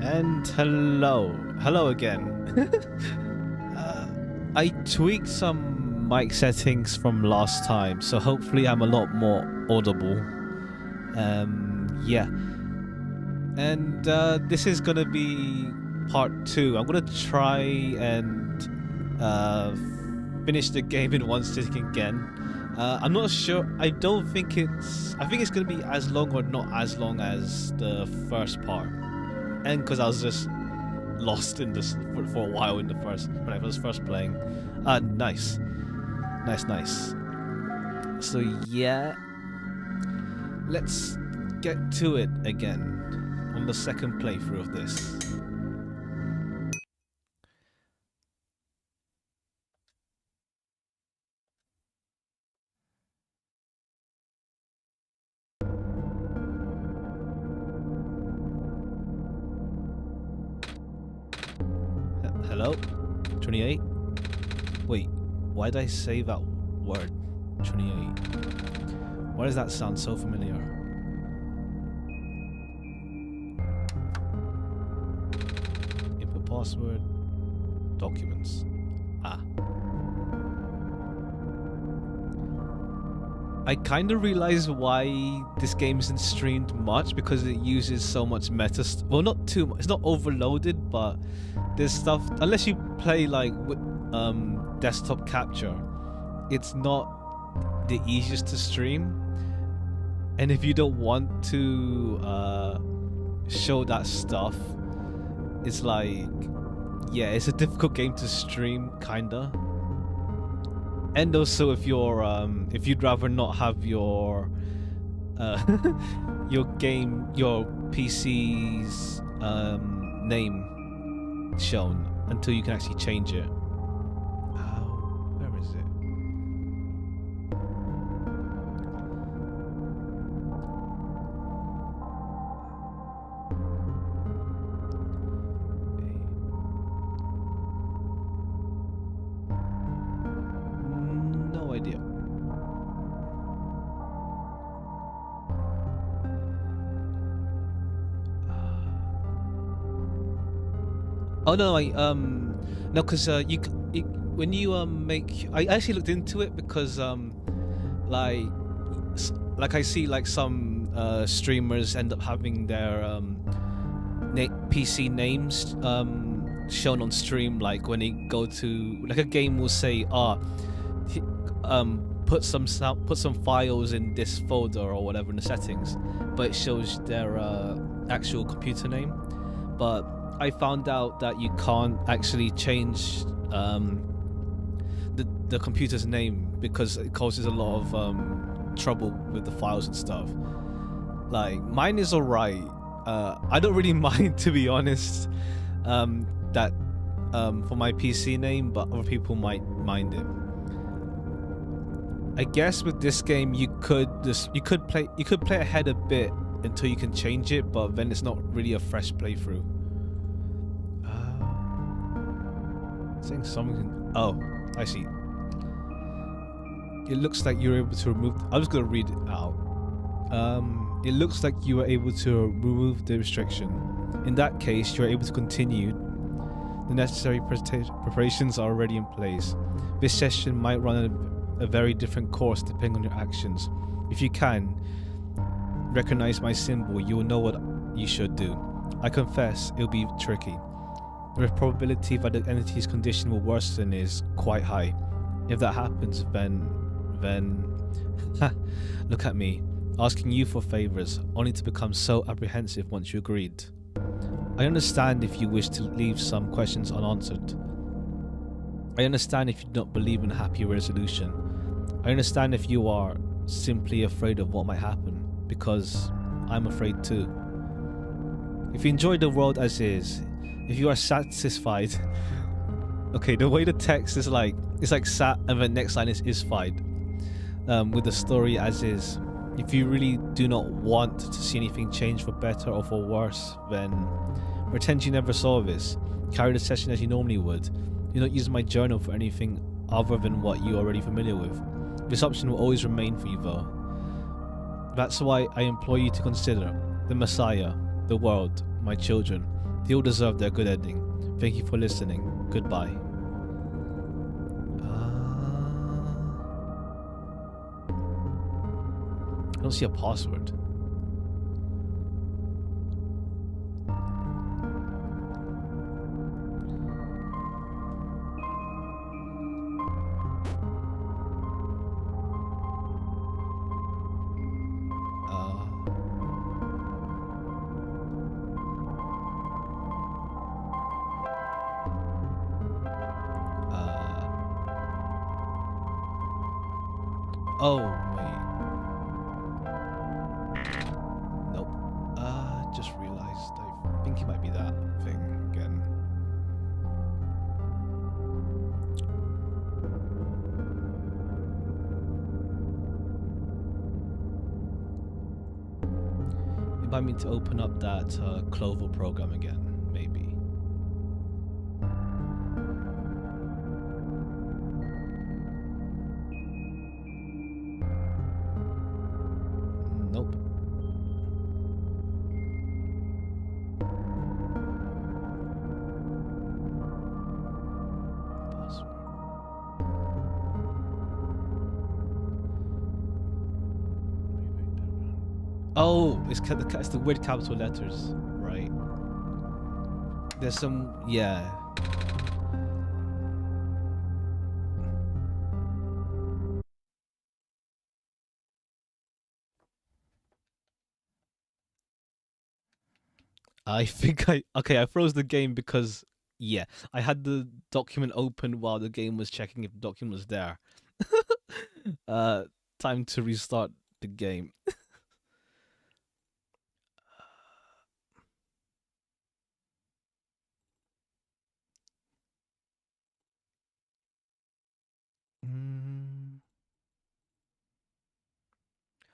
And hello again. I tweaked some mic settings from last time, so hopefully I'm a lot more audible. Yeah. And this is gonna be part 2. I'm gonna try and finish the game in one sitting again. I'm not sure. I think it's gonna be as long or not as long as the first part. And because I was just lost in this for a while in the first when I was first playing. Nice. So yeah, let's get to it again on the second playthrough of this. Hello? 28? Wait, why did I say that word? 28. Why does that sound so familiar? Input password. Documents. I kind of realize why this game isn't streamed much, because it uses so much meta well, not too much. It's not overloaded, but there's stuff, unless you play like desktop capture, it's not the easiest to stream. And if you don't want to show that stuff, it's like, yeah, it's a difficult game to stream, kinda. And also, if if you'd rather not have your your PC's name shown until you can actually change it. Where is it? No idea. Oh no, no, because when you make, I actually looked into it because like I see like some streamers end up having their PC names shown on stream, like when they go to, like, a game will say put some files in this folder or whatever in the settings, but it shows their actual computer name. But I found out that you can't actually change the computer's name because it causes a lot of trouble with the files and stuff. Like, mine is alright. I don't really mind, to be honest, that for my PC name, but other people might mind it. I guess with this game you could play ahead a bit until you can change it, but then it's not really a fresh playthrough. Saying something. Oh, I see. It looks like you're able to remove. I'm just gonna read it out. It looks like you were able to remove the restriction. In that case, you're able to continue. The necessary preparations are already in place. This session might run a very different course depending on your actions. If you can recognize my symbol, you will know what you should do. I confess, it'll be tricky. The probability that the entity's condition will worsen is quite high. If that happens, then look at me, asking you for favors, only to become so apprehensive once you agreed. I understand if you wish to leave some questions unanswered. I understand if you do not believe in a happy resolution. I understand if you are simply afraid of what might happen, because I'm afraid too. If you enjoy the world as is, if you are satisfied, okay, the way the text is like, it's like sat and the next line is fine, with the story as is. If you really do not want to see anything change for better or for worse, then pretend you never saw this. Carry the session as you normally would. Do not use my journal for anything other than what you are already familiar with. This option will always remain for you though. That's why I implore you to consider the Messiah, the world, my children, They all deserve their good ending. Thank you for listening. Goodbye. I don't see a password. Oh, wait. Nope. Just realized. I think it might be that thing again. It might mean to open up that Clover program again, maybe. Nope. Password. Oh, it's the weird capital letters, right? There's some, yeah. I think I froze the game because, yeah, I had the document open while the game was checking if the document was there. Time to restart the game.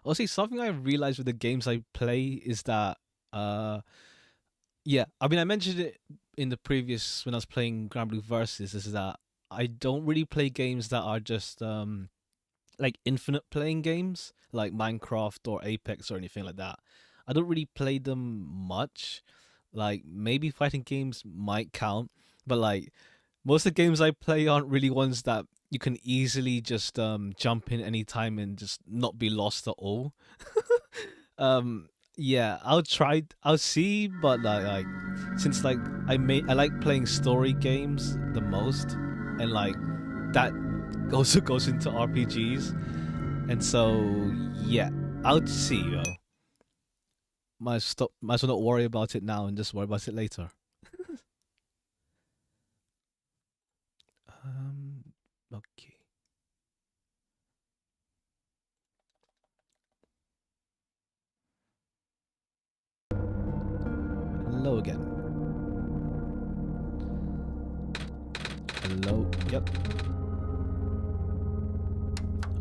Also, something I realized with the games I play is that, yeah, I mean, I mentioned it in the previous when I was playing Grand Blue Versus, is that I don't really play games that are just like infinite playing games like Minecraft or Apex or anything like that. I don't really play them much. Like maybe fighting games might count, but like most of the games I play aren't really ones that you can easily just jump in anytime and just not be lost at all. um yeah, I'll see, but like since like I like playing story games the most, and like that also goes into RPGs. And so, yeah, I'll see, yo. Might as well not worry about it now and just worry about it later. Um, okay. Hello again. Hello. Yep.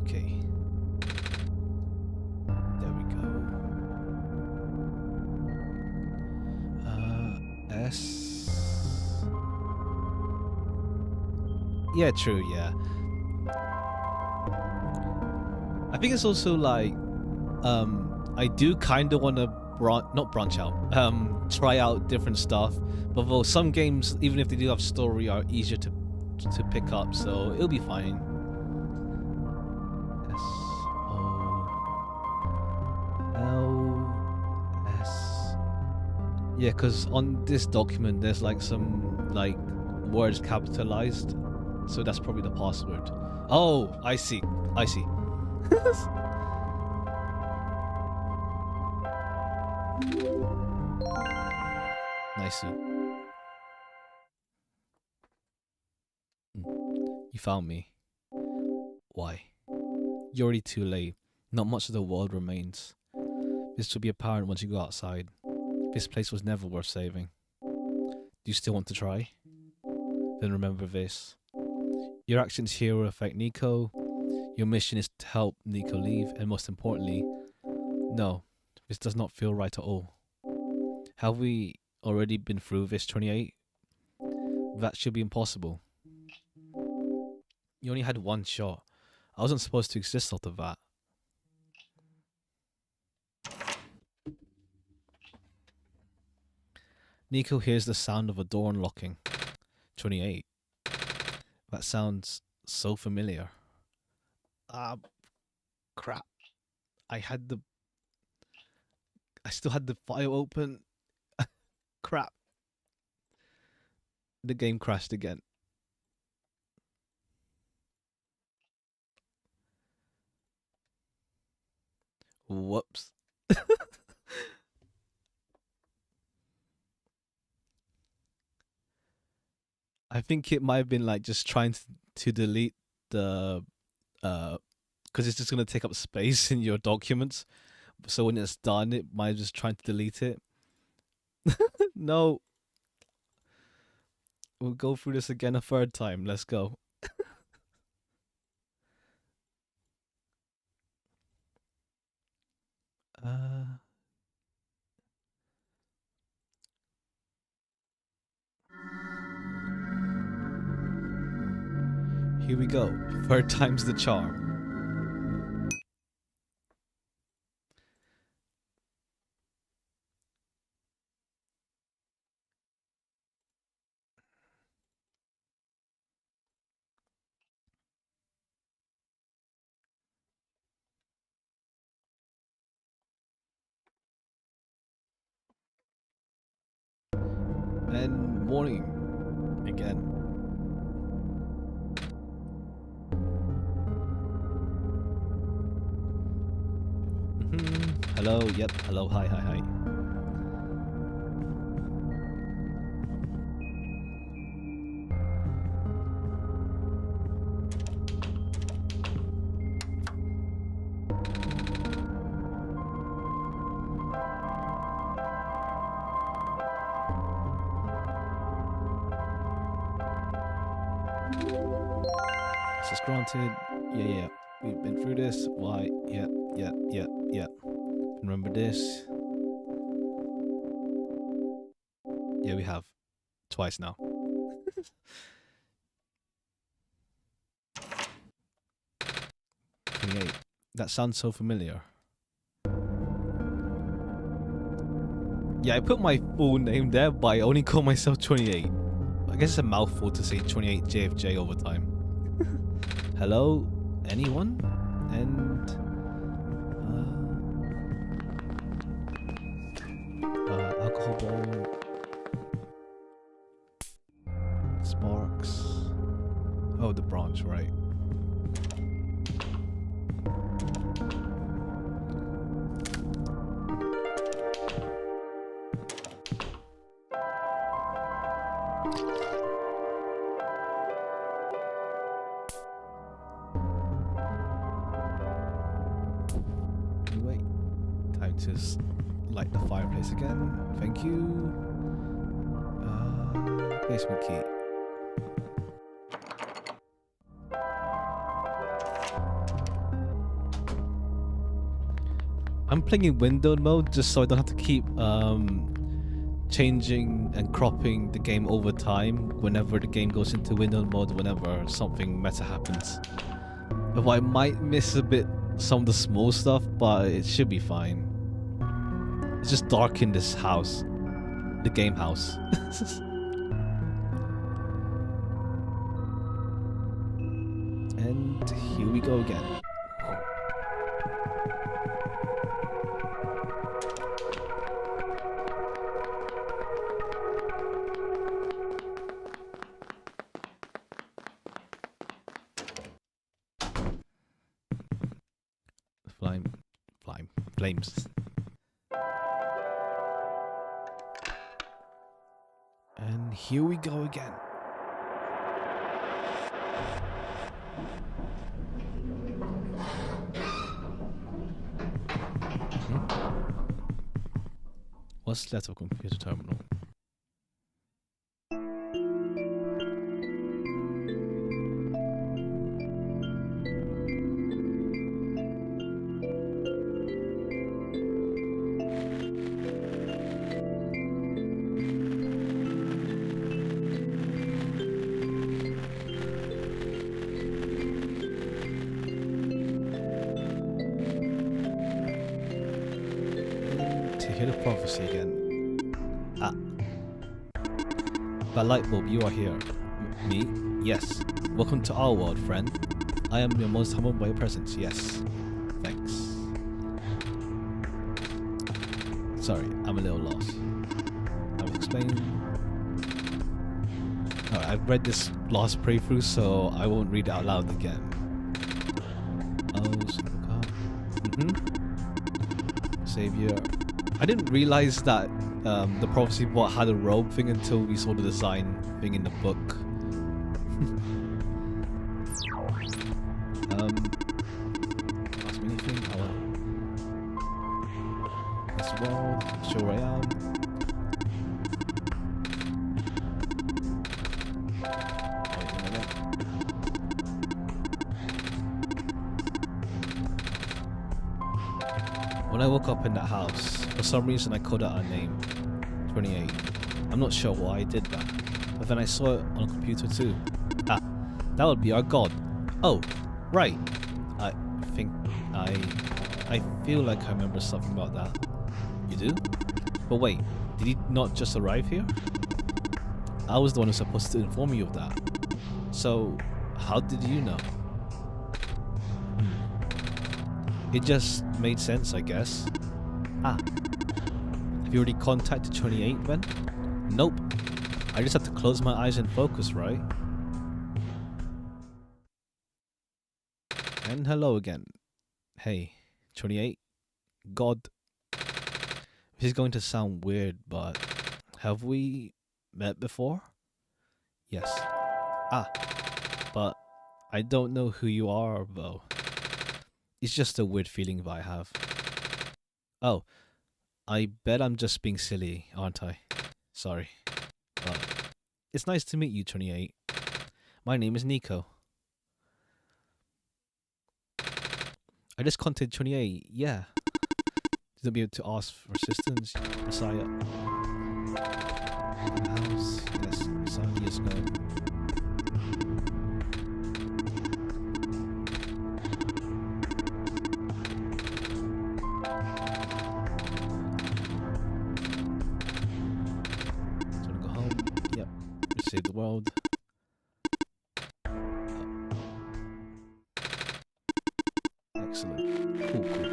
Okay. There we go. S. Yeah, true. Yeah. I think it's also like, I do kind of want to not branch out, try out different stuff. But though some games, even if they do have story, are easier to pick up, so it'll be fine. S-O-L-S. Yeah, because on this document there's like some like words capitalized, so that's probably the password. Oh, I see. I see. Nice. You found me. Why? You're already too late. Not much of the world remains. This will be apparent once you go outside. This place was never worth saving. Do you still want to try? Then remember this. Your actions here will affect Nico. Your mission is to help Nico leave, and most importantly, no, this does not feel right at all. Have we already been through this 28? That should be impossible. You only had one shot. I wasn't supposed to exist out of that. Nico hears the sound of a door unlocking. 28. That sounds so familiar. Ah, crap. I still had the file open. Crap. The game crashed again. Whoops. I think it might have been like just trying to delete the because it's just gonna take up space in your documents. So when it's done, it might just trying to delete it. No. We'll go through this again a third time. Let's go. Here we go. Third time's the charm. And morning again. Hello, yep, hello, hi. This is granted. Yeah. We've been through this. Why? Yeah. Remember this? Yeah, we have. Twice now. That sounds so familiar. Yeah, I put my full name there, but I only call myself 28. I guess it's a mouthful to say 28 JFJ over time. Hello? Anyone? And... alcohol bottle... Sparks... Oh, the branch, right. Anyway, time to light the fireplace again. Thank you. Basement key. I'm playing in windowed mode just so I don't have to keep changing and cropping the game over time whenever the game goes into windowed mode, whenever something meta happens. If I might miss a bit some of the small stuff, but it should be fine. It's just dark in this house. The game house. And here we go again. Flames. And here we go again. What's left of computer terminal? Hear the prophecy again. Ah. That light bulb, you are here. Me? Yes. Welcome to our world, friend. I am your most humbled by your presence. Yes. Thanks. Sorry, I'm a little lost. I'll explain. Alright, I've read this last playthrough, so I won't read it out loud again. Savior. I didn't realize that the prophecy bot had a robe thing until we saw the design thing in the book. Ask me anything? Hello. This world, sure I am. Wait a minute. When I woke up in that house, for some reason I called out our name, 28. I'm not sure why I did that, but then I saw it on a computer too. Ah, that would be our god. Oh, right. I think I feel like I remember something about that. You do? But wait, did he not just arrive here? I was the one who's supposed to inform you of that. So, how did you know? It just made sense, I guess. Ah. Have you already contacted 28 then? Nope. I just have to close my eyes and focus, right? And hello again. Hey, 28. God. This is going to sound weird, but have we met before? Yes. Ah. But I don't know who you are, though. It's just a weird feeling that I have. Oh, I bet I'm just being silly, aren't I? Sorry. But it's nice to meet you, 28. My name is Nico. I just contacted 28, yeah. To be able to ask for assistance, Messiah. House, yes, Messiah, years ago. Save the world. Excellent. Cool, cool.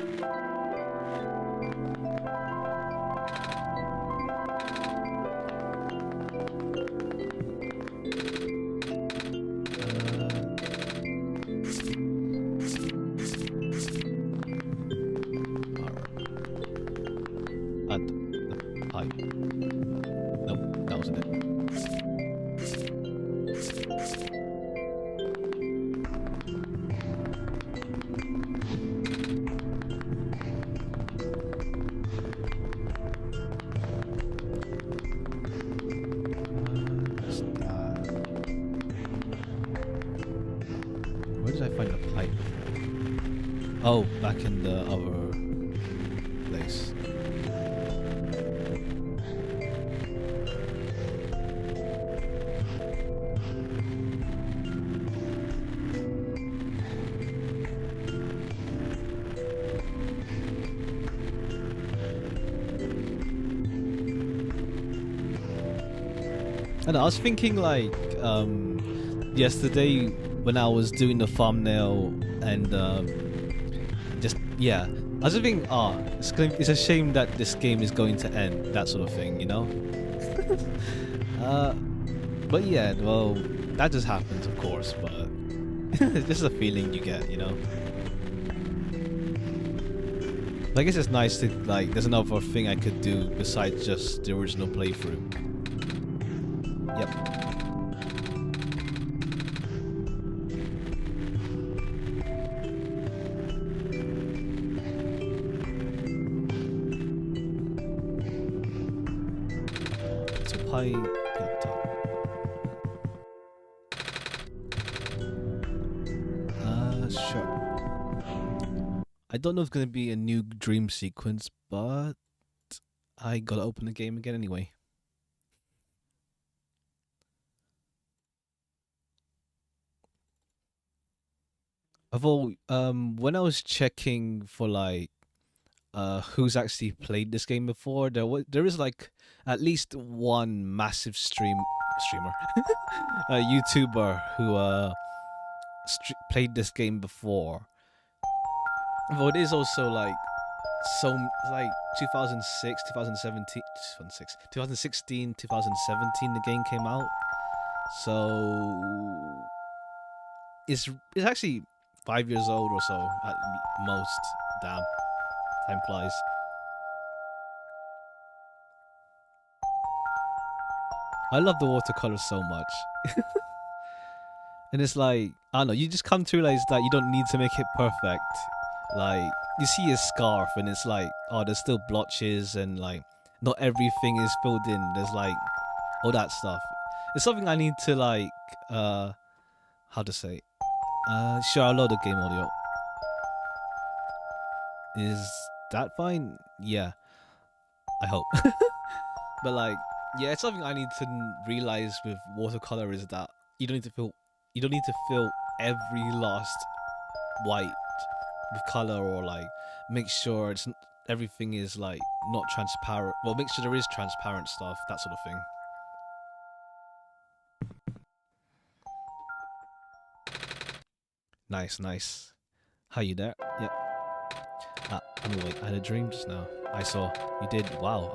And hi. Nope, that wasn't it. Where did I find the pipe? Oh, back in the other place. And I was thinking like yesterday when I was doing the thumbnail and just yeah, I was thinking, it's a shame that this game is going to end, that sort of thing, you know. But yeah, well, that just happens, of course, but it's just a feeling you get, you know. I guess it's nice to like, there's another thing I could do besides just the original playthrough. Yep. So pie laptop. Sure. I don't know if it's gonna be a new dream sequence, but I gotta open the game again anyway. Although, when I was checking for like, who's actually played this game before, there is like at least one massive stream. streamer, a YouTuber who played this game before. But it is also like 2006, 2017, 2016, 2017 the game came out. So it's actually 5 years old or so at most. Damn, time flies. I love the watercolor so much. And it's like, I don't know, you just come to realize that you don't need to make it perfect. Like, you see his scarf and it's like, oh, there's still blotches and like, not everything is filled in. There's like, all that stuff. It's something I need to like, how to say? Sure, I'll load the game audio. Is that fine? Yeah, I hope. But like, yeah, it's something I need to realize with watercolor is that you don't need to fill every last white with color, or like make sure everything is like not transparent. Well, make sure there is transparent stuff, that sort of thing. Nice. How you there? Yep. Wait, I had a dream just now. I saw you did. Wow,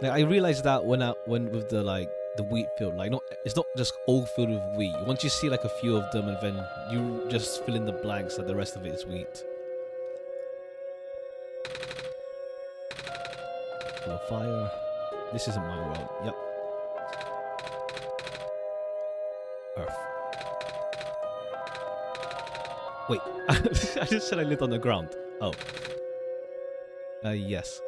Like, I realized that when with the like the wheat field, like it's not just all filled with wheat. Once you see like a few of them, and then you just fill in the blanks, that the rest of it is wheat. Full of fire. This isn't my world. Yep. Earth. Wait, I just said I lived on the ground. Oh. Yes.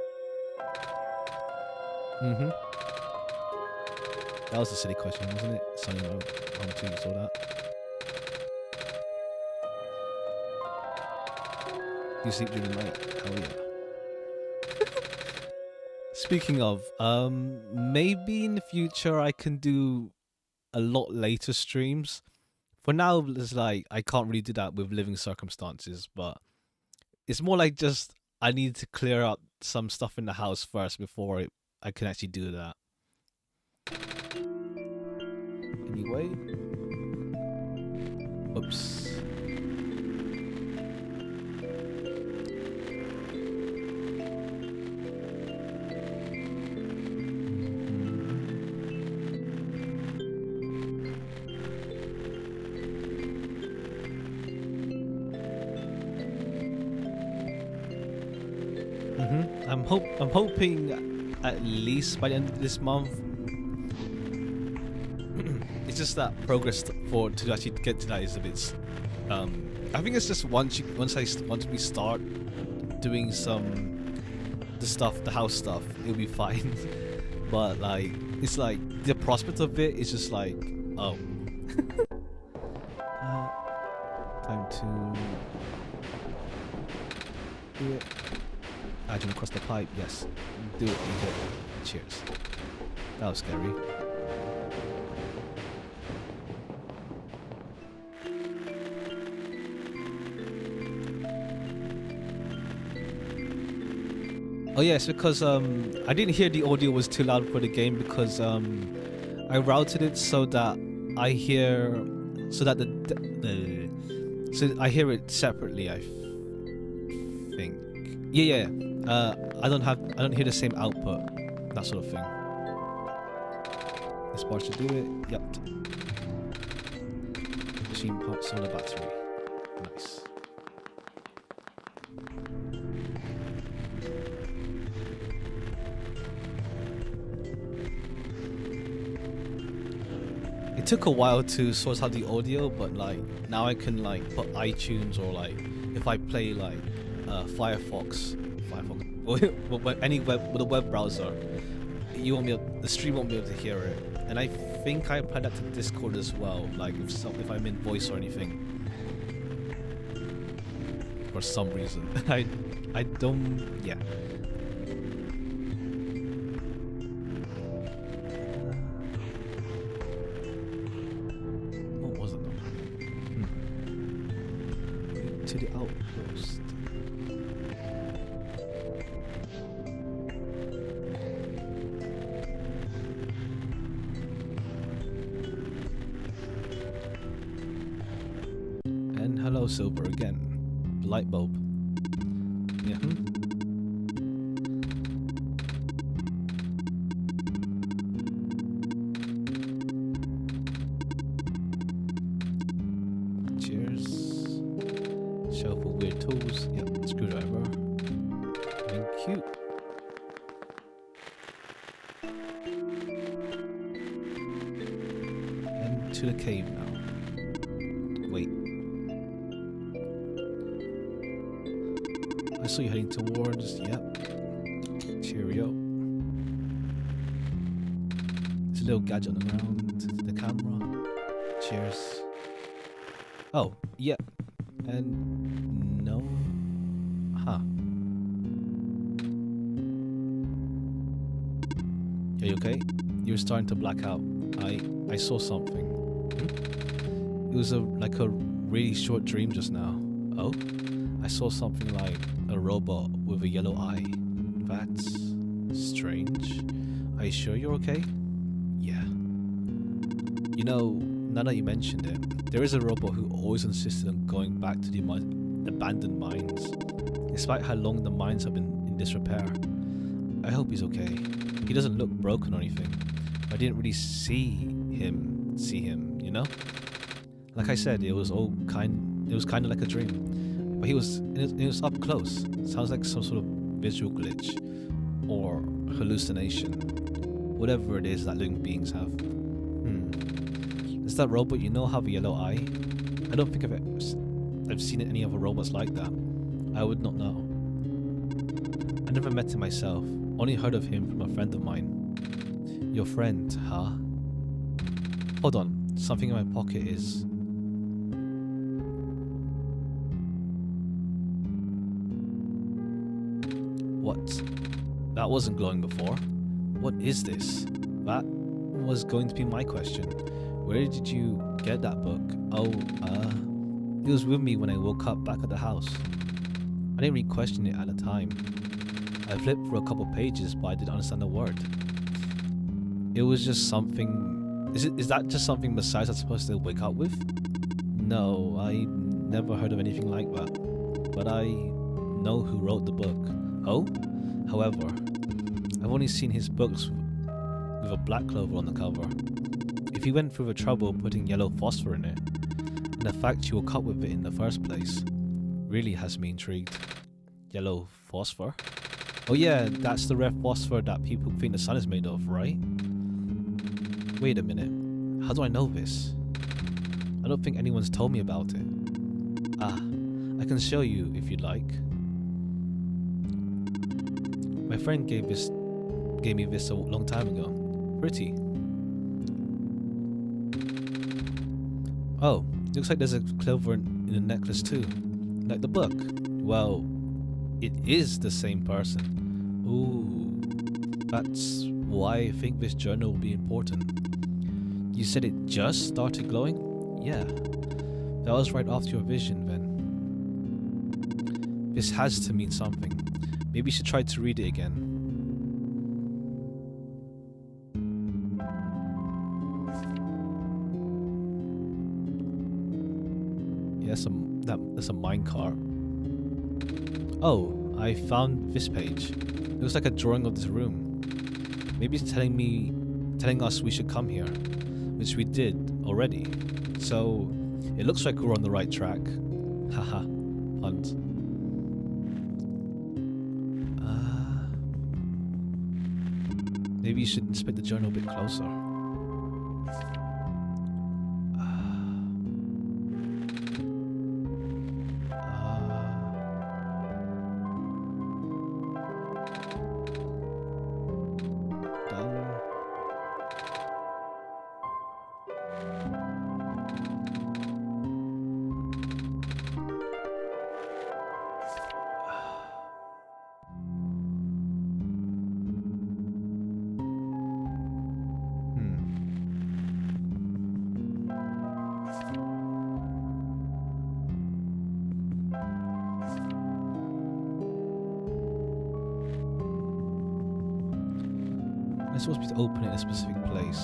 That was a silly question, wasn't it? Sunny mode. On two, you saw that. You sleep during the night. Hell yeah. Speaking of, maybe in the future I can do a lot later streams. For now, it's like I can't really do that with living circumstances, but it's more like just I need to clear out some stuff in the house first before I can actually do that. Anyway. Oops. I'm hoping at least by the end of this month. It's just that progress to actually get to that is a bit. I think it's just once we start doing the house stuff, it'll be fine. But like, it's like the prospect of it is just like, oh, time to do it. Adding across the pipe, yes. Do it, you get it. Cheers. That was scary. Oh yes, because I didn't hear the audio was too loud for the game because I routed it so that I hear so I hear it separately. I think. Yeah. I don't hear the same output, that sort of thing. This bar should do it. Yep. Machine parts on the battery. Nice. It took a while to sort out the audio, but like now I can like put iTunes, or like if I play like Firefox, or any with a web browser, the stream won't be able to hear it. And I think I applied that to Discord as well, like if I'm in voice or anything. For some reason, I don't. Yeah. What was it though? To the outpost. Hello, Silver again. The light bulb. Yeah. Cheers. Shelf of weird tools. Yep. Screwdriver. Thank you. And to the cave now. Wait. I saw you heading towards. Yep. Cheerio. There's a little gadget on the ground. The camera. Cheers. Oh, yep. And no. Huh. Are you okay? You were starting to black out. I saw something. It was like a really short dream just now. Oh? I saw something like a robot with a yellow eye. That's strange. Are you sure you're okay? Yeah. You know, now that you mentioned it, there is a robot who always insisted on going back to the abandoned mines, despite how long the mines have been in disrepair. I hope he's okay. He doesn't look broken or anything. I didn't really see him, you know? Like I said, it was kind of like a dream. But it was up close. Sounds like some sort of visual glitch or hallucination. Whatever it is that living beings have. Does that robot you know have a yellow eye? I don't think I've seen any other robots like that. I would not know. I never met him myself, only heard of him from a friend of mine. Your friend, huh? Hold on, something in my pocket is... What? That wasn't glowing before. What is this? That was going to be my question. Where did you get that book? Oh, it was with me when I woke up back at the house. I didn't really question it at the time. I flipped through a couple pages, but I didn't understand a word. It was just something... Is that just something besides I'm supposed to wake up with? No, I never heard of anything like that. But I know who wrote the book. Oh? However, I've only seen his books with a black clover on the cover. If he went through the trouble putting yellow phosphor in it, and the fact you woke up with it in the first place, really has me intrigued. Yellow phosphor? Oh yeah, that's the red phosphor that people think the sun is made of, right? Wait a minute, how do I know this? I don't think anyone's told me about it. Ah, I can show you if you'd like. My friend gave me this a long time ago. Pretty. Oh, looks like there's a clover in the necklace too. Like the book. Well, it is the same person. Ooh, that's why I think this journal will be important. You said it just started glowing? Yeah. That was right after your vision then. This has to mean something. Maybe you should try to read it again. Yeah, that's a minecart. Oh, I found this page. It looks like a drawing of this room. Maybe it's telling us we should come here, which we did already. So it looks like we're on the right track. Haha, hunt. Maybe you should inspect the journal a bit closer. It's supposed to be open in a specific place.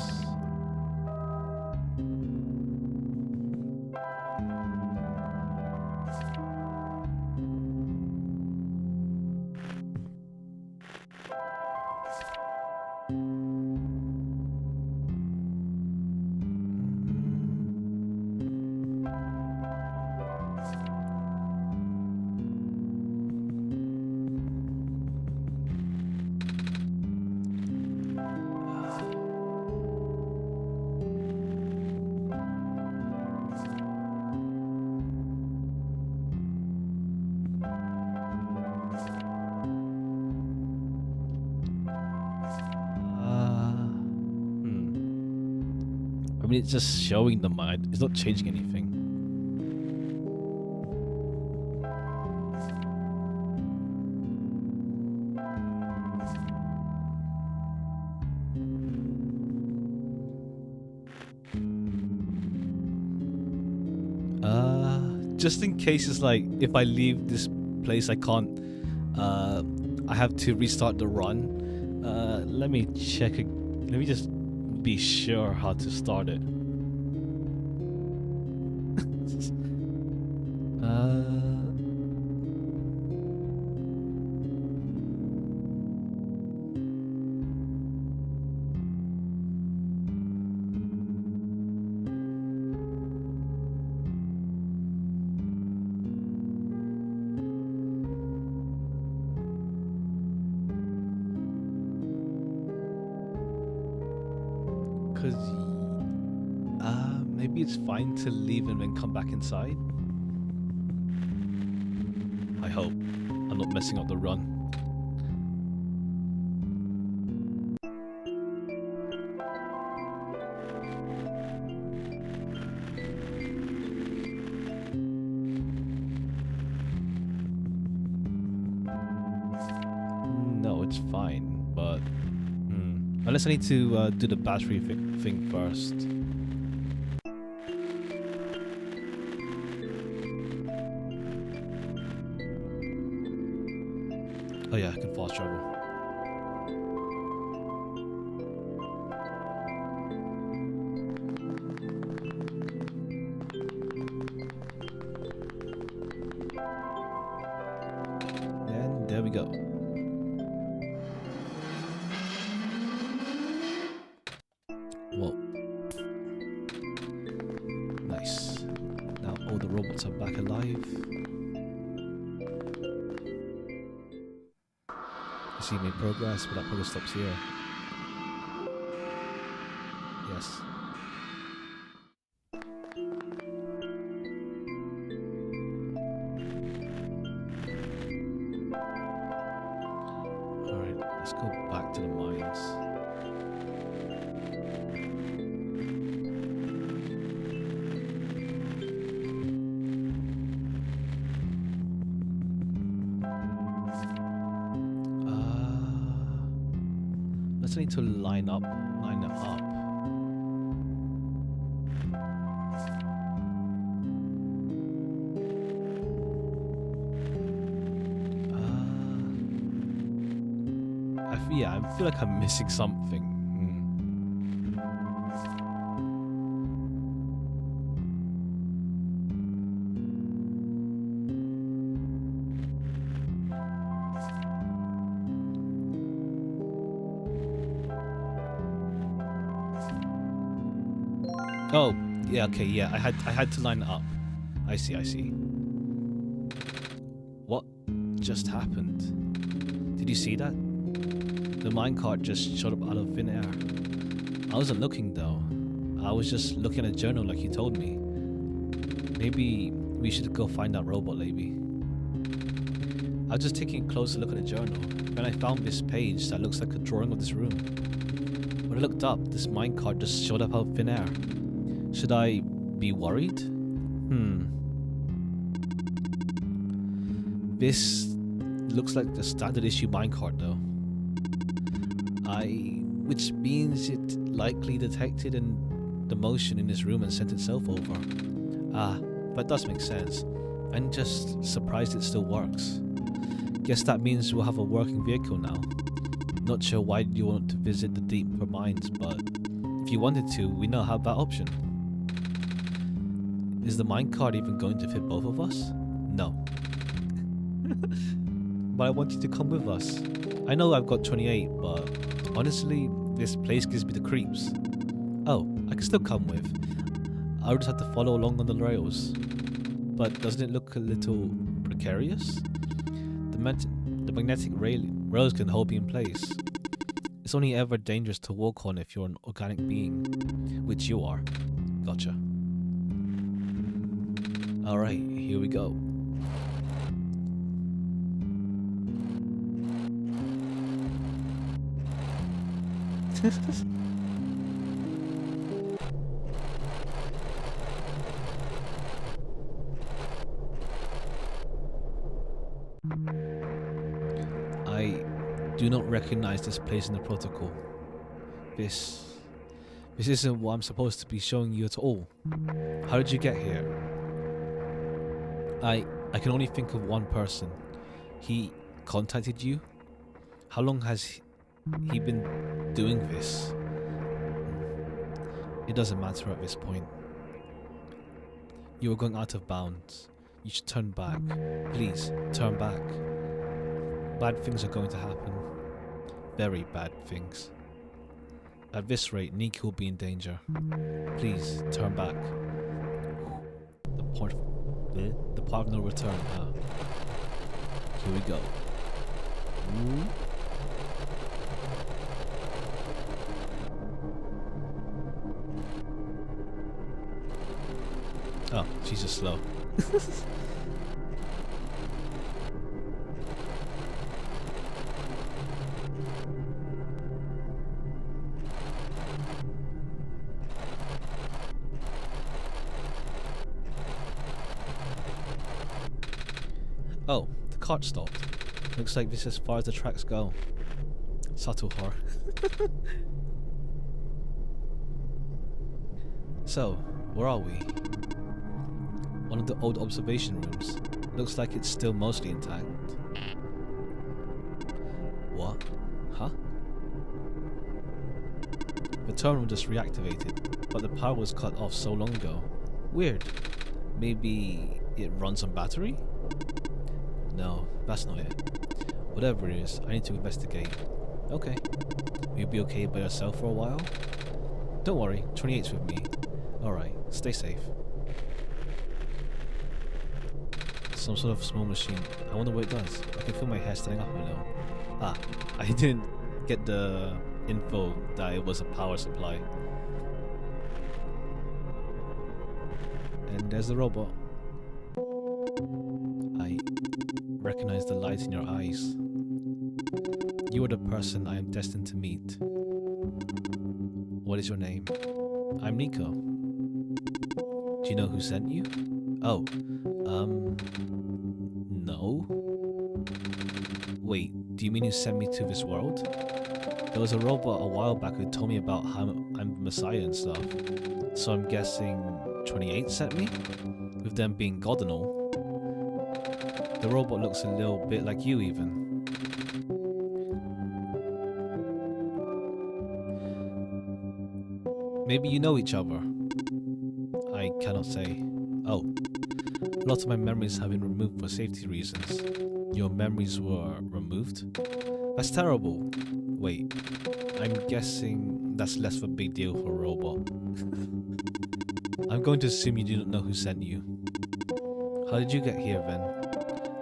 mean, it's just showing the mine. It's not changing anything. Just in case it's like, if I leave this place, I can't, I have to restart the run. Let me check, let me just be sure how to start it. Because maybe it's fine to leave and then come back inside. I hope I'm not messing up the run. No, it's fine, but unless I need to do the battery thing first. Oh yeah, I can fast travel. And there we go. Whoa. Nice. Now all the robots are back alive. I see made progress, but that progress stops here. Yes. Alright, let's go back to the mines. Let's need to line it up. Yeah, I feel like I'm missing something. Oh, yeah, okay, yeah. I had to line it up. I see. What just happened? Did you see that? The minecart just shot up out of thin air. I wasn't looking though. I was just looking at a journal like you told me. Maybe we should go find that robot lady. I was just taking a closer look at the journal when I found this page that looks like a drawing of this room. When I looked up, this minecart just showed up out of thin air. Should I be worried? This looks like the standard issue minecart though. Which means it likely detected the motion in this room and sent itself over. That does make sense. I'm just surprised it still works. Guess that means we'll have a working vehicle now. Not sure why you want to visit the deeper mines, but if you wanted to, we now have that option. Is the minecart even going to fit both of us? No. But I want you to come with us. I know I've got 28, but honestly, this place gives me the creeps. Oh, I can still come with. I'll just have to follow along on the rails. But doesn't it look a little precarious? The magnetic rails can hold me in place. It's only ever dangerous to walk on if you're an organic being, which you are. Gotcha. Alright, here we go. I do not recognize this place in the protocol. This isn't what I'm supposed to be showing you at all. How did you get here? I can only think of one person. He contacted you? How long has he been doing this? It doesn't matter at this point. You are going out of bounds. You should turn back. Please, turn back. Bad things are going to happen. Very bad things. At this rate, Nico will be in danger. Please, turn back. The point of no return, huh? Here we go. Ooh. Oh, she's just slow. Oh, the cart stopped. Looks like this is as far as the tracks go. Subtle horror. So, where are we? One of the old observation rooms. Looks like it's still mostly intact. What? Huh? The terminal just reactivated, but the power was cut off so long ago. Weird. Maybe it runs on battery? No, that's not it. Whatever it is, I need to investigate. Okay. Will you be okay by yourself for a while? Don't worry, 28's with me. Alright, stay safe. Some sort of small machine. I wonder what it does. I can feel my hair standing up a little. Ah, I didn't get the info that it was a power supply. And there's the robot. I recognize the light in your eyes. You are the person I am destined to meet. What is your name? I'm Nico. Do you know who sent you? Oh, no. Wait, do you mean you sent me to this world? There was a robot a while back who told me about how I'm the Messiah and stuff. So I'm guessing 28 sent me? With them being God and all. The robot looks a little bit like you even. Maybe you know each other. I cannot say. Oh. Lots of my memories have been removed for safety reasons. Your memories were removed? That's terrible. Wait. I'm guessing that's less of a big deal for a robot. I'm going to assume you do not know who sent you. How did you get here then?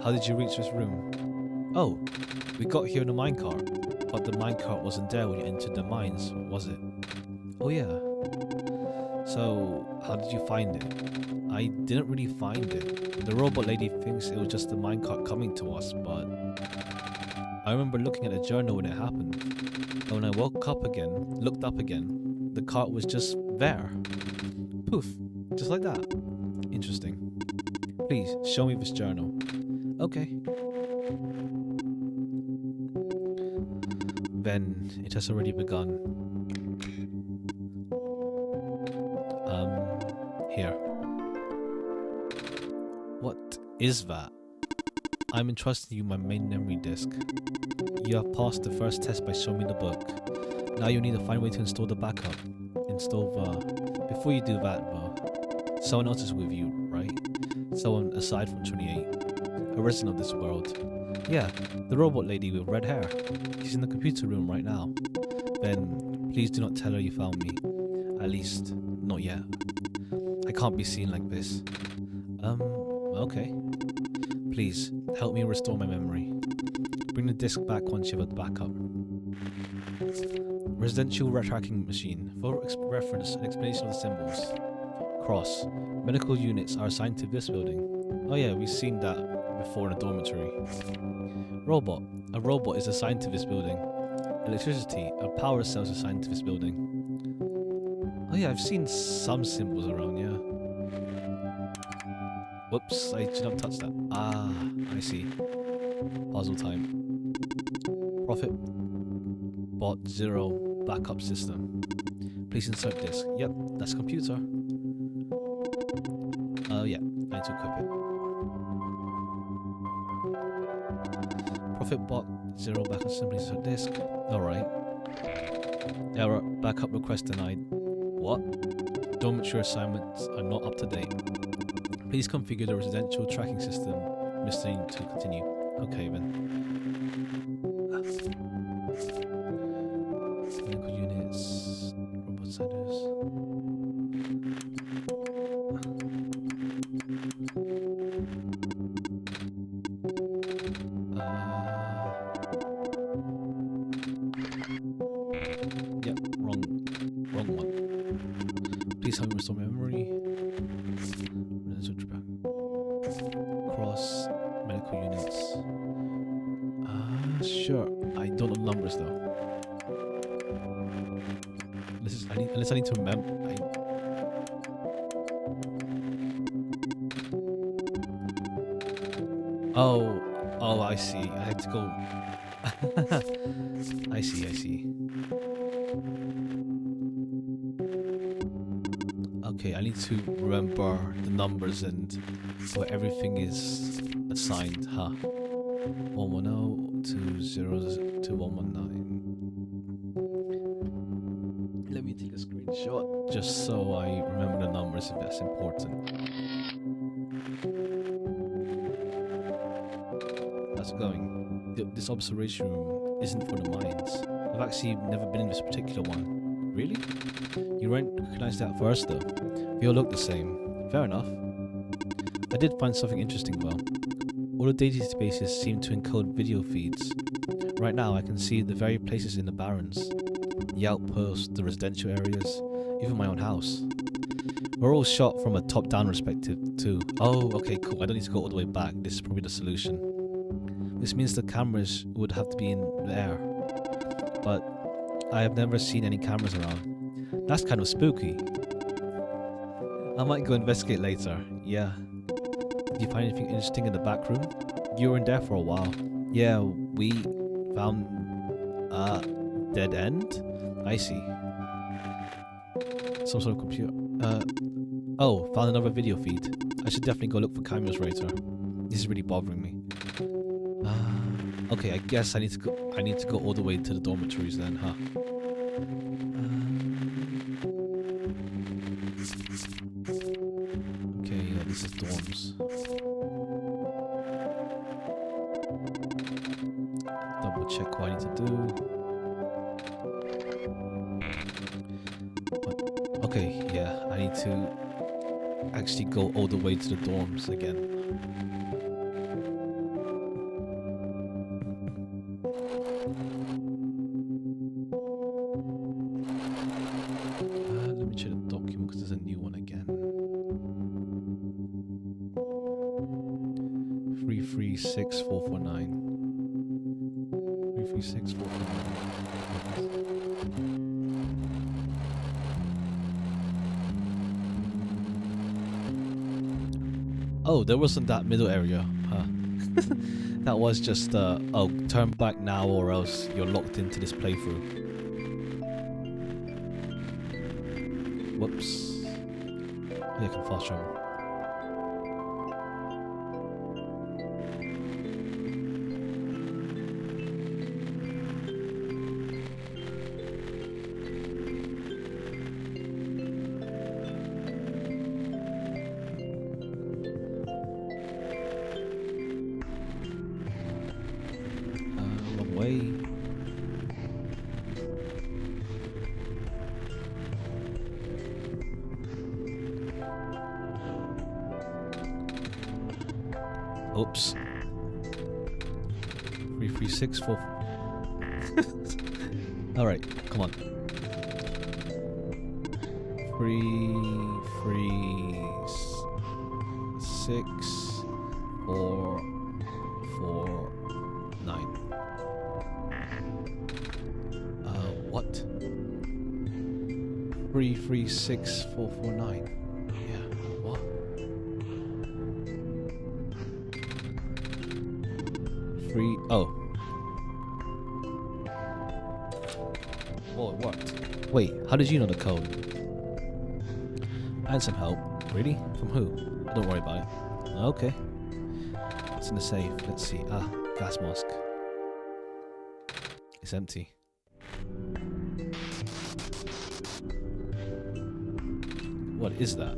How did you reach this room? Oh, we got here in a minecart, but the minecart wasn't there when you entered the mines, was it? Oh yeah. So, how did you find it? I didn't really find it. The robot lady thinks it was just the minecart coming to us, but I remember looking at the journal when it happened. And when I looked up again, the cart was just there. Poof, just like that. Interesting. Please, show me this journal. Okay. Then, it has already begun. Here. What is that? I'm entrusting you my main memory disk. You have passed the first test by showing me the book. Now you need to find a way to install the backup. Before you do that though, someone else is with you, right? Someone aside from 28. A resident of this world. Yeah, the robot lady with red hair. She's in the computer room right now. Then, please do not tell her you found me. At least, not yet. I can't be seen like this. Okay. Please, help me restore my memory. Bring the disk back once you have the backup. Residential tracking machine. For reference and explanation of the symbols. Cross. Medical units are assigned to this building. Oh yeah, we've seen that before in a dormitory. Robot. A robot is assigned to this building. Electricity. A power cell is assigned to this building. Oh yeah, I've seen some symbols around, yeah. Whoops, I should not touch that. Ah, I see. Puzzle time. Profit bot 0 backup system. Please insert disk. Yep, that's computer. Yeah, I need to equip it. Profit bot 0 backup system. Please insert disk. Alright. Error. Backup request denied. What? Dormitory assignments are not up to date. Please configure the residential tracking system. Missing to continue. Okay then. Medical units. Robot centers. Yep, wrong one. Please help me restore my memory. Cross medical units. Sure. I don't know the numbers though. Unless I need to remember. Oh, I see. I had to go. I see. Okay, I need to remember the numbers and where everything is assigned, huh? 110 to 0 to 119. Let me take a screenshot just so I remember the numbers if that's important. How's it going? This observation room isn't for the mines. I've actually never been in this particular one. Really? You recognized that first though. We all look the same. Fair enough. I did find something interesting though. All the databases seem to encode video feeds. Right now I can see the very places in the barrens. The outposts, the residential areas, even my own house. We're all shot from a top-down perspective too. Oh, okay, cool. I don't need to go all the way back. This is probably the solution. This means the cameras would have to be in the air. But I have never seen any cameras around. That's kind of spooky. I might go investigate later. Yeah. Did you find anything interesting in the back room? You were in there for a while. Yeah, we found a dead end? I see. Some sort of computer. Oh, found another video feed. I should definitely go look for cameras later. This is really bothering me. Okay, I guess I need to go all the way to the dormitories then, huh? Okay, yeah, this is dorms. Double check what I need to do. Okay, yeah, I need to actually go all the way to the dorms again. Let me check the document because there's a new one again. 336449. 336449. Oh, there wasn't that middle area, huh? That was just, oh, turn back now or else you're locked into this playthrough. Whoops. Yeah, I can fast travel. Wrong way. Oops. 3364. Alright, come on. 336449. What? 336449. Yeah, what? free. Oh. Whoa, it worked. Wait, how did you know the code? And some help. Really? From who? Don't worry about it. Okay. It's in the safe. Let's see. Ah, gas mask. It's empty. What is that?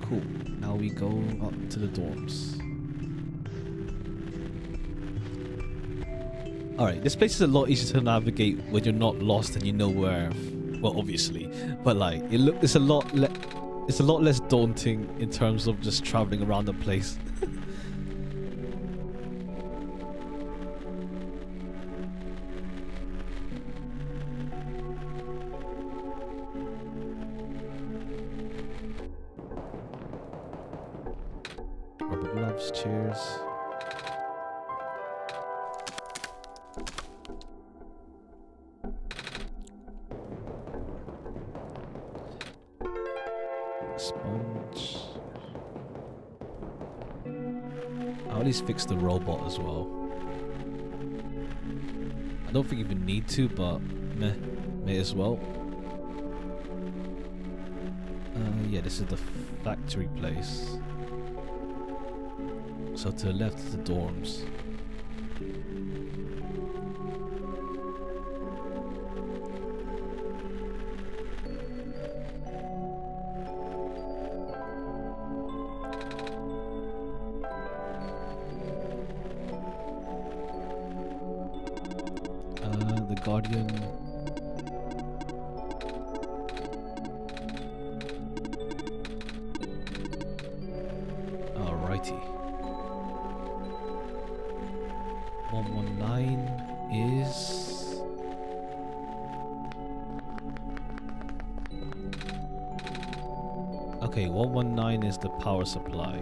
Cool. Now we go up to the dorms. Alright, this place is a lot easier to navigate when you're not lost and you know where. Well, obviously, but like it's a lot less daunting in terms of just traveling around the place. Rubber gloves, cheers. Sponge. I'll at least fix the robot as well. I don't think you even need to, but may as well. Yeah, this is the factory place. So to the left is the dorms. The Guardian. Alrighty. 119 is... Okay, 119 is the power supply.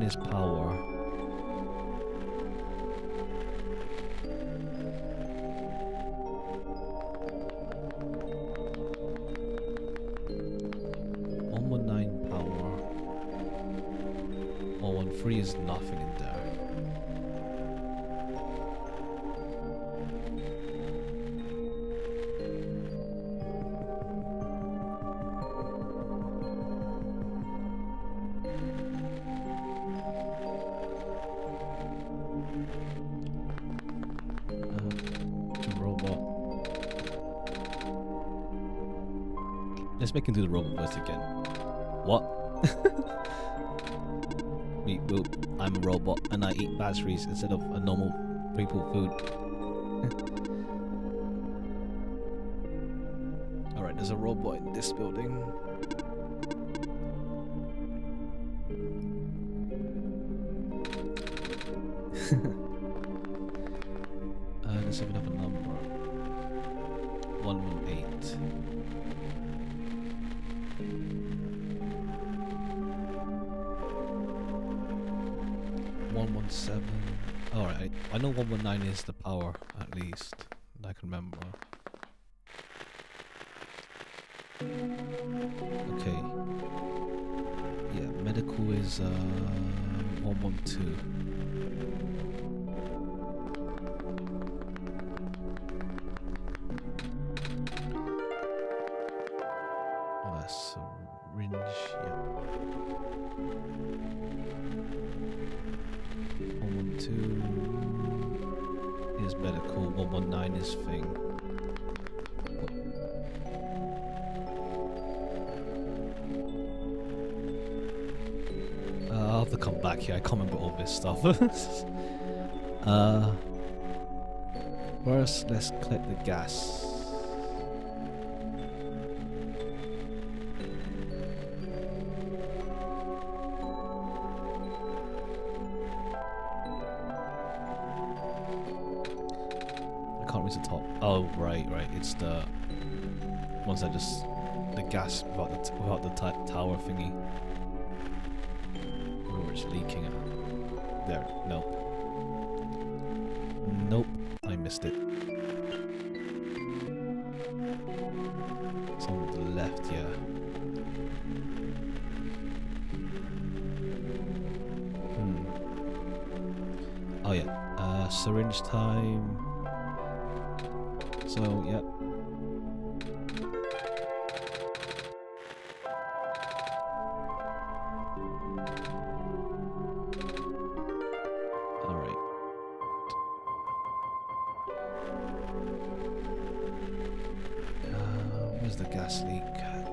Is power. Power. 113 is nothing in there. Let's make him do the robot voice again. What? Meep boop. I'm a robot and I eat batteries instead of a normal people food. Alright, there's a robot in this building. Let's have another number. 118. 117. Alright, I know 119 is the power, at least. I can remember. Okay. Yeah, medical is 112. Syringe, yeah. 112 is medical, 119 is thing. I'll have to come back here, I can't remember all this stuff. First, let's collect the gas. Can't reach the top. Oh, right. It's the ones that just the gas without the tower thingy. Where it's leaking. There. Nope. I missed it. Oh yeah, syringe time. So yeah. All right. Where's the gas leak at?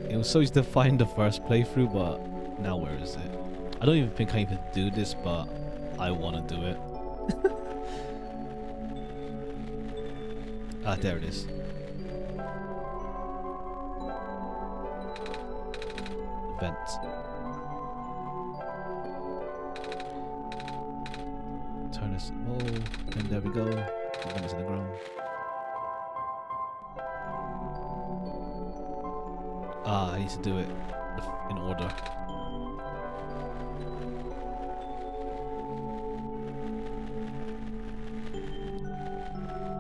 It was so easy to find the first playthrough, but now where is it? I don't even think I even do this, but I want to do it. Ah, there it is. Vent. Turn this. Oh, and there we go. The vent's in the ground. Ah, I need to do it in order.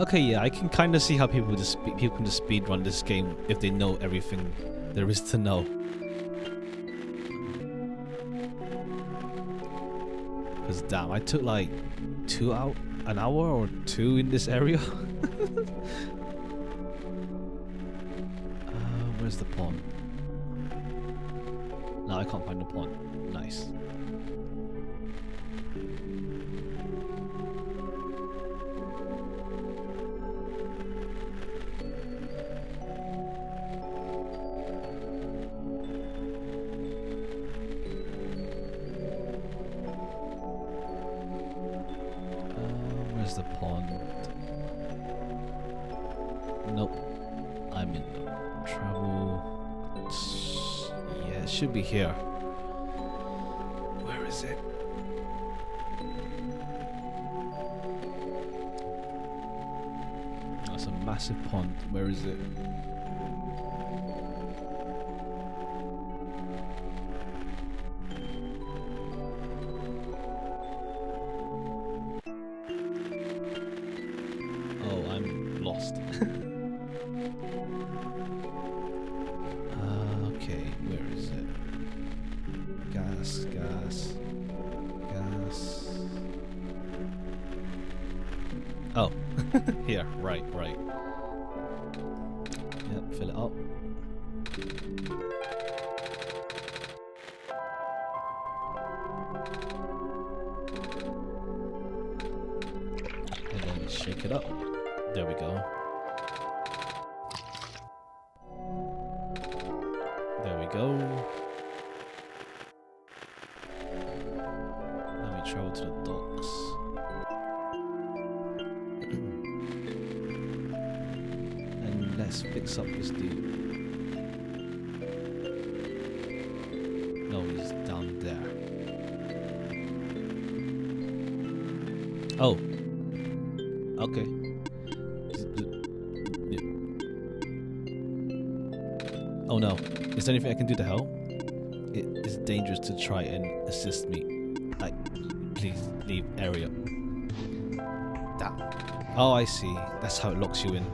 Okay, yeah, I can kind of see how people can just speed run this game if they know everything there is to know. Cause damn, I took like an hour or two in this area. Where's the pond? No, I can't find the pond. Nice. Where's the pond? Nope. I'm in trouble. Yeah, it should be here. Where is it? That's a massive pond. Where is it? Oh, I'm lost. Okay, where is it? Gas. Oh, here, right. Yep, fill it up. And then shake it up. There we go. There we go. Let me travel to the docks. And let's fix up this dude. No, he's down there. Oh. Okay. Oh no. Is there anything I can do to help? It is dangerous to try and assist me. Like, please leave area. Damn. Oh, I see. That's how it locks you in.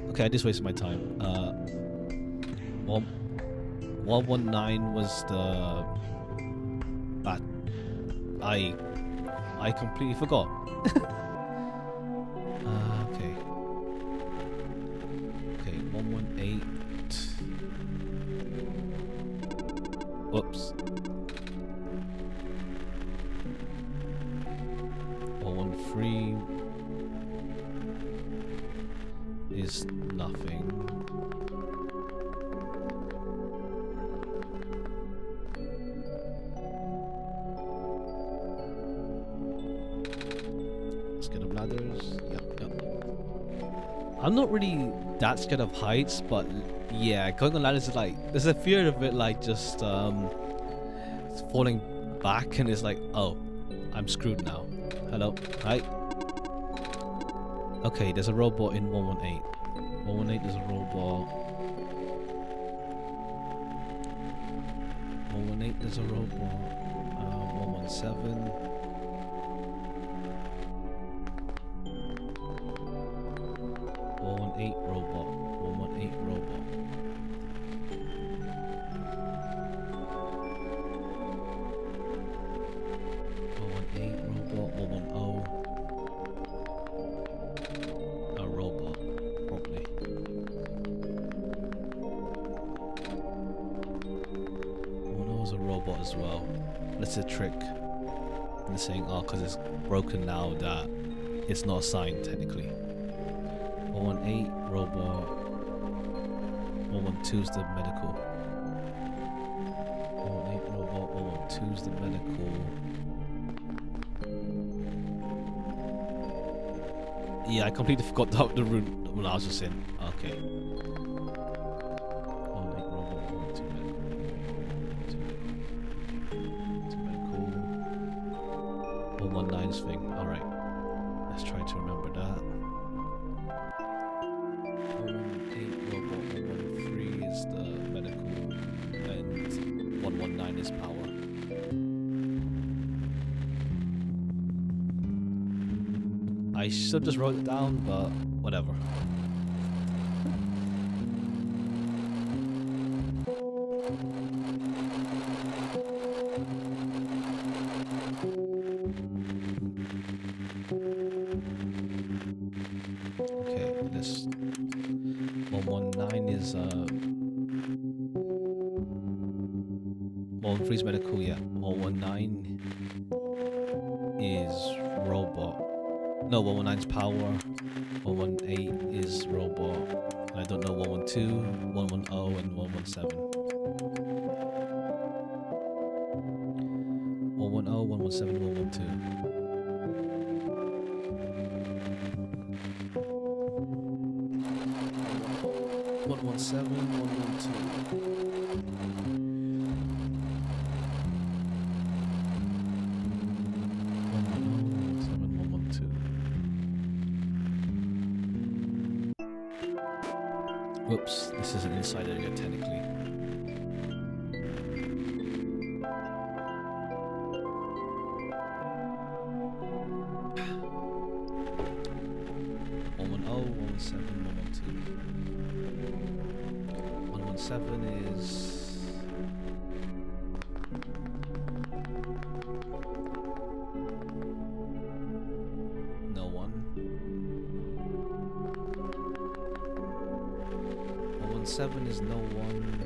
Okay, I just wasted my time. 119 was the... But I completely forgot. Okay. Okay, 118. Whoops. 113 is nothing. Scared of ladders? Yep. I'm not really that scared of heights, but yeah, going on ladders is like, there's a fear of it, like just falling back, and it's like, oh, I'm screwed now. Hello, hi. Okay, there's a robot in 118. 118, there's a robot. 118, there's a robot. 117. 118 robot. 118 robot. robot as well. That's a trick. And they're saying, oh, because it's broken now that it's not assigned technically. 118 robot. 112 is the medical. 118 robot. 112 is the medical. Yeah, I completely forgot the route when I was just in. Okay. 118 robot. 112 medical. 119's thing. Alright. Let's try to remember that. 118 robot, 113 is the medical, and 119 is power. I should just wrote it down, but whatever. Okay, this 119 is 113 is medical, yeah. 119 is robot. No, 119 is power. 118 is robot. And I don't know 112, 110, and 117. 110, 117, 112. 117, 112. Whoops, this is an inside area technically. Seven, 117 is no one. 117 is no one.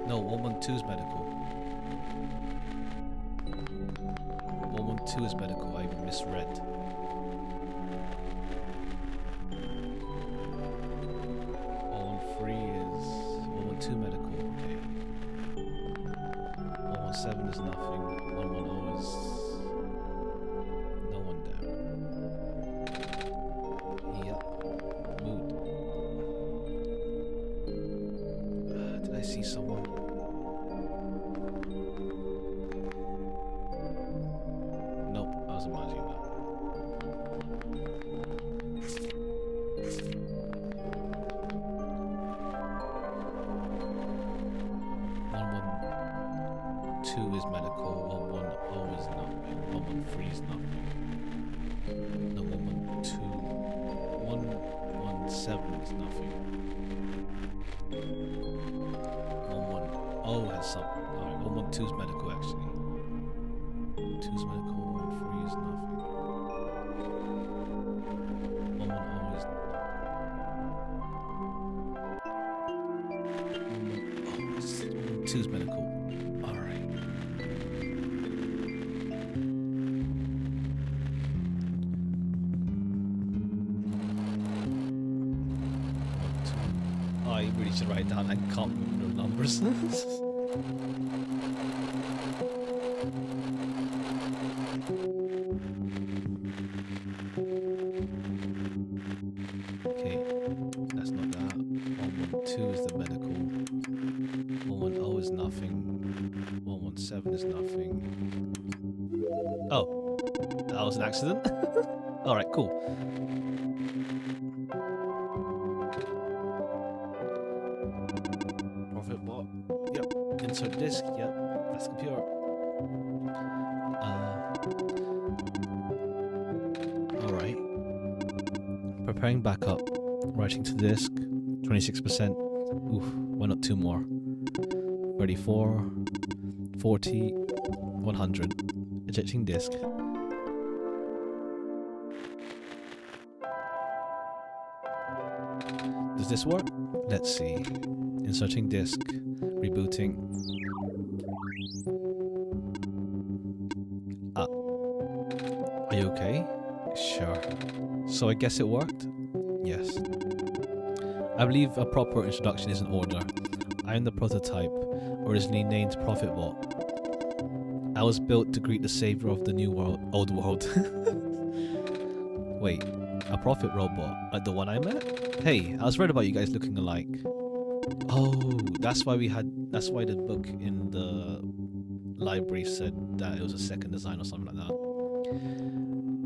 No, 112 is medical. 112 is medical, I misread. 113 is 112 medical, okay. 117 is nothing. 110 is no one there. Yep. Mood. Did I see someone? Nope, I was imagining that. Two is medical, 110 is nothing, 113 is nothing. No, 112, 117 is nothing. 110 has something. Alright, 112 is medical actually. 2 is medical, 113 is nothing. 110 is nothing. 112 is medical. Alright. Oh, I really should write it down. I can't remember the numbers. Okay, that's not that. 112 is the medical. 110 is nothing. 117 is nothing. Oh, that was an accident? Alright, cool. Profit bot. Yep. Insert disk. Yep. That's the computer. Preparing backup. Writing to disk. 26%. Oof, why not 2 more? 34, 40, 100. Ejecting disk. Does this work? Let's see. Inserting disk. Rebooting. Are you okay? Sure. So I guess it worked? Yes. I believe a proper introduction is in order. I am the prototype, originally named ProfitBot. I was built to greet the savior of the new world, old world. Wait, a prophet robot, like the one I met? Hey, I was read about you guys looking alike. Oh, that's why the book in the library said that it was a second design or something like that.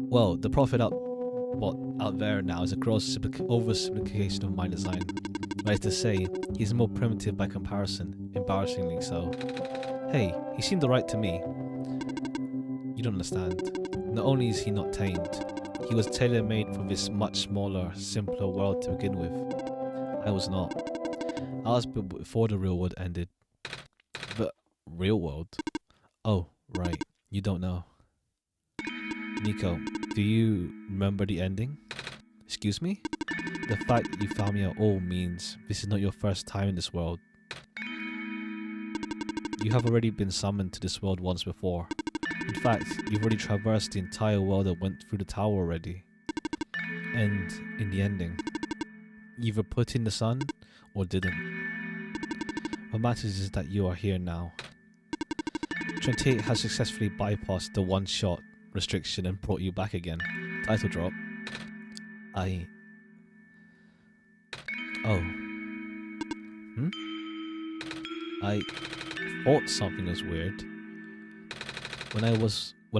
Well, the prophet out there now is a gross oversimplification of my design. That is to say, he's more primitive by comparison, embarrassingly so. Hey, he seemed alright to me. You don't understand. Not only is he not tamed, he was tailor-made for this much smaller, simpler world to begin with. I was not. I was built before the real world ended. But real world? Oh, right. You don't know. Nico, do you remember the ending? Excuse me? The fact that you found me at all means this is not your first time in this world. You have already been summoned to this world once before. In fact, you've already traversed the entire world and went through the tower already. And in the ending, you either put in the sun or didn't. What matters is that you are here now. 28 has successfully bypassed the one-shot restriction and brought you back again. Title drop. Oh. I thought something was weird. When I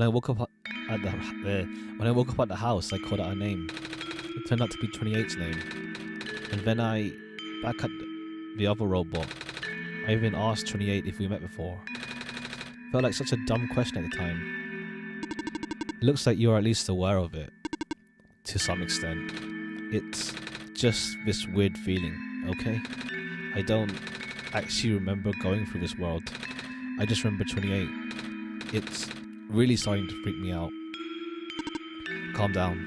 woke up at the house, I called out her name. It turned out to be 28's name. And then back at the other robot, I even asked 28 if we met before. Felt like such a dumb question at the time. It looks like you are at least aware of it, to some extent. It's just this weird feeling, okay? I don't actually remember going through this world. I just remember 28. It's really starting to freak me out. Calm down.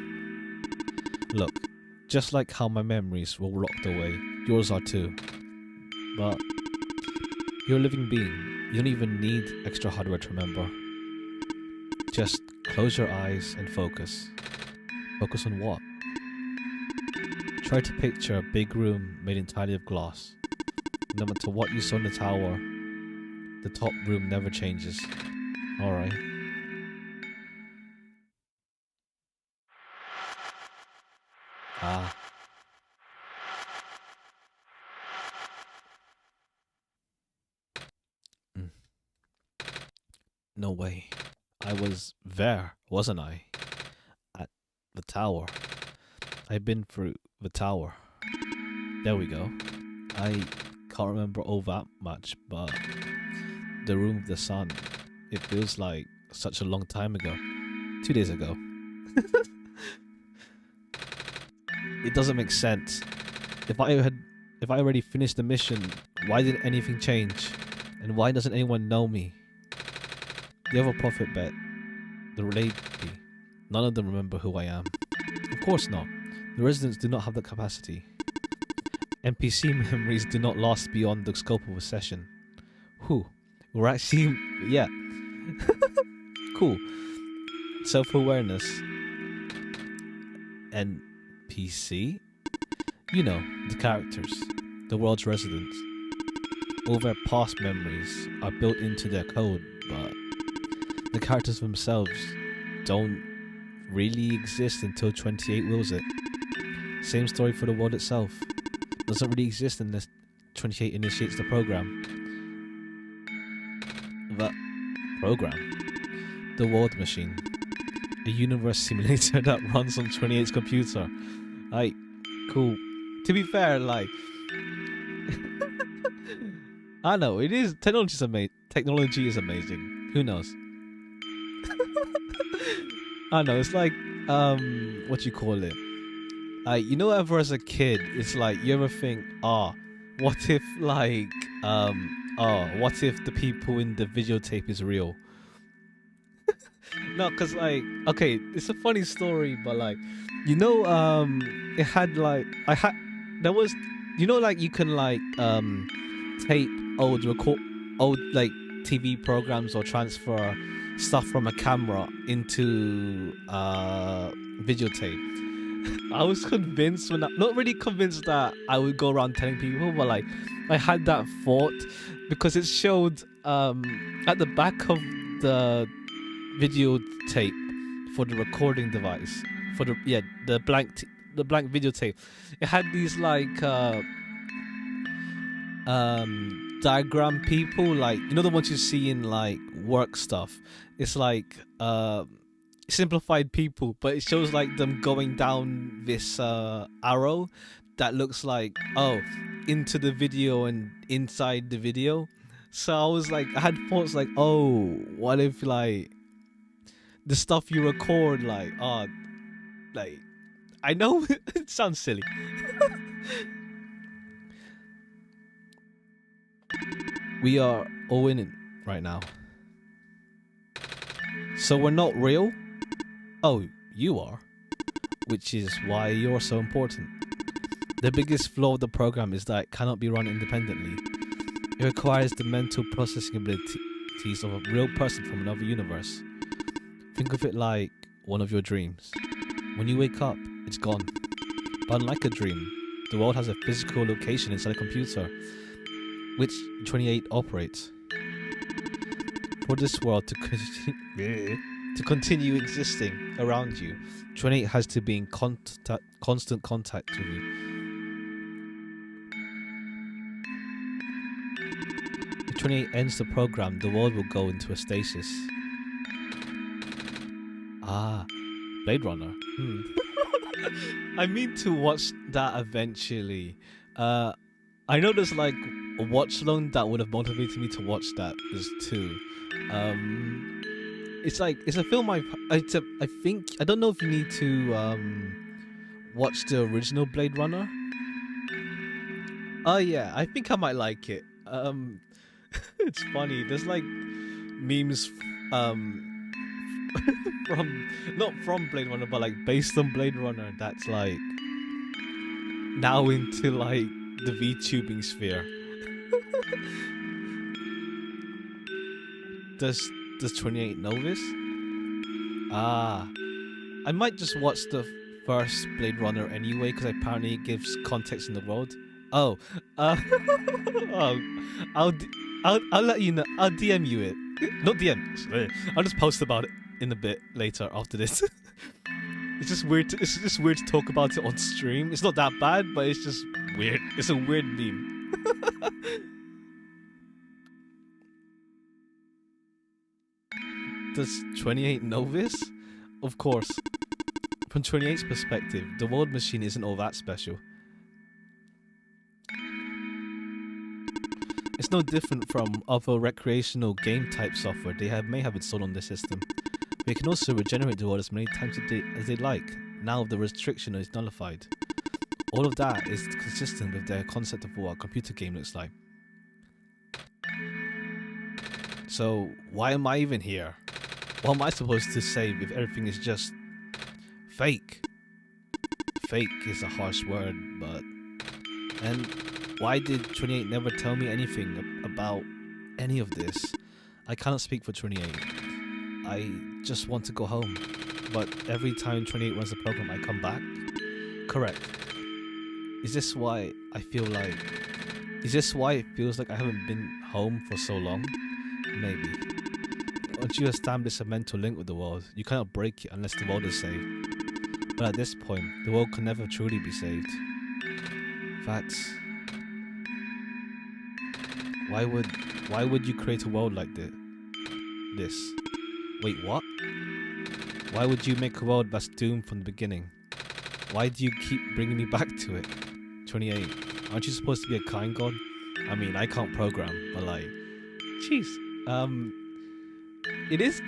Look, just like how my memories were locked away, yours are too. But you're a living being. You don't even need extra hardware to remember. Just close your eyes and focus. Focus on what? Try to picture a big room made entirely of glass. No matter what you saw in the tower, the top room never changes. Alright. Ah. No way. I was there, wasn't I? At the tower. I've been through the tower. There we go. I can't remember all that much, but the room of the sun, it feels like such a long time ago. 2 days ago. It doesn't make sense. If I already finished the mission, why did anything change? And why doesn't anyone know me? The other prophet bet, the lady, none of them remember who I am. Of course not. The residents do not have that capacity. NPC memories do not last beyond the scope of a session. We're actually, yeah. Cool. Self-awareness. NPC? You know, the characters, the world's residents. All their past memories are built into their code, but the characters themselves don't really exist until 28 wills it. Same story for the world itself. Doesn't really exist unless 28 initiates the program. The program? The world machine. A universe simulator that runs on 28's computer. Like, cool. To be fair, like, I know, it is, technology is amazing. Who knows? I know, it's like, what you call it? You know, ever as a kid, it's like you ever think, what if like, what if the people in the videotape is real? No, cause like, okay, it's a funny story, but like, it had like, there was, like you can like, tape old like TV programs or transfer stuff from a camera into videotape. I was convinced not really convinced that I would go around telling people, but like I had that thought because it showed at the back of the videotape for the recording device for the blank videotape. It had these like diagram people, like the ones you see in like work stuff. It's like simplified people, but it shows like them going down this arrow that looks like into the video and inside the video. So I was like, I had thoughts like, oh, what if like the stuff you record, like like I know it sounds silly. We are all in it right now. So we're not real? Oh, you are. Which is why you're so important. The biggest flaw of the program is that it cannot be run independently. It requires the mental processing abilities of a real person from another universe. Think of it like one of your dreams. When you wake up, it's gone. But unlike a dream, the world has a physical location inside a computer, which 28 operates. For this world to continue existing around you, 28 has to be in constant contact with you. If 28 ends the program, the world will go into a stasis. Blade Runner. I mean to watch that eventually. I know there's like a watch alone that would have motivated me to watch that. There's two. It's like it's a film I think I don't know if you need to watch the original Blade Runner. Oh yeah, I think I might like it. It's funny. There's like memes from not from Blade Runner, but like based on Blade Runner. That's like now into like the VTubing sphere. Does 28 know this? I might just watch the first Blade Runner anyway, because apparently it gives context in the world. Oh, I'll let you know. I'll DM you it. Not DM. I'll just post about it in a bit later after this. It's just weird. It's just weird to talk about it on stream. It's not that bad, but it's just weird. It's a weird meme. Does 28 know this? Of course. From 28's perspective, the World Machine isn't all that special. It's no different from other recreational game type software they may have installed on the system. They can also regenerate the world as many times as they like, now the restriction is nullified. All of that is consistent with their concept of what a computer game looks like. So, why am I even here? What am I supposed to say if everything is just fake? Fake is a harsh word, but... And why did 28 never tell me anything about any of this? I cannot speak for 28. I just want to go home. But every time 28 runs the program, I come back? Correct. Is this why I feel like... Is this why it feels like I haven't been home for so long? Maybe. Once you establish a mental link with the world, you cannot break it unless the world is saved. But at this point, the world can never truly be saved. That's... Why would you create a world like this? Wait, what? Why would you make a world that's doomed from the beginning? Why do you keep bringing me back to it? 28. Aren't you supposed to be a kind god? I mean, I can't program, but like... Jeez. It is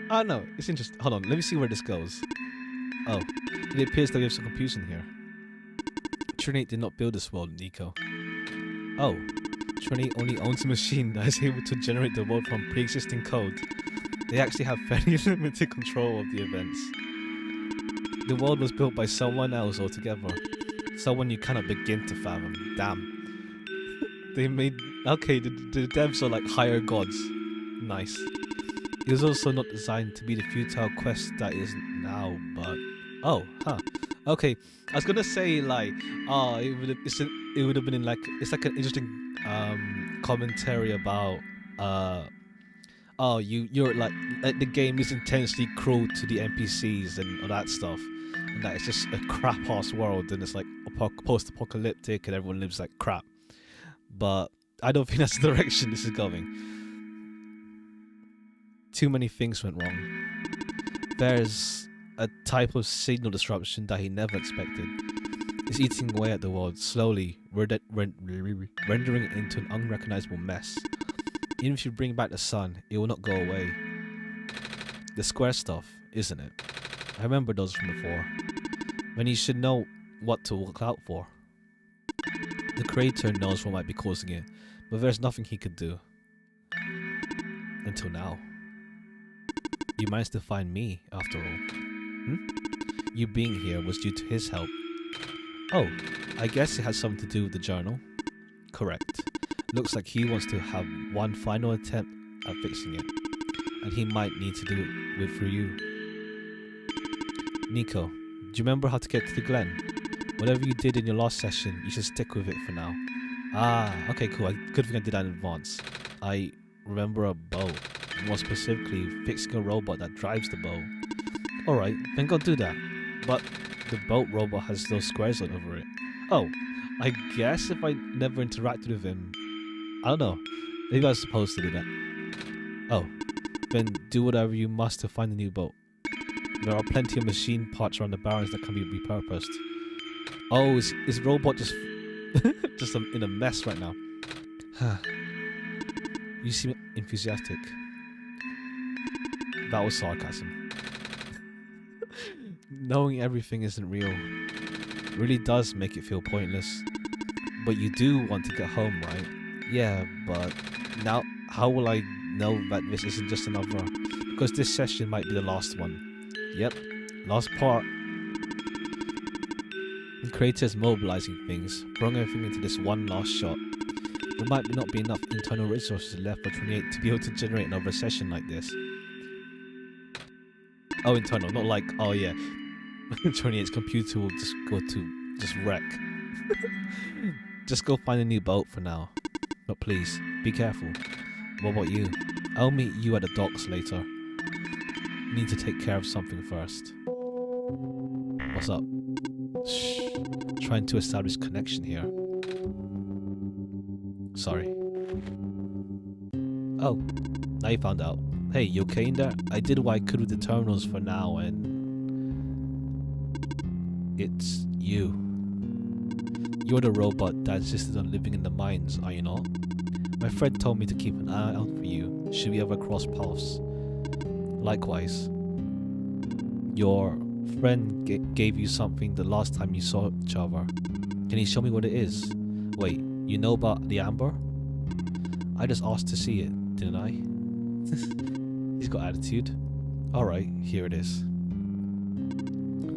oh no, it's interesting. Hold on, let me see where this goes. Oh, it appears that we have some confusion here. Trinity did not build this world, Nico. Oh, Trinity only owns a machine that is able to generate the world from pre-existing code. They actually have fairly limited control of the events. The world was built by someone else altogether. Someone you cannot begin to fathom. Damn. They made... Okay, the devs are like higher gods. Nice. It was also not designed to be the futile quest that is now, but... Oh, huh. Okay, I was gonna say like, it would have been in like, it's like an interesting commentary about you're like the game is intensely cruel to the NPCs and all that stuff, and that it's just a crap ass world and it's like post-apocalyptic and everyone lives like crap. But I don't think that's the direction this is going. Too many things went wrong. There's a type of signal disruption that he never expected. It's eating away at the world, slowly rendering it into an unrecognizable mess. Even if you bring back the sun, it will not go away. The square stuff, isn't it? I remember those from before. When you should know what to look out for. The creator knows what might be causing it, but there's nothing he could do. Until now. You managed to find me, after all. You being here was due to his help. Oh, I guess it has something to do with the journal. Correct. Looks like he wants to have one final attempt at fixing it. And he might need to do it through you. Nico, do you remember how to get to the Glen? Whatever you did in your last session, you should stick with it for now. Ah, okay, cool. Good thing I did that in advance. I remember a boat. More specifically, fixing a robot that drives the boat. Alright, then go do that. But the boat robot has those squares all over it. Oh, I guess if I never interacted with him... I don't know. Maybe I was supposed to do that. Oh, then do whatever you must to find a new boat. There are plenty of machine parts around the barrens that can be repurposed. Oh, is robot just just in a mess right now? You seem enthusiastic. That was sarcasm. Knowing everything isn't real really does make it feel pointless. But you do want to get home, right? Yeah, but now how will I know that this isn't just another... Because this session might be the last one. Yep, last part. The creator is mobilizing things, throwing everything into this one last shot. There might not be enough internal resources left for 28 to be able to generate another session like this. Oh, internal, not like, oh yeah, 28's computer will just go to, just wreck. Just go find a new boat for now. But please, be careful. What about you? I'll meet you at the docks later. Need to take care of something first. What's up? Shh. Trying to establish connection here. Sorry. Oh, now you found out. Hey, you okay in there? I did what I could with the terminals for now and... It's you. You're the robot that insisted on living in the mines, are you not? My friend told me to keep an eye out for you, should we ever cross paths. Likewise. Your friend gave you something the last time you saw each other. Can you show me what it is? Wait, you know about the amber? I just asked to see it, didn't I? He's got attitude. Alright, here it is.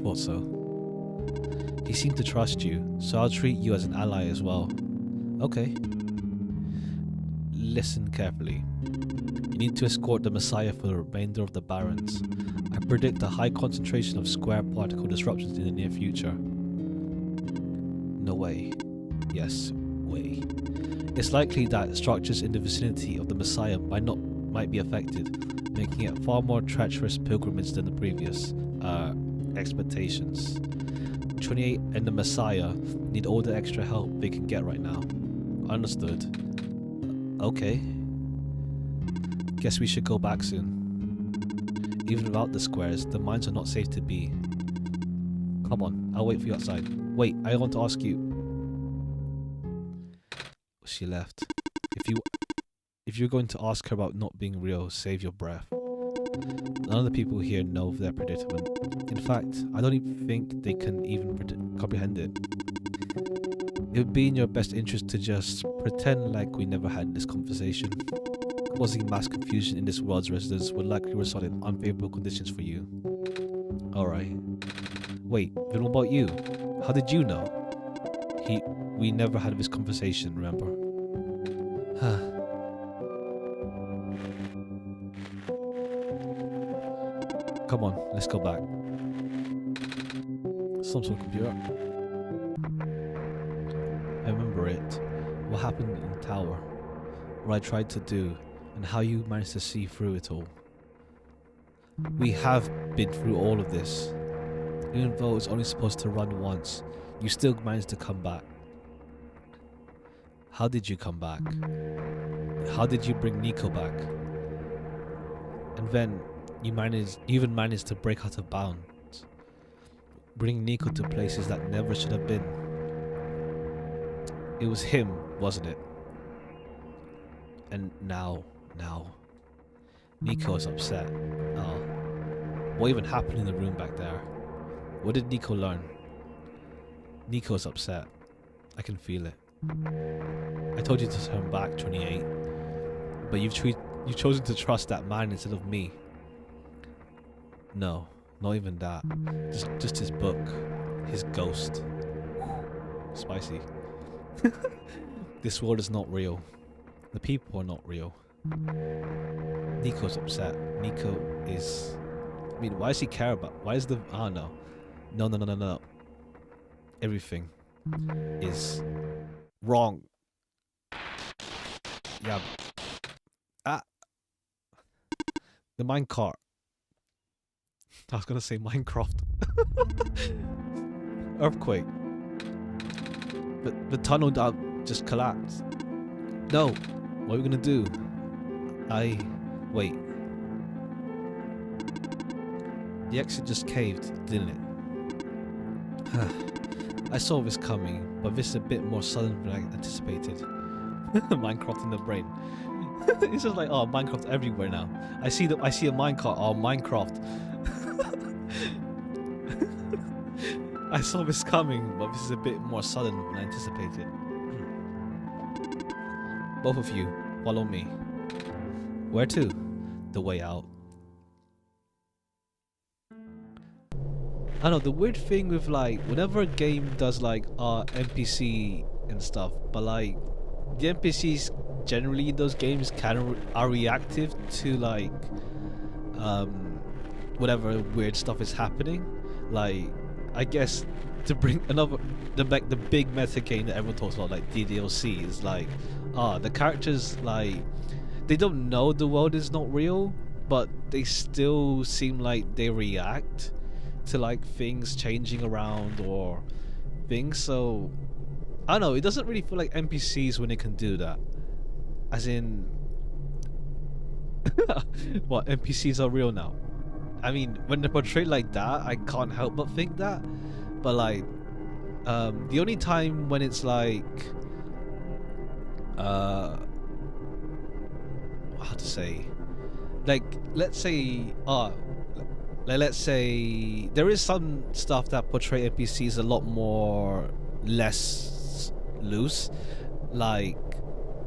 Thought so. He seemed to trust you, so I'll treat you as an ally as well. Okay. Listen carefully. You need to escort the Messiah for the remainder of the Barrens. I predict a high concentration of square particle disruptions in the near future. No way. Yes, way. It's likely that structures in the vicinity of the Messiah might be affected, making it a far more treacherous pilgrimage than the previous expectations. 28 and the Messiah need all the extra help they can get right now. Understood. Okay. Guess we should go back soon. Even without the squares, the mines are not safe to be. Come on, I'll wait for you outside. Wait, I want to ask you... She left. If you're going to ask her about not being real, save your breath. None of the people here know of their predicament. In fact, I don't even think they can even comprehend it. It would be in your best interest to just pretend like we never had this conversation. Causing mass confusion in this world's residents would likely result in unfavorable conditions for you. Alright. Wait, then what about you? How did you know? We never had this conversation, remember? Come on, let's go back. Some sort of computer. I remember it. What happened in the tower. What I tried to do. And how you managed to see through it all. We have been through all of this. Even though it was only supposed to run once, you still managed to come back. How did you come back? How did you bring Nico back? And then you even managed to break out of bounds. Bring Nico to places that never should have been. It was him, wasn't it? And now, Nico is upset. Oh, what even happened in the room back there? What did Nico learn? Nico's upset. I can feel it. I told you to turn back, 28, but you've chosen to trust that man instead of me. No, not even that. Just his book, his ghost. Spicy. This world is not real. The people are not real. Nico's upset. Nico is... I mean, why does he care about... Why is the... I don't know. No. Everything is wrong. Yeah. Ah. The minecart. I was gonna say Minecraft. Earthquake. But the tunnel just collapsed. No. What are we gonna do? Wait. The exit just caved, didn't it? I saw this coming, but this is a bit more sudden than I anticipated. Minecraft in the brain. It's just like, oh, Minecraft everywhere now. I see a minecart. Oh, Minecraft. I saw this coming, but this is a bit more sudden than I anticipated. Both of you, follow me. Where to? The way out. I don't know, the weird thing with like, whenever a game does like NPC and stuff, but like, the NPCs generally in those games are reactive to like, whatever weird stuff is happening. Like, I guess to bring the big meta game that everyone talks about, like DDLC, is like, the characters, like, they don't know the world is not real, but they still seem like they react to like things changing around or things. So I don't know, it doesn't really feel like NPCs when they can do that. As in what, NPCs are real now? I mean, when they're portrayed like that, I can't help but think that. But like, the only time when it's like, how to say, like, let's say, let's say there is some stuff that portray NPCs a lot more less loose. Like,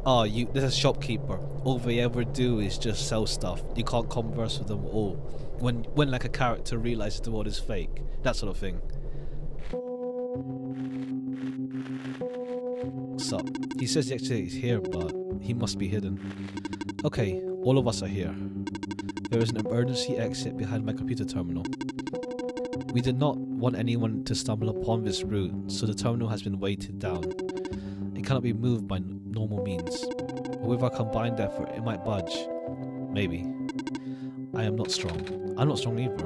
there's a shopkeeper. All they ever do is just sell stuff. You can't converse with them all. When like a character realizes the world is fake, that sort of thing. So he says the exit is here, but he must be hidden. Okay, all of us are here. There is an emergency exit behind my computer terminal. We did not want anyone to stumble upon this route, so the terminal has been weighted down. It cannot be moved by normal means. But with our combined effort, it might budge. Maybe. I am not strong. I'm not strong either.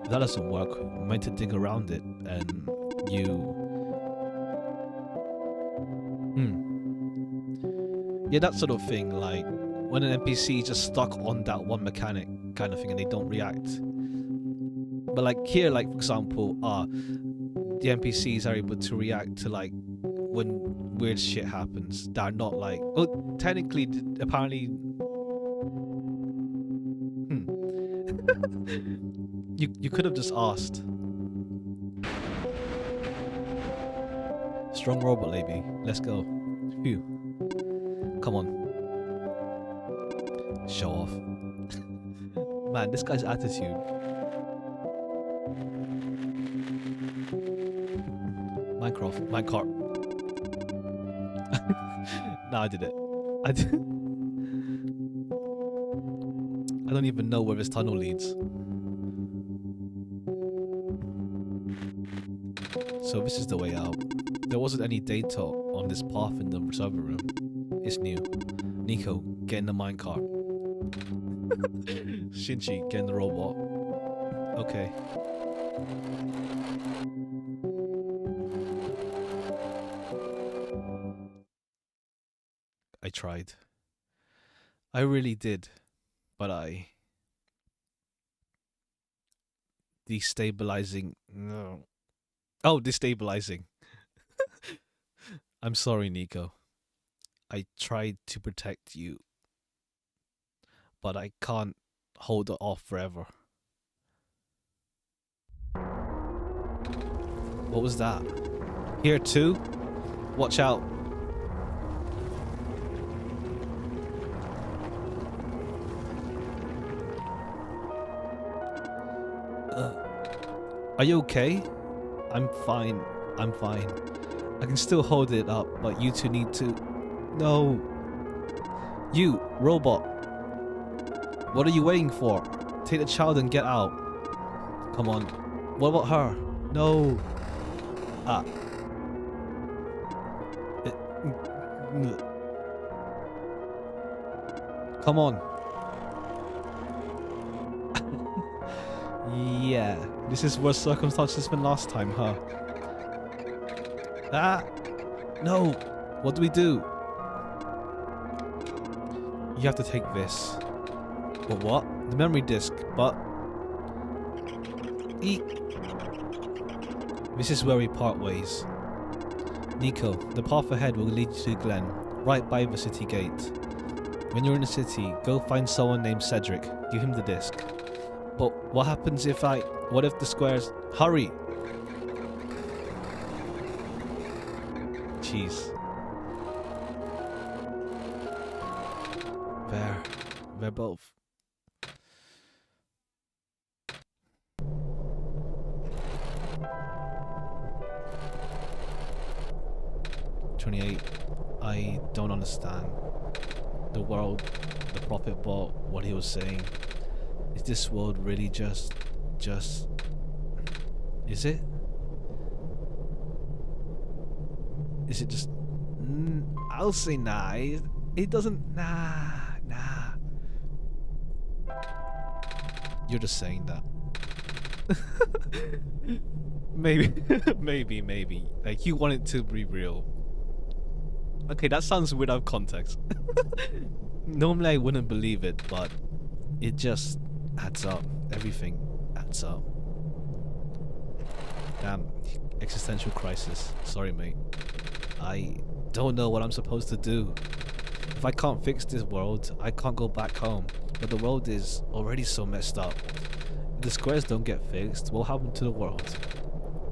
If that doesn't work, we might to dig around it, and you... Yeah, that sort of thing, like, when an NPC is just stuck on that one mechanic kind of thing and they don't react. But like here, like for example, the NPCs are able to react to like when weird shit happens. They're not like, oh, technically, apparently, you could have just asked. Strong robot lady. Let's go. Phew. Come on. Show off. Man, this guy's attitude. Minecart. Nah, I did it. I don't even know where this tunnel leads. So this is the way out. There wasn't any data on this path in the server room. It's new. Nico, get in the minecart. Shinji, get in the robot. Okay. I tried. I really did. But I... Destabilizing... No. Oh, destabilizing. I'm sorry, Nico. I tried to protect you. But I can't hold it off forever. What was that? Here too? Watch out. Are you okay? I'm fine. I'm fine. I can still hold it up, but you two need to... No. You, robot. What are you waiting for? Take the child and get out. Come on. What about her? No. Ah. Come on. Yeah. This is worse circumstances than last time, huh? Ah. No. What do we do? You have to take this. But what? The memory disk, but... Eat. This is where we part ways. Nico, the path ahead will lead you to Glen, right by the city gate. When you're in the city, go find someone named Cedric. Give him the disc. But what happens if I... What if the squares... Hurry! Jeez. They're both. I don't understand. The world, the prophet bought what he was saying. Is this world really just... Is it? Is it just... I'll say nah. It doesn't... Nah. You're just saying that. Maybe. Like, you want it to be real. Okay, that sounds weird out of context. Normally I wouldn't believe it, but it just adds up. Everything adds up. Damn, existential crisis. Sorry, mate. I don't know what I'm supposed to do. If I can't fix this world, I can't go back home. But the world is already so messed up. If the squares don't get fixed, what will happen to the world?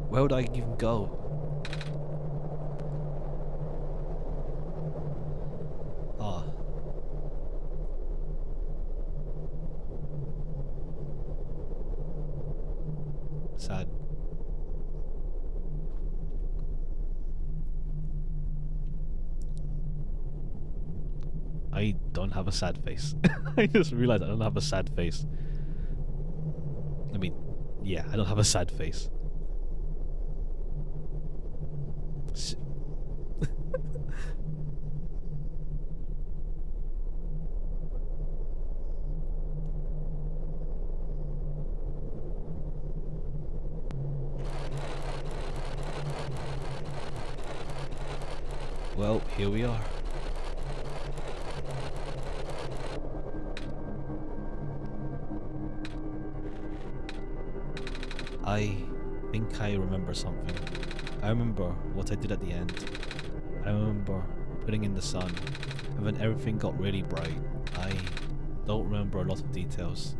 Where would I even go? Sad. I don't have a sad face. I just realized I don't have a sad face. I mean, yeah, I don't have a sad face. Well, here we are. I think I remember something. I remember what I did at the end. I remember putting in the sun, and then everything got really bright. I don't remember a lot of details.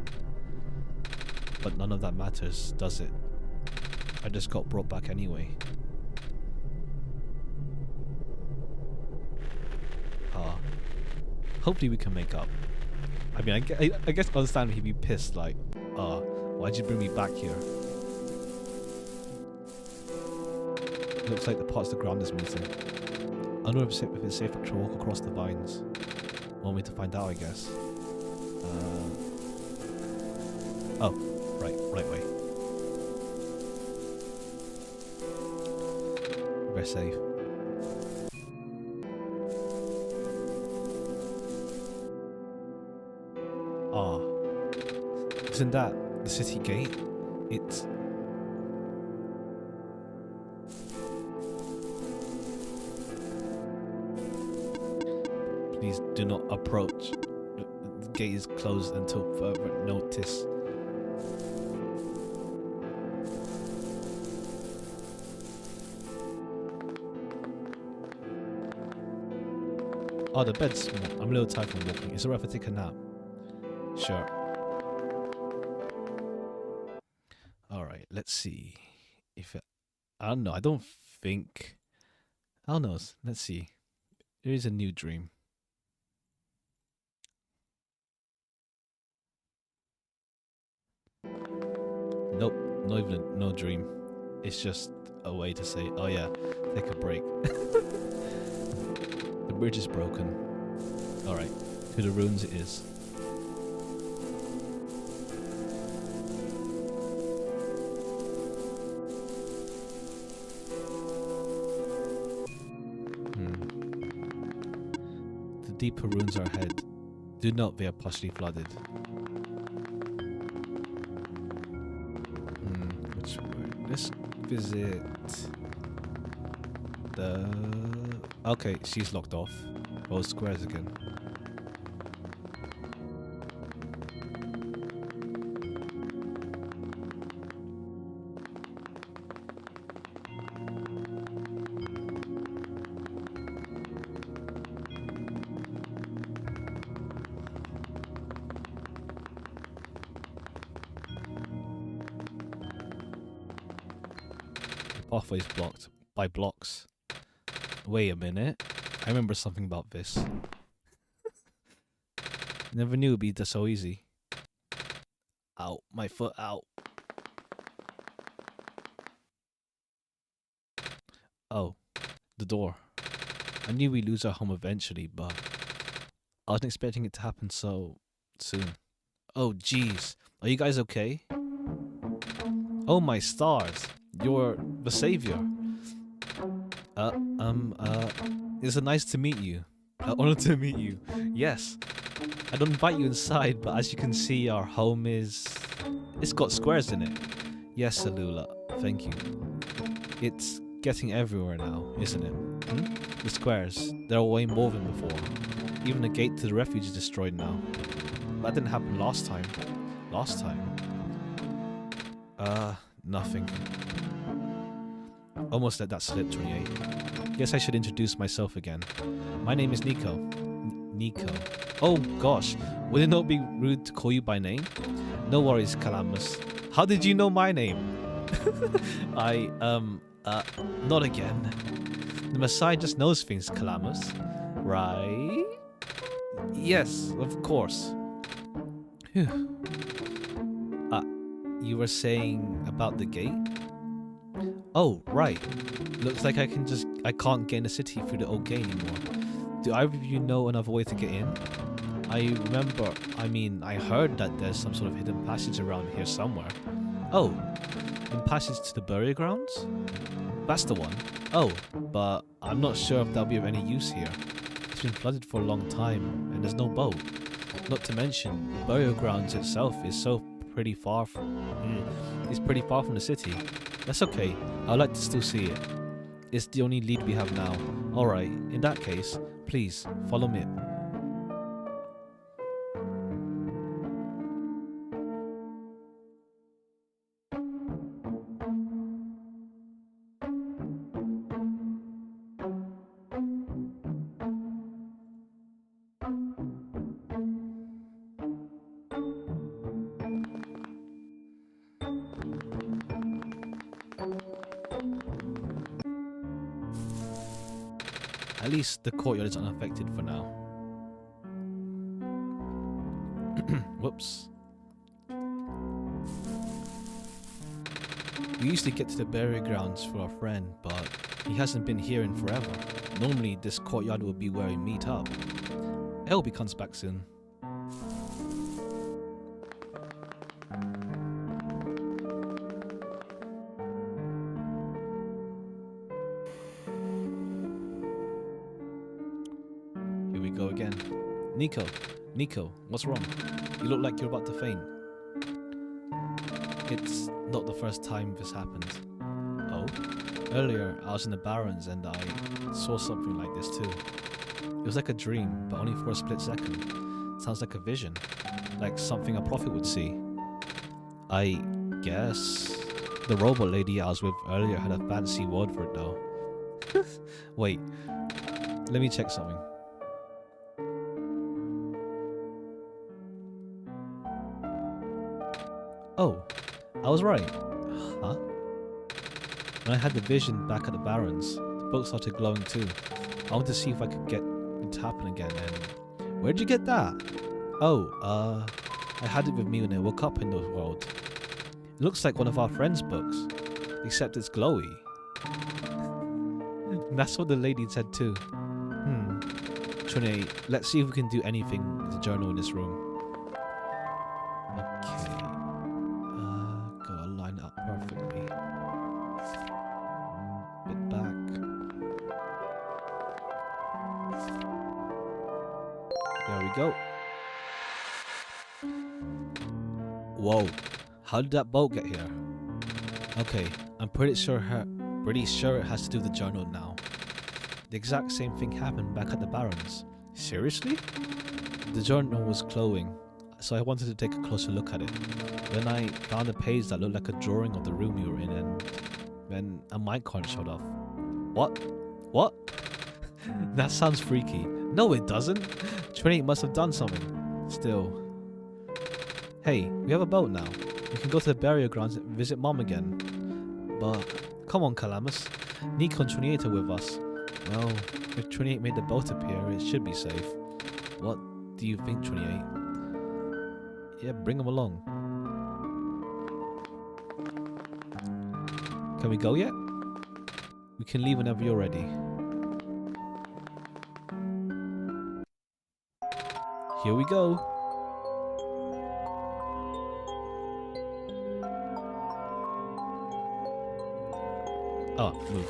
But none of that matters, does it? I just got brought back anyway. Hopefully we can make up. I mean, I guess understand he'd be pissed, like, why'd you bring me back here? Looks like the parts of the ground is missing. I don't know if it's safe to walk across the vines. Want me to find out, I guess. Oh, right way. We're safe. Isn't that the city gate? It's... Please do not approach. The gate is closed until further notice. Oh, the bed's small. I'm a little tired from walking. Is it alright if I take a nap? Sure. Alright, let's see. If it, I don't know. I don't think... I don't know. Let's see. There is a new dream. Nope. Not even no dream. It's just a way to say, oh yeah, take a break. The bridge is broken. Alright. To the ruins it is. The deeper ruins are ahead. Do note they are partially flooded. Which way? Let's visit the... Okay, she's locked off. Those squares again. The pathway is blocked by blocks. Wait a minute. I remember something about this. Never knew it'd be so easy. Ow, my foot, ow. Oh, the door. I knew we'd lose our home eventually, but I wasn't expecting it to happen so soon. Oh, jeez. Are you guys okay? Oh, my stars. You're the savior. It's nice to meet you. Honored to meet you. Yes. I don't invite you inside, but as you can see, our home is... It's got squares in it. Yes, Alula. Thank you. It's getting everywhere now, isn't it? The squares. There are way more than before. Even the gate to the refuge is destroyed now. That didn't happen last time. Last time? Nothing. Almost let that slip, 28. Guess I should introduce myself again. My name is Nico. Nico. Oh gosh, would it not be rude to call you by name? No worries, Calamus. How did you know my name? Not again. The Messiah just knows things, Calamus. Right? Yes, of course. Phew. You were saying about the gate? Oh, right. Looks like I can't get in the city through the old gate anymore. Do either of you know another way to get in? I heard that there's some sort of hidden passage around here somewhere. Oh, hidden passage to the burial grounds? That's the one. Oh, but I'm not sure if that'll be of any use here. It's been flooded for a long time, and there's no boat. Not to mention, the burial grounds itself is pretty far from the city. That's okay. I'd like to still see it. It's the only lead we have now. Alright, in that case, please, follow me. At least the courtyard is unaffected for now. Whoops. We used to get to the burial grounds for our friend, but he hasn't been here in forever. Normally this courtyard would be where we meet up. I hope he comes back soon. Here we go again. Nico, what's wrong? You look like you're about to faint. It's not the first time this happened. Oh? Earlier, I was in the Barrens and I saw something like this too. It was like a dream, but only for a split second. Sounds like a vision. Like something a prophet would see. I guess the robot lady I was with earlier had a fancy word for it though. Wait, let me check something. Oh, I was right. Huh? When I had the vision back at the Barrens, the book started glowing too. I wanted to see if I could get it to happen again, and... Where'd you get that? Oh, I had it with me when I woke up in the world. It looks like one of our friends' books, except it's glowy. That's what the lady said too. 28, let's see if we can do anything with the journal in this room. Okay. Gotta line it up perfectly. Bit back. There we go. Whoa, how did that boat get here? Okay, I'm pretty sure it has to do with the journal now. The exact same thing happened back at the Barrens. Seriously? The journal was glowing, so I wanted to take a closer look at it. Then I found a page that looked like a drawing of the room we were in, and then a minecart showed up. What? That sounds freaky. No, it doesn't. 28 must have done something. Still. Hey, we have a boat now. We can go to the burial grounds and visit Mom again. But, come on, Calamus. Nico and 28 are with us. Well, if 28 made the boat appear, it should be safe. What do you think, 28? Yeah, bring them along. Can we go yet? We can leave whenever you're ready. Here we go. Oh, move.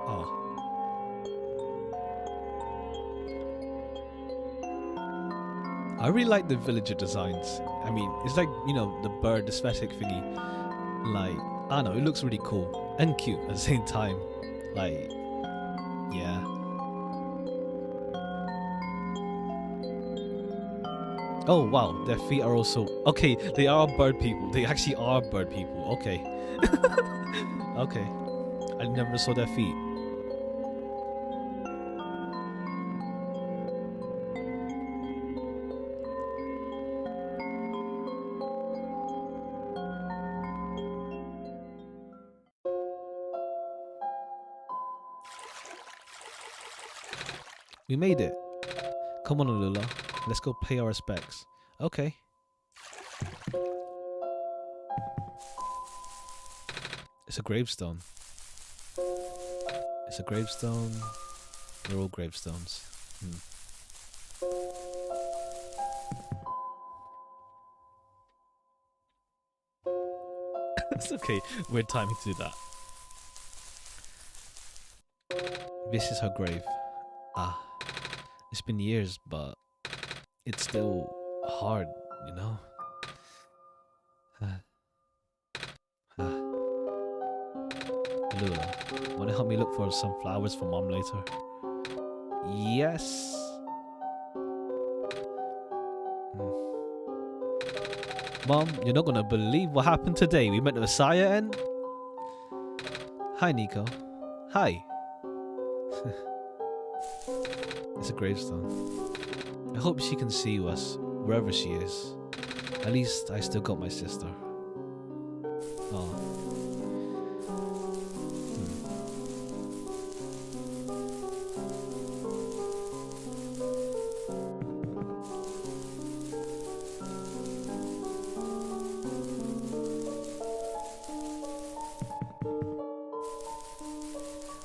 Oh. I really like the villager designs. I mean, it's like, you know, the bird aesthetic thingy. Like, I don't know, it looks really cool and cute at the same time. Like, yeah. Oh wow, their feet are also... Okay, they are bird people. They actually are bird people. Okay. Okay. I never saw their feet. We made it. Come on, Alula. Let's go pay our respects. Okay. It's a gravestone. It's a gravestone. They're all gravestones. It's okay. Weird timing to do that. This is her grave. Ah. It's been years, but it's still hard, you know? Lula, wanna help me look for some flowers for Mom later? Yes. Mom, you're not gonna believe what happened today. We met the Messiah and... Hi, Nico. Hi. It's a gravestone. I hope she can see us, wherever she is. At least I still got my sister. Oh.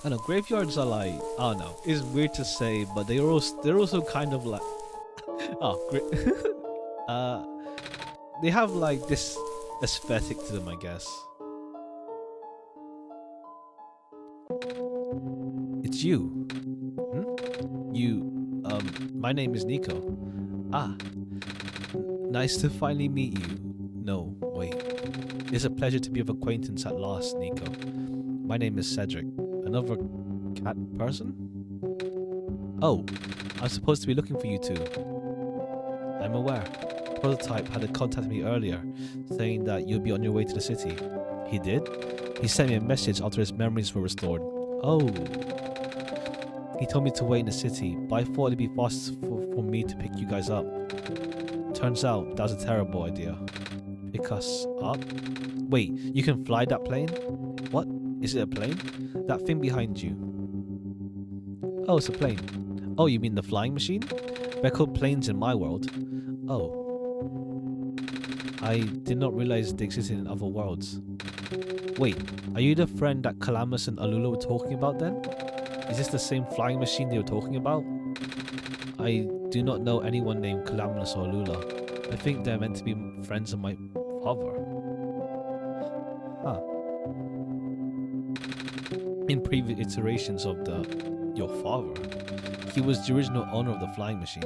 I know graveyards are like, I don't know. It's weird to say, but they're also kind of like uh they have like this aesthetic to them, I guess. It's you. My name is Nico. Ah, nice to finally meet you. No, wait. It's a pleasure to be of acquaintance at last, Nico. My name is Cedric. Another cat person? Oh, I'm supposed to be looking for you two. I'm aware. Prototype had contacted me earlier, saying that you'd be on your way to the city. He did? He sent me a message after his memories were restored. Oh. He told me to wait in the city, but I thought it'd be fastest for me to pick you guys up. Turns out that was a terrible idea. Pick us up? Wait, you can fly that plane? What? Is it a plane? That thing behind you. Oh, it's a plane. Oh, you mean the flying machine? They're called planes in my world. Oh. I did not realize they existed in other worlds. Wait, are you the friend that Calamus and Alula were talking about then? Is this the same flying machine they were talking about? I do not know anyone named Calamus or Alula. I think they're meant to be friends of my father. Huh. In previous iterations of your father, he was the original owner of the flying machine.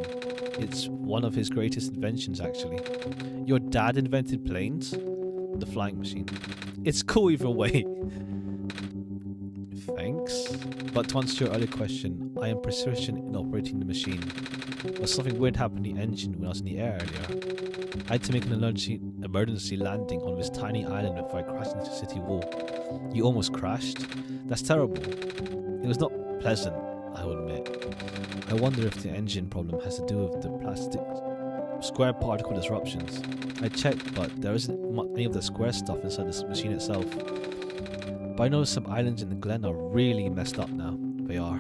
It's one of his greatest inventions, actually. Your dad invented planes? The flying machine. It's cool either way. Thanks. But to answer your earlier question, I am proficient in operating the machine. But something weird happened to the engine when I was in the air earlier. I had to make an emergency landing on this tiny island before I crashed into the city wall. You almost crashed? That's terrible. It was not pleasant, I will admit. I wonder if the engine problem has to do with the plastic square particle disruptions. I checked, but there isn't any of the square stuff inside this machine itself. But I know some islands in the Glen are really messed up now. They are.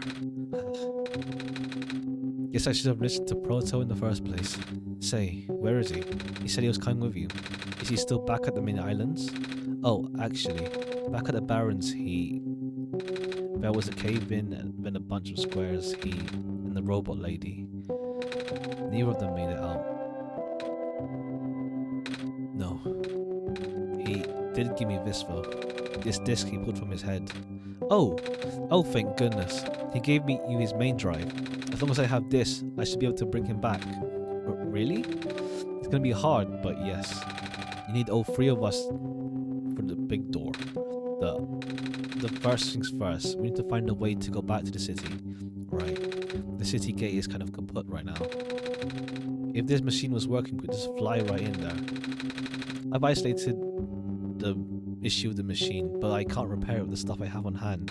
Guess I should have listened to Proto in the first place. Say, where is he? He said he was coming with you. Is he still back at the main islands? Oh, actually, back at the Barrens, there was a cave-in and then a bunch of squares, he and the robot lady. Neither of them made it out. No. He did give me this though. This disc he pulled from his head. Oh, thank goodness. He gave me his main drive. As long as I have this, I should be able to bring him back. Really? It's gonna be hard, but yes. You need all three of us for the big door. The first things first, we need to find a way to go back to the city. Right. The city gate is kind of kaput right now. If this machine was working, we could just fly right in there. I've isolated the issue of the machine, but I can't repair it with the stuff I have on hand.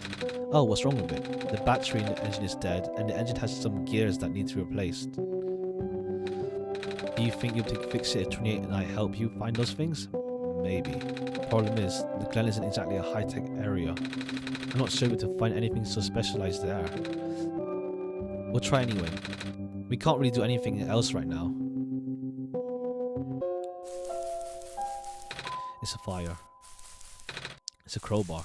Oh, what's wrong with it? The battery in the engine is dead, and the engine has some gears that need to be replaced. Do you think you'll be able to fix it if 28 and I help you find those things? Maybe. Problem is, the Glen isn't exactly a high-tech area. I'm not sure to find anything so specialized there. We'll try anyway. We can't really do anything else right now. It's a fire. It's a crowbar.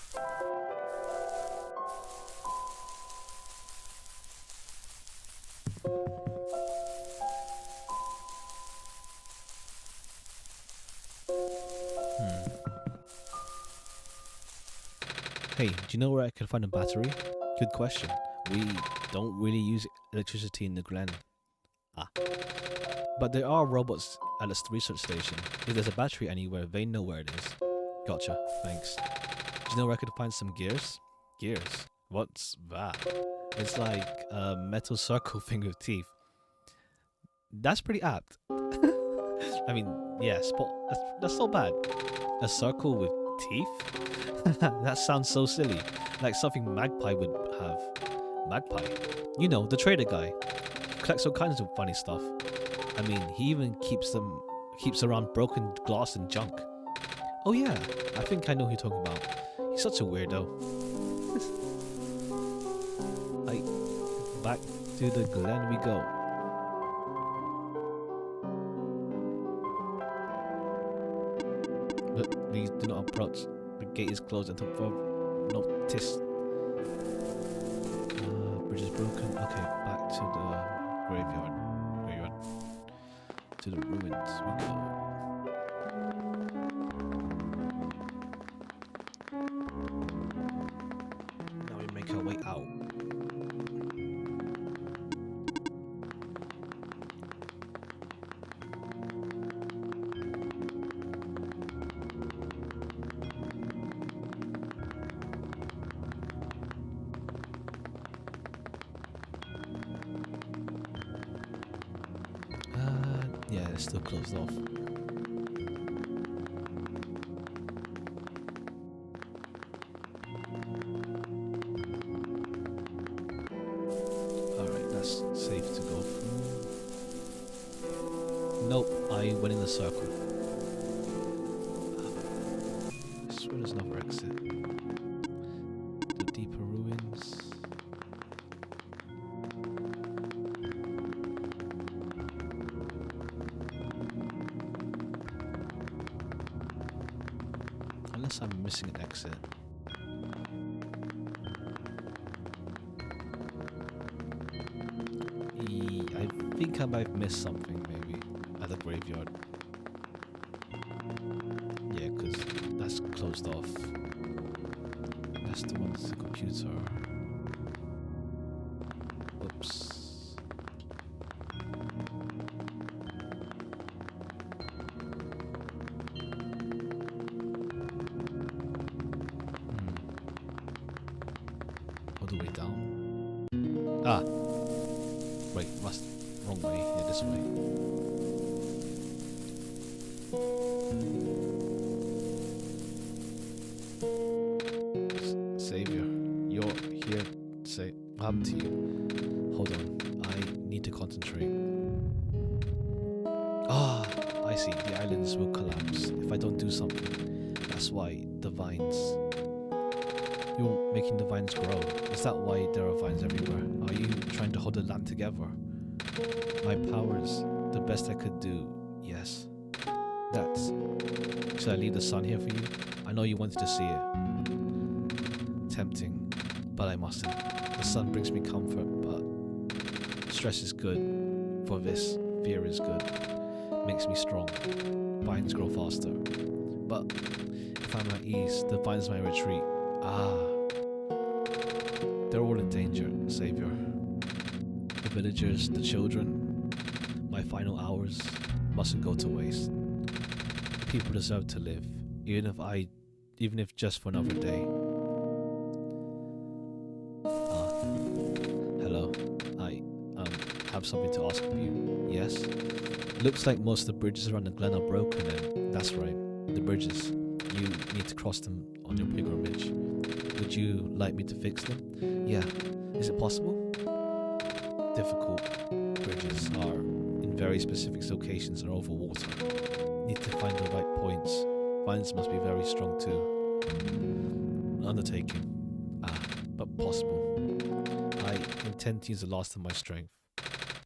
Hey, do you know where I can find a battery? Good question. We don't really use electricity in the Glen. But there are robots at the research station. If there's a battery anywhere, they know where it is. Gotcha, thanks. Do you know where I could find some gears? Gears? What's that? It's like a metal circle thing with teeth. That's pretty apt. I mean, yeah, that's not bad. A circle with teeth? That sounds so silly. Like something Magpie would have. Magpie? You know, the trader guy. Collects all kinds of funny stuff. I mean, he even keeps around broken glass and junk. Oh yeah, I think I know who you're talking about. He's such a weirdo. Like, back to the Glen we go. Look, please do not approach. The gate is closed until further notice. Bridge is broken. Okay, back to the graveyard. To the ruins we go. Now we make our way out. Yeah, it's still closed off. Alright, that's safe to go through. Nope, I went in the circle. I swear there's another exit. The deeper ruins. Unless I'm missing an exit. I think I might have missed something maybe at the graveyard. Yeah, because that's closed off. That's the one with the computer. Oops. All the way down. Ah! Wait, wrong way. Yeah, this way. Savior, you're here. Say, what happened to you? Hold on, I need to concentrate. Ah, I see. The islands will collapse if I don't do something. That's why the vines. You're making the vines grow. Is that why there are vines everywhere? Are you trying to hold the land together? My powers, the best I could do, yes. That's... Should I leave the sun here for you? I know you wanted to see it. Tempting, but I mustn't. The sun brings me comfort, but stress is good. For this, fear is good. Makes me strong. Vines grow faster. But if I'm at ease, the vines my retreat. Ah, they're all in danger, Savior. The villagers, the children, my final hours mustn't go to waste. People deserve to live, even if just for another day. Hello. I have something to ask of you. Yes? Looks like most of the bridges around the glen are broken, and that's right. The bridges. You need to cross them on your pilgrimage. Would you like me to fix them? Yeah. Is it possible? Difficult bridges are in very specific locations and over water. Need to find the right points. Vines must be very strong too. Undertaking. But possible. I intend to use the last of my strength.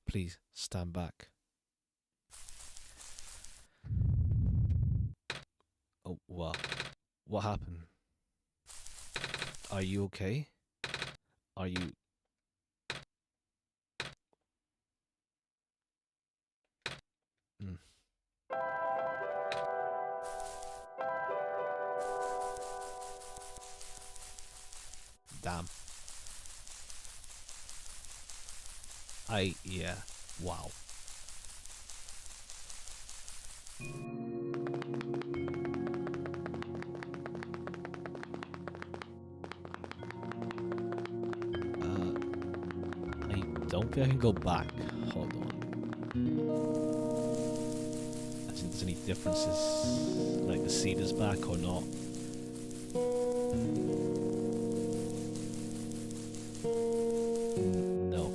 Please stand back. Oh, wow. What happened? Are you okay? Are you... Damn. Yeah. Wow. I don't think I can go back. Hold on. I think there's any differences, like the seed is back or not. No.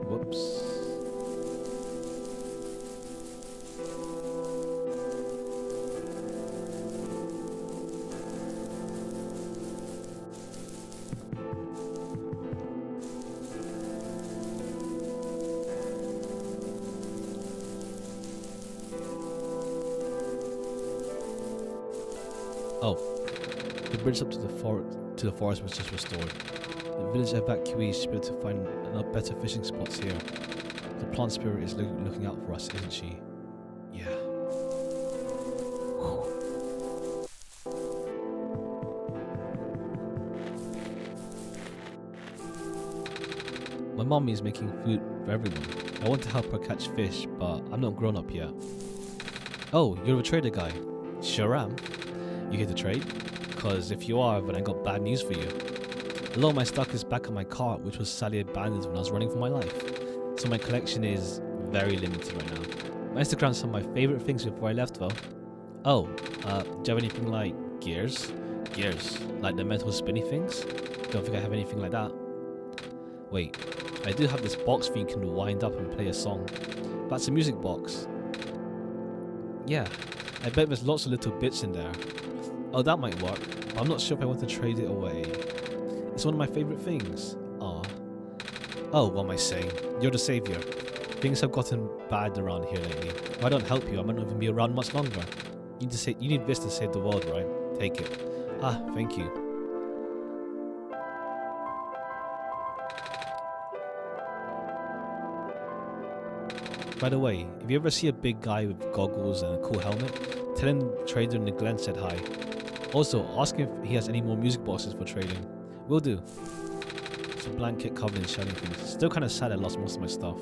Whoops. Oh, the bridge up to the forest was just restored. The village evacuees should be able to find better fishing spots here. The plant spirit is looking out for us, isn't she? Yeah. Whew. My mommy is making food for everyone. I want to help her catch fish, but I'm not grown up yet. Oh, you're a trader guy. Sure am. You here to trade? Because if you are, then I got bad news for you. A lot of my stock is back on my cart, which was sadly abandoned when I was running for my life. So my collection is very limited right now. My Instagram's some of my favourite things before I left though. Oh, do you have anything like gears? Gears? Like the metal spinny things? Don't think I have anything like that. Wait, I do have this box thing you can wind up and play a song. That's a music box. Yeah, I bet there's lots of little bits in there. Oh, that might work, but I'm not sure if I want to trade it away. It's one of my favourite things. Aw. Oh, what am I saying? You're the saviour. Things have gotten bad around here lately. If I don't help you, I might not even be around much longer. You need this to save the world, right? Take it. Ah, thank you. By the way, if you ever see a big guy with goggles and a cool helmet, tell him the trader in the Glen said hi. Also, ask him if he has any more music boxes for trading. Will do. It's a blanket covered in shiny things. Still kind of sad I lost most of my stuff.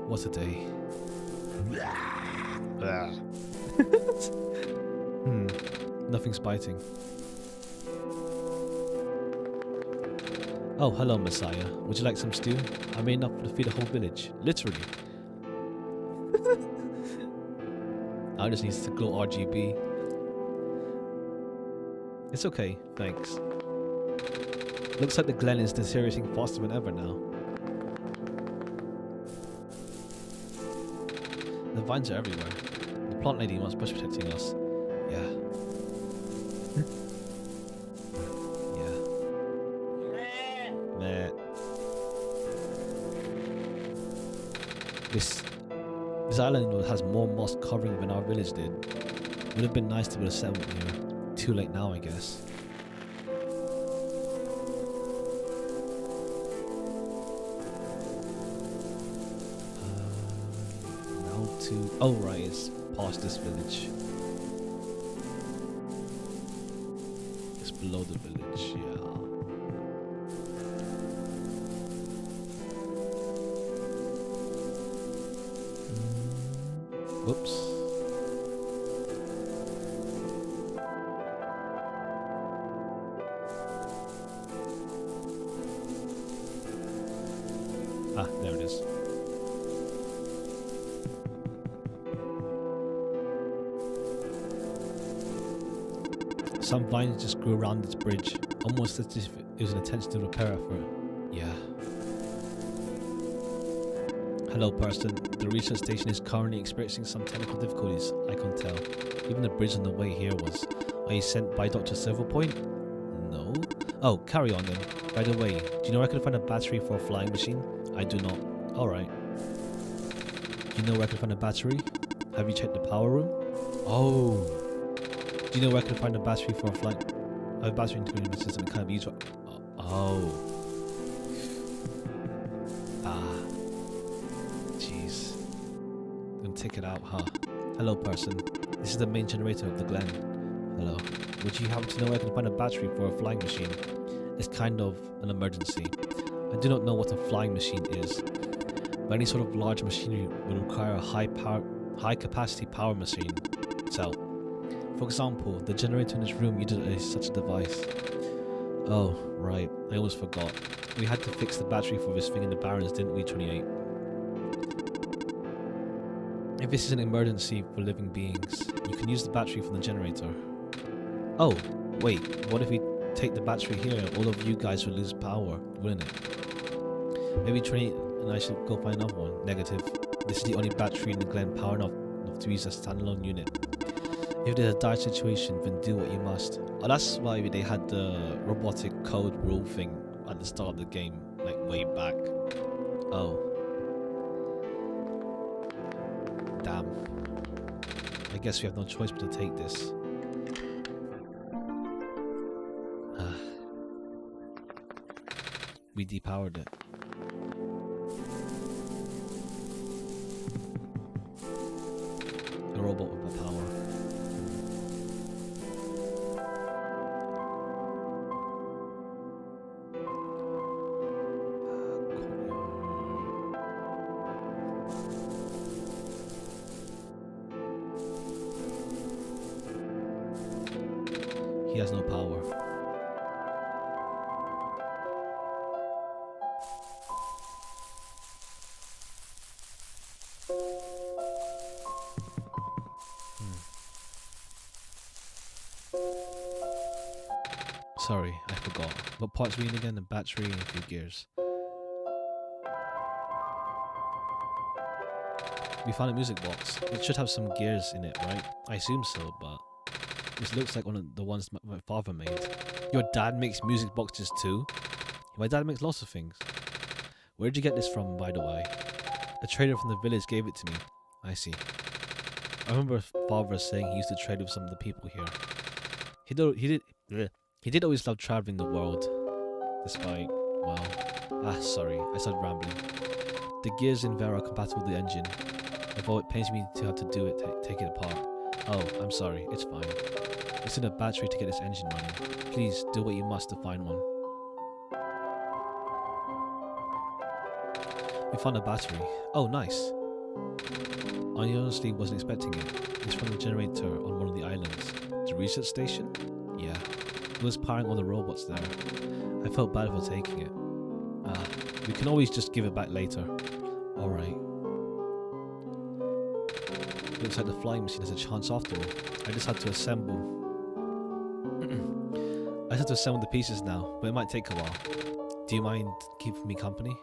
What a day. Nothing's biting. Oh, hello, Messiah. Would you like some stew? I made enough to feed the whole village. Literally. I just need to glow RGB. It's okay, thanks. Looks like the Glen is deteriorating faster than ever now. The vines are everywhere. The plant lady wants bush protecting us. Yeah. Yeah. Meh. This island has more moss covering than our village did. Would have been nice to be able to settle here. Too late now, I guess. Now to... Oh, right, it's past this village. It's below the village, yeah. Whoops. Ah, there it is. Some vines just grew around this bridge, almost as if it was an intentional repair effort. Yeah. Hello, person. The research station is currently experiencing some technical difficulties, I can tell. Even the bridge on the way here was... Are you sent by Dr. Silverpoint? No? Oh, carry on then. By the way, do you know where I could find a battery for a flying machine? I do not. Alright. Do you know where I could find a battery? Have you checked the power room? Oh. Do you know where I could find a battery for a flying... I have a battery including the system kind of use... Oh. Ah. Jeez. I'm gonna take it out, huh? Hello, person. This is the main generator of the Glen. Hello. Would you happen to know where I can find a battery for a flying machine? It's kind of an emergency. I do not know what a flying machine is, but any sort of large machinery would require a high capacity power machine. So, for example, the generator in this room uses such a device. Oh, right. I almost forgot. We had to fix the battery for this thing in the Barrens, didn't we, 28? If this is an emergency for living beings, you can use the battery from the generator. Oh, wait, what if we take the battery here, all of you guys would lose power, wouldn't it? Maybe Trini and I should go find another one. Negative. This is the only battery in the Glen power enough to use a standalone unit. If there's a dire situation, then do what you must. Oh, that's why they had the robotic code rule thing at the start of the game, like way back. Oh. Damn. I guess we have no choice but to take this. We depowered it. A robot with power. He has no power. Sorry, I forgot. What parts we need again? The battery and a few gears. We found a music box. It should have some gears in it, right? I assume so, but this looks like one of the ones my father made. Your dad makes music boxes too? My dad makes lots of things. Where'd you get this from, by the way? A trader from the village gave it to me. I see. I remember father saying he used to trade with some of the people here. He did always love traveling the world, despite, well, sorry, I started rambling. The gears in there are compatible with the engine. Although it pains me to have to do it, take it apart. Oh, I'm sorry, it's fine. It's in a battery to get this engine running. Please, do what you must to find one. We found a battery. Oh, nice. I honestly wasn't expecting it. It's from the generator on one of the islands. The research station? Yeah. It was powering all the robots there. I felt bad for taking it. We can always just give it back later. Alright. Looks like the flying machine has a chance after all. I just had to assemble. I just have to assemble the pieces now, but it might take a while. Do you mind keeping me company?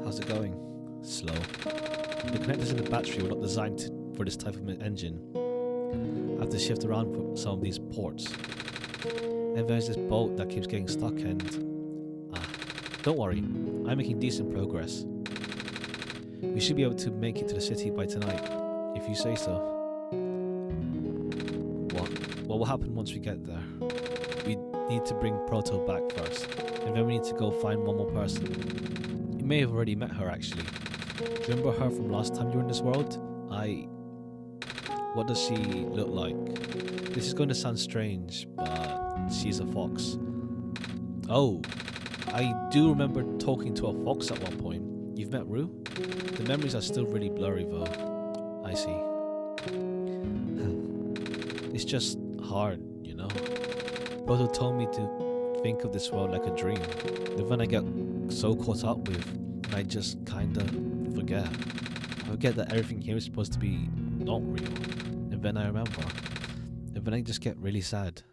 How's it going? Slow. The connectors in the battery were not designed for this type of engine. I have to shift around for some of these ports. And there's this bolt that keeps getting stuck and... don't worry, I'm making decent progress. We should be able to make it to the city by tonight, if you say so. What will happen once we get there? We need to bring Proto back first, and then we need to go find one more person. You may have already met her actually. Do you remember her from last time you were in this world? What does she look like? This is going to sound strange, but she's a fox. Oh, I do remember talking to a fox at one point. You've met Rue? The memories are still really blurry though. I see. It's just hard, you know? Proto told me to think of this world like a dream. And then I get so caught up with, and I just kinda forget. I forget that everything here is supposed to be not real. And then I remember. And then I just get really sad.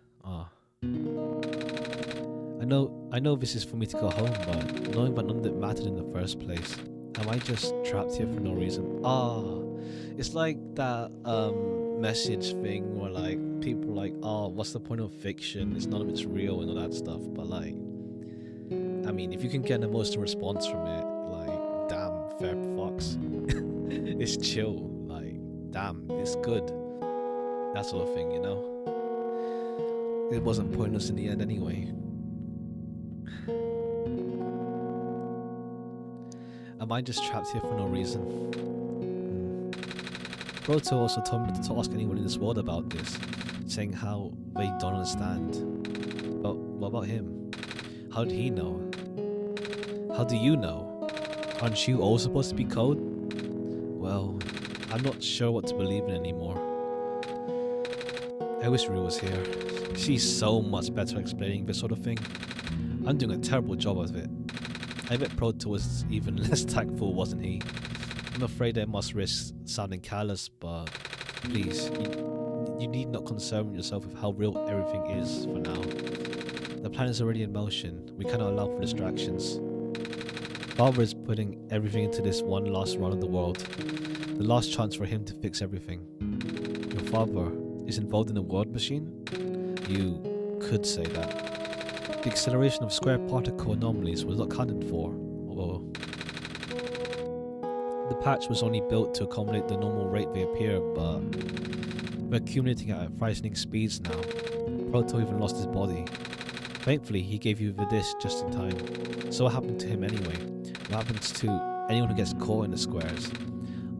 I know this is for me to go home, but knowing that none of it mattered in the first place. Am I just trapped here for no reason? It's like that message thing where like people are like, what's the point of fiction? It's none of it's real and all that stuff. But like, I mean, if you can get an emotional response from it, like, damn, fair fox. It's chill, like, damn, it's good. That sort of thing, you know? It wasn't pointless in the end anyway. Am I just trapped here for no reason? Proto also told me not to ask anyone in this world about this, saying how they don't understand. But what about him? How did he know? How do you know? Aren't you all supposed to be code? Well, I'm not sure what to believe in anymore. I wish Rue was here. She's so much better at explaining this sort of thing. I'm doing a terrible job of it. I bet Proto was even less tactful, wasn't he? I'm afraid I must risk sounding callous, but please, you need not concern yourself with how real everything is for now. The plan is already in motion. We cannot allow for distractions. Father is putting everything into this one last run of the world. The last chance for him to fix everything. Your father is involved in the world machine? You could say that. The acceleration of square particle anomalies was not accounted for. Or the patch was only built to accommodate the normal rate they appear, but we're accumulating at frightening speeds now. Proto even lost his body. Thankfully, he gave you the disc just in time. So what happened to him anyway? What happens to anyone who gets caught in the squares?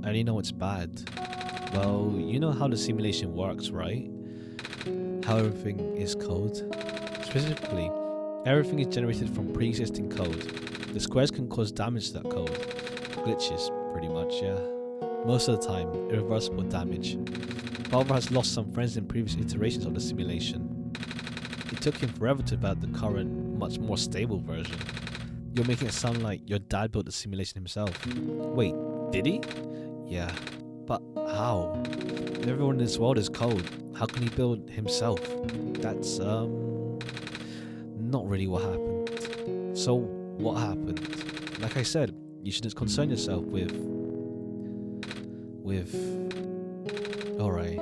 I already know it's bad. Well, you know how the simulation works, right? How everything is code. Specifically, everything is generated from pre-existing code. The squares can cause damage to that code. Glitches, pretty much, yeah. Most of the time, irreversible damage. Father has lost some friends in previous iterations of the simulation. It took him forever to develop the current, much more stable version. You're making it sound like your dad built the simulation himself. Wait, did he? Yeah, but how? If everyone in this world is code, how can he build himself? That's, not really what happened. So, what happened? Like I said, you shouldn't concern yourself with... Alright.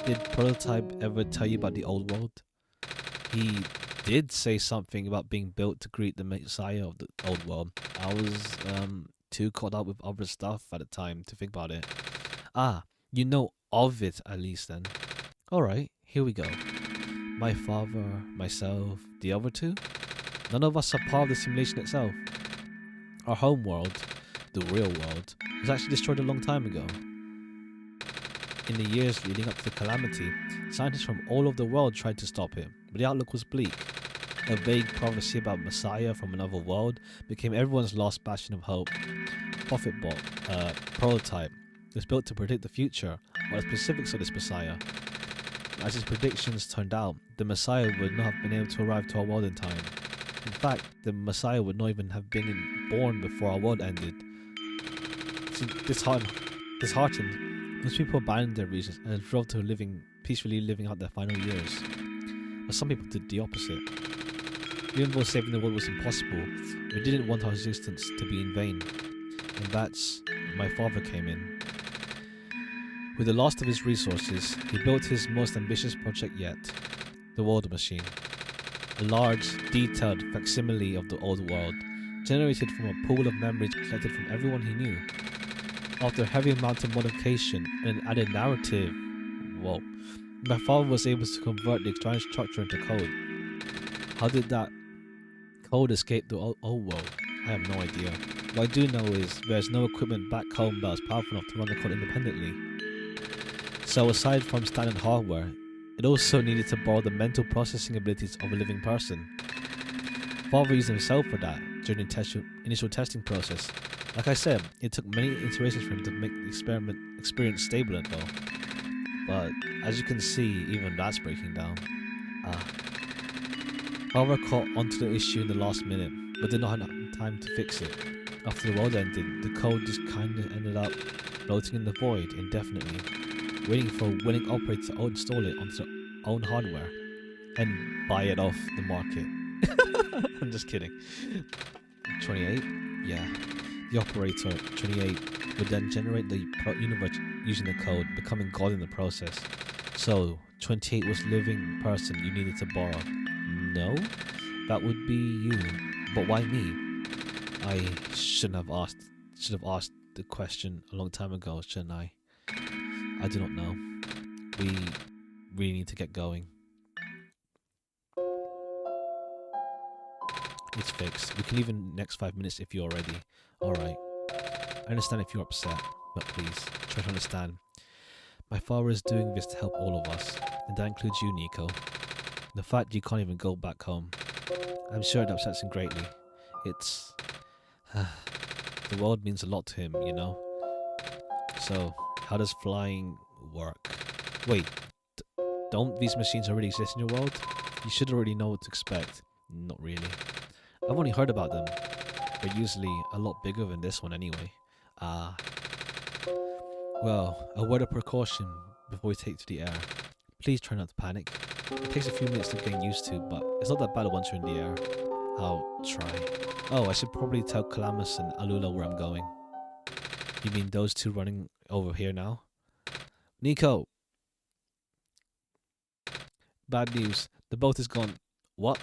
Did Prototype ever tell you about the old world? He did say something about being built to greet the Messiah of the old world. I was, too caught up with other stuff at the time to think about it. Ah, you know of it at least then. Alright, here we go. My father, myself, the other two? None of us are part of the simulation itself. Our home world, the real world, was actually destroyed a long time ago. In the years leading up to the calamity, scientists from all over the world tried to stop it, but the outlook was bleak. A vague prophecy about Messiah from another world became everyone's last bastion of hope. Prophetbot, Prototype, was built to predict the future, or the specifics of this Messiah. As his predictions turned out, the Messiah would not have been able to arrive to our world in time. In fact, the Messiah would not even have been born before our world ended. Disheartened, most people abandoned their reasons and drove to peacefully living out their final years. But some people did the opposite. Even though saving the world was impossible, we didn't want our existence to be in vain. And that's when my father came in. With the last of his resources, he built his most ambitious project yet, the World Machine. A large, detailed facsimile of the old world, generated from a pool of memories collected from everyone he knew. After a heavy amount of modification and an added narrative, my father was able to convert the strange structure into code. How did that code escape the old world? I have no idea. What I do know is there's no equipment back home that was powerful enough to run the code independently. So aside from standard hardware, it also needed to borrow the mental processing abilities of a living person. Father used himself for that during the initial testing process. Like I said, it took many iterations for him to make the experience stable and though. But as you can see, even that's breaking down. Father caught onto the issue in the last minute, but did not have time to fix it. After the world ended, the code just kinda ended up floating in the void indefinitely, waiting for a willing operator to install it onto their own hardware and buy it off the market. I'm just kidding. 28? Yeah. The operator, 28, would then generate the universe using the code, becoming God in the process. So, 28 was living person you needed to borrow. No? That would be you. But why me? I should have asked the question a long time ago, shouldn't I? I do not know. We really need to get going. It's fixed. We can leave in the next 5 minutes if you're ready. Alright. I understand if you're upset, but please, try to understand. My father is doing this to help all of us, and that includes you, Nico. The fact you can't even go back home. I'm sure it upsets him greatly. It's... the world means a lot to him, you know? So, how does flying work? Wait, don't these machines already exist in your world? You should already know what to expect. Not really. I've only heard about them. They're usually a lot bigger than this one anyway. Well, a word of precaution before we take to the air. Please try not to panic. It takes a few minutes to get used to, but it's not that bad once you're in the air. I'll try. Oh, I should probably tell Calamus and Alula where I'm going. You mean those two running over here now? Nico! Bad news. The boat is gone. What?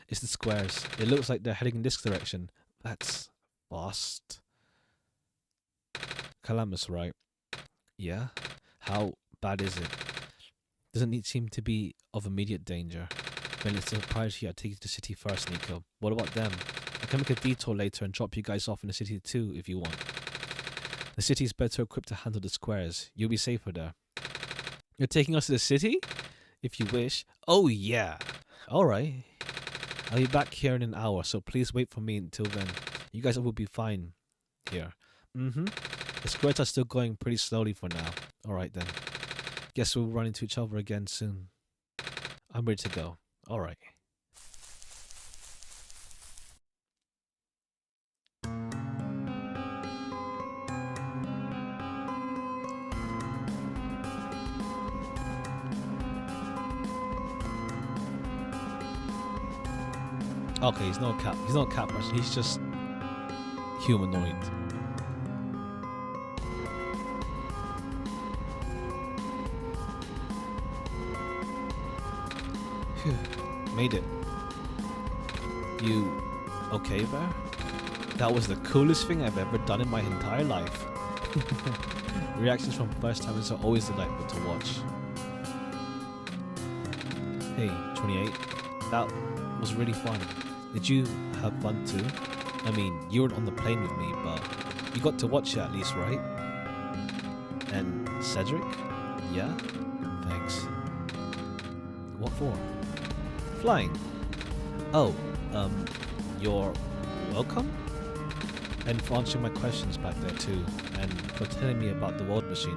It's the squares. It looks like they're heading in this direction. That's fast. Calamus, right? Yeah? How bad is it? Doesn't it seem to be of immediate danger? Well, it's a priority. I'll take you to the city first, Nico. What about them? I can make a detour later and drop you guys off in the city too, if you want. The city's better equipped to handle the squares. You'll be safer there. You're taking us to the city? If you wish. Oh, yeah. Alright. I'll be back here in an hour, so please wait for me until then. You guys will be fine here. The squares are still going pretty slowly for now. Alright then. Guess we'll run into each other again soon. I'm ready to go. Alright. Okay, he's not a cat person, he's just humanoid. Phew, made it. You okay there? That was the coolest thing I've ever done in my entire life. Reactions from first timers are always delightful to watch. Hey, 28. That was really fun. Did you have fun too? I mean, you weren't on the plane with me, but you got to watch it at least, right? And Cedric? Yeah? Thanks. What for? Flying. Oh, you're welcome? And for answering my questions back there too, and for telling me about the world machine.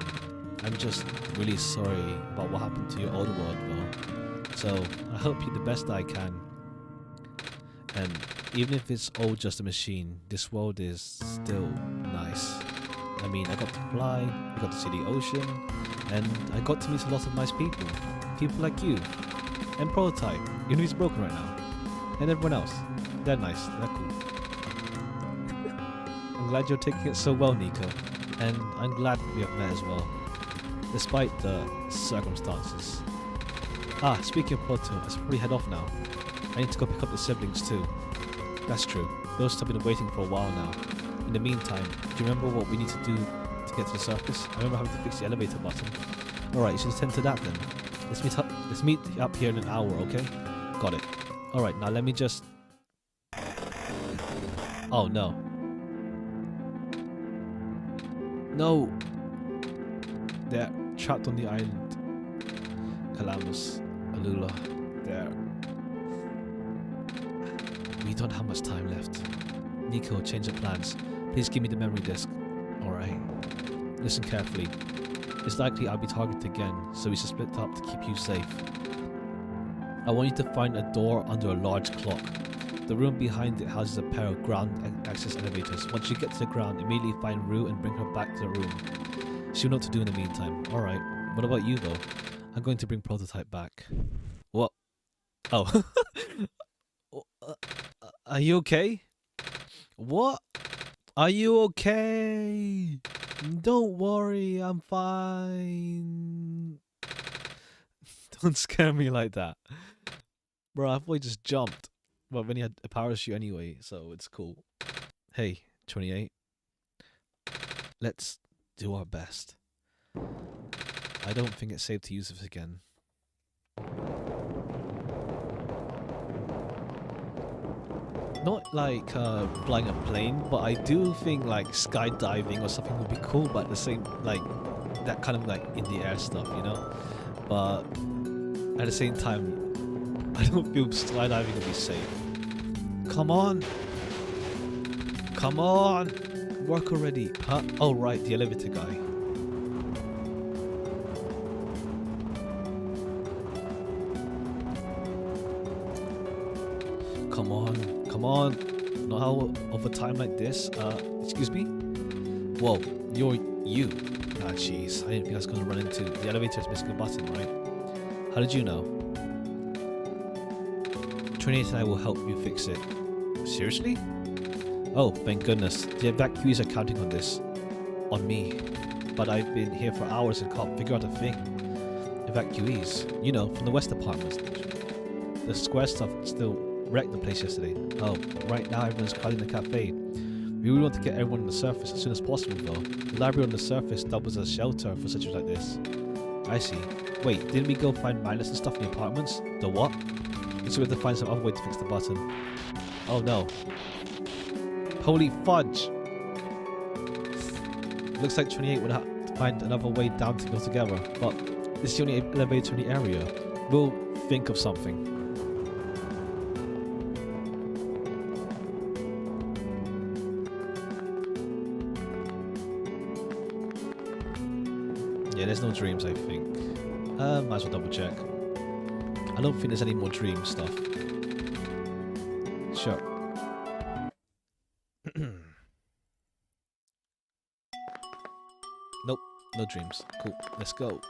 I'm just really sorry about what happened to your old world though. So, I hope you the best I can. And even if it's all just a machine, this world is still nice. I mean, I got to fly, I got to see the ocean, and I got to meet a lot of nice people. People like you. And Prototype, you know he's broken right now. And everyone else. They're nice, they're cool. I'm glad you're taking it so well, Nico. And I'm glad we have met as well. Despite the circumstances. Ah, speaking of Proto, I should probably head off now. I need to go pick up the siblings too. That's true. Those have been waiting for a while now. In the meantime, do you remember what we need to do to get to the surface? I remember having to fix the elevator button. Alright, you should attend to that then. Let's meet up here in an hour, okay? Got it. Alright, now let me just... Oh no. No! They're trapped on the island. Calamus, Alula, they're... We don't have much time left. Nico, change of plans. Please give me the memory disk. Alright. Listen carefully. It's likely I'll be targeted again, so we should split up to keep you safe. I want you to find a door under a large clock. The room behind it houses a pair of ground access elevators. Once you get to the ground, immediately find Rue and bring her back to the room. She'll know what to do in the meantime. Alright. What about you though? I'm going to bring Prototype back. What? Oh. Are you okay? What? Are you okay? Don't worry, I'm fine. Don't scare me like that. Bro, I thought he just jumped. Well, then he had a parachute anyway, so it's cool. Hey, 28. Let's do our best. I don't think it's safe to use this again. Not like flying a plane, but I do think like skydiving or something would be cool, but at the same, like, that kind of like in the air stuff, you know? But at the same time, I don't feel skydiving would be safe. Come on! Come on! Work already! Huh? Oh right, the elevator guy. Come on, come on. Not how over time like this. Excuse me? Whoa, You. Ah, jeez. I didn't think I was going to run into... The elevator's missing a button, right? How did you know? 28 and I will help you fix it. Seriously? Oh, thank goodness. The evacuees are counting on this. On me. But I've been here for hours and can't figure out a thing. Evacuees? You know, from the West Apartments. The square stuff still wrecked the place yesterday. Oh, right now everyone's crowding the cafe. We really want to get everyone on the surface as soon as possible, though. The library on the surface doubles as shelter for situations like this. I see. Wait, didn't we go find magnets and stuff in the apartments? The what? So we have to find some other way to fix the button. Oh no. Holy fudge! Looks like 28 would have to find another way down to go together, but this is the only elevator in the area. We'll think of something. Yeah, there's no dreams, I think. Might as well double check. I don't think there's any more dream stuff. Sure. Nope, no dreams. Cool, let's go.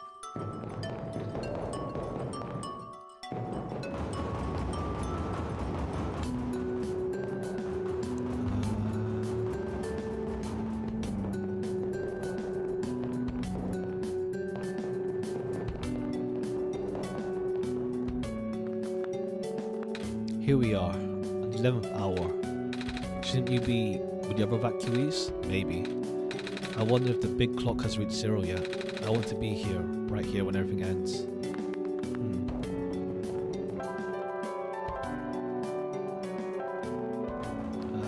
Here we are, at the 11th hour. Shouldn't you be with the other evacuees? Maybe. I wonder if the big clock has reached 0 yet. I want to be here, right here when everything ends.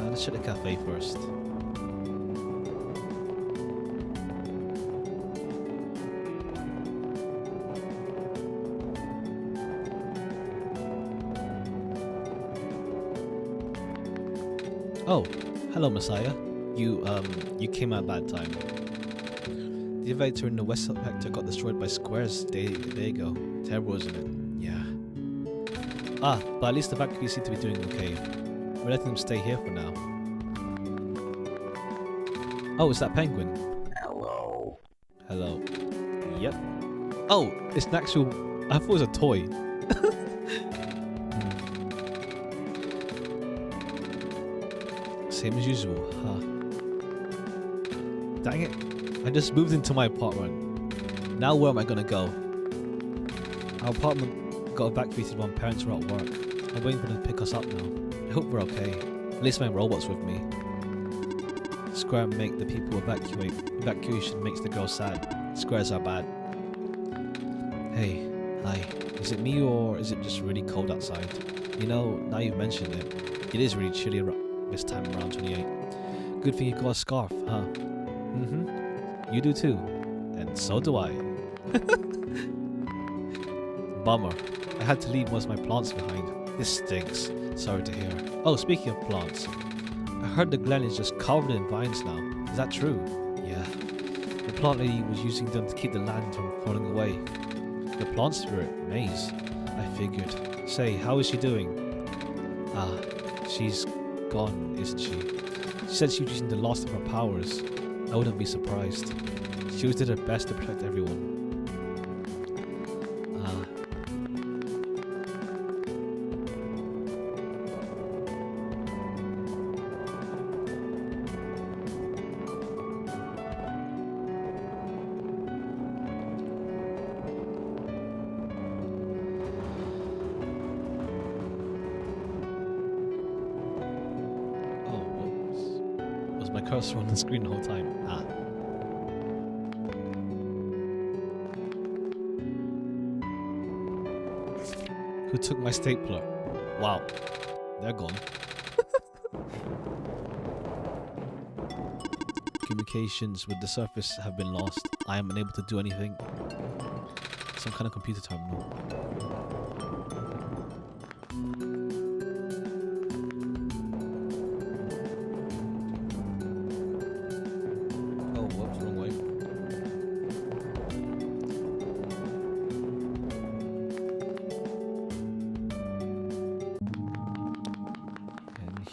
Let's check the cafe first. Oh, hello, Messiah. You came at a bad time. The elevator in the west sector got destroyed by squares a day ago. Terrible, isn't it? Yeah. Ah, but at least the evacuees seem to be doing okay. We're letting them stay here for now. Oh, it's that penguin. Hello. Hello. Yep. Oh, it's an actual... I thought it was a toy. Same as usual, huh? Dang it. I just moved into my apartment. Now where am I gonna go? Our apartment got evacuated when parents were at work. I'm waiting for them to pick us up now. I hope we're okay. At least my robot's with me. Square make the people evacuate. Evacuation makes the girls sad. Squares are bad. Hey, hi. Is it me or is it just really cold outside? You know, now you've mentioned it, it is really chilly this time around 28. Good thing you got a scarf, huh? Mm-hmm. You do too. And so do I. Bummer. I had to leave most of my plants behind. This stinks. Sorry to hear. Oh, speaking of plants. I heard the glen is just covered in vines now. Is that true? Yeah. The plant lady was using them to keep the land from falling away. The plant spirit, Maze. I figured. Say, how is she doing? Ah, she's gone, isn't she? She said she was using the last of her powers. I wouldn't be surprised. She always did her best to protect everyone. My cursor on the screen the whole time. Ah. Who took my stapler? Wow. They're gone. Communications with the surface have been lost. I am unable to do anything. Some kind of computer terminal.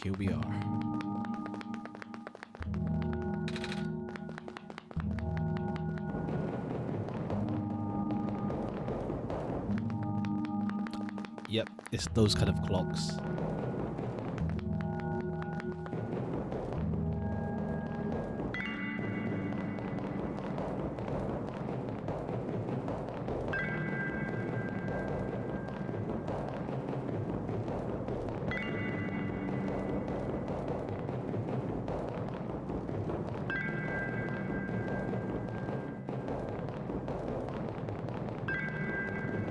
Here we are. Yep, it's those kind of clocks.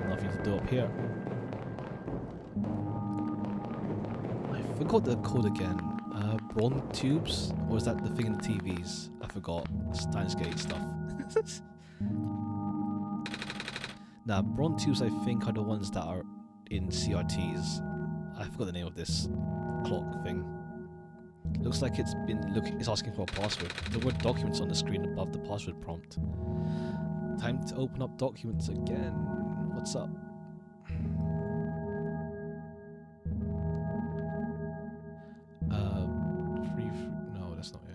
Nothing to do up here. I forgot the code again. Bronze tubes? Or is that the thing in the TVs? I forgot. Steins Gate stuff. Nah, bronze tubes I think are the ones that are in CRTs. I forgot the name of this clock thing. Looks like it's been looking. It's asking for a password. The word documents on the screen above the password prompt. Time to open up documents again. What's up? No, that's not it.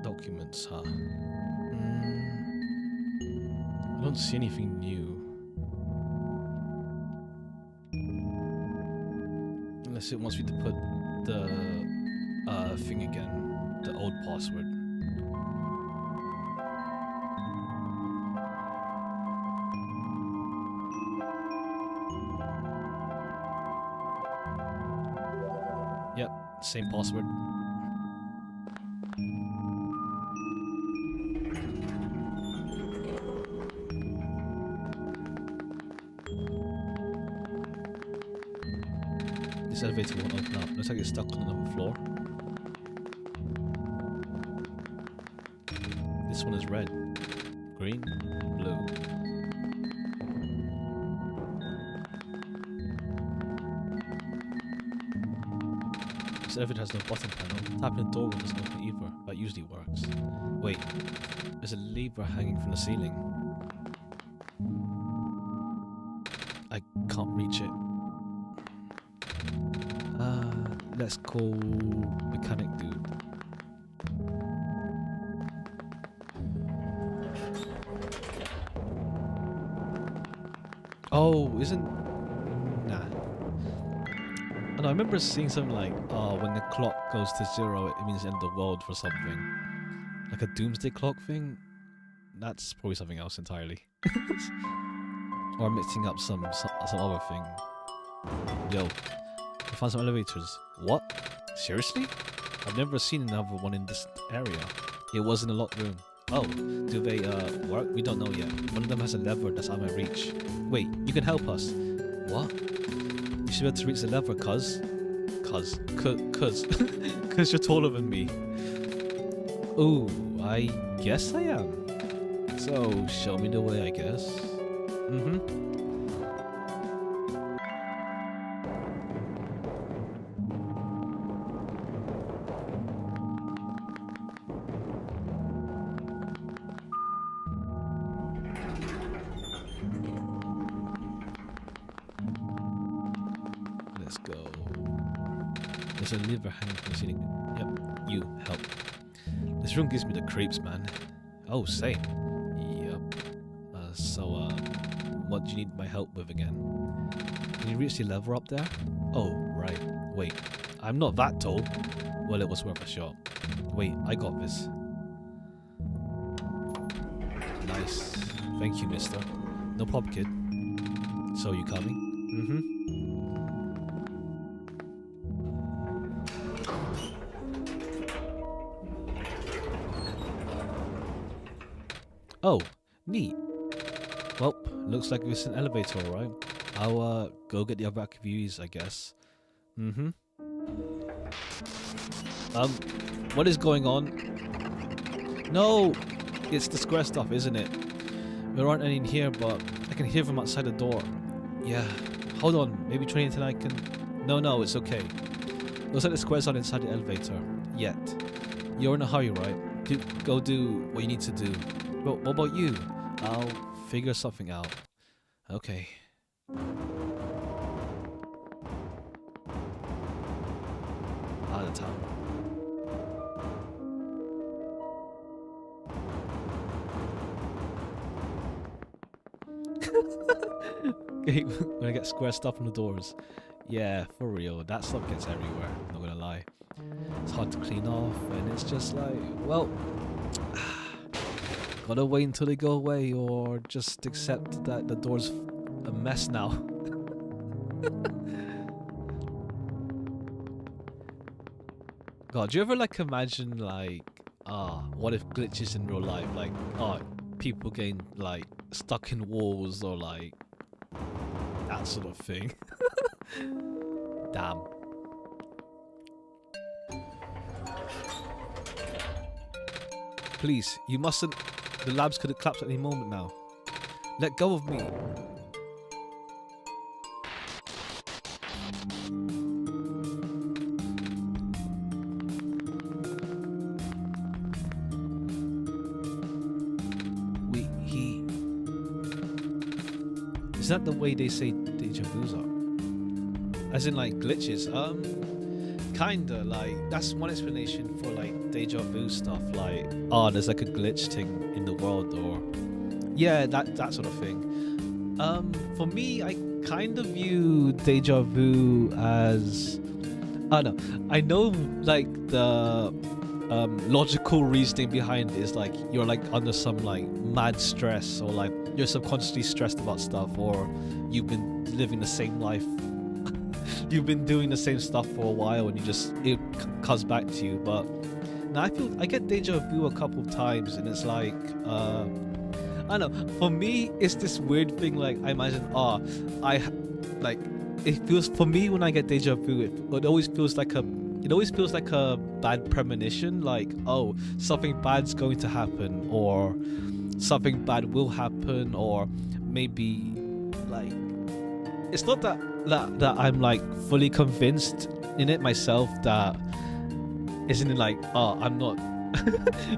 Documents, huh? I don't see anything new. Unless it wants me to put the thing again, the old password. Yep, same password. This elevator won't open up. Looks like it's stuck on another floor. This one is red, green, blue. This elevator has no button panel. Tapping the door doesn't open either. That usually works. Wait, there's a lever hanging from the ceiling. I can't reach it. Let's call mechanic dude. Oh, isn't... Nah. And I remember seeing something like, oh, when the clock goes to 0, it means the end of the world for something. Like a doomsday clock thing? That's probably something else entirely. Or I'm mixing up some other thing. Yo. I found some elevators. What? Seriously? I've never seen another one in this area. It was in a locked room. Oh, do they work? We don't know yet. One of them has a lever that's out of my reach. Wait, you can help us. What? You should be able to reach the lever, cuz you're taller than me. Ooh, I guess I am. So, show me the way, I guess. Let's go. There's a lever hanging from the ceiling. Yep, you help. This room gives me the creeps, man. Oh, same. Yep. So, what do you need my help with again? Can you reach the lever up there? Oh, right. Wait, I'm not that tall. Well, it was worth a shot. Wait, I got this. Nice. Thank you, mister. No problem, kid. So, you coming? Oh, neat. Well, looks like it's an elevator, alright. I'll go get the other activities, I guess. What is going on? No! It's the square stuff, isn't it? There aren't any in here, but I can hear them outside the door. Yeah. Hold on, maybe Trinity and I can... No, it's okay. Looks like the squares aren't inside the elevator. Yet. You're in a hurry, right? go do what you need to do. But what about you? I'll figure something out. Okay. Out of town. Okay, when I get square stuff on the doors. Yeah, for real. That stuff gets everywhere. Not gonna lie. It's hard to clean off, and it's just like, well, gotta wait until they go away, or just accept that the door's a mess now. God, do you ever like imagine like, what if glitches in real life, like, people getting like stuck in walls or like that sort of thing? Damn. Please, you mustn't. The labs could have collapsed at any moment now. Let go of me. Is that the way they say deja vus are? As in like glitches? Kinda, like that's one explanation for like deja vu stuff, like there's like a glitch thing in the world, or yeah, that sort of thing. For me, I kind of view deja vu as, I don't know, I know like the logical reasoning behind it is like you're like under some like mad stress, or like you're subconsciously stressed about stuff, or you've been living the same life. You've been doing the same stuff for a while, and it comes back to you. But now I get deja vu a couple of times, and it's like I don't know. For me, it's this weird thing. Like I imagine, it feels, for me when I get deja vu, it always feels like a bad premonition. Like, oh, something bad's going to happen, or something bad will happen, or maybe like it's not that I'm like fully convinced in it myself, that isn't it like, I'm not.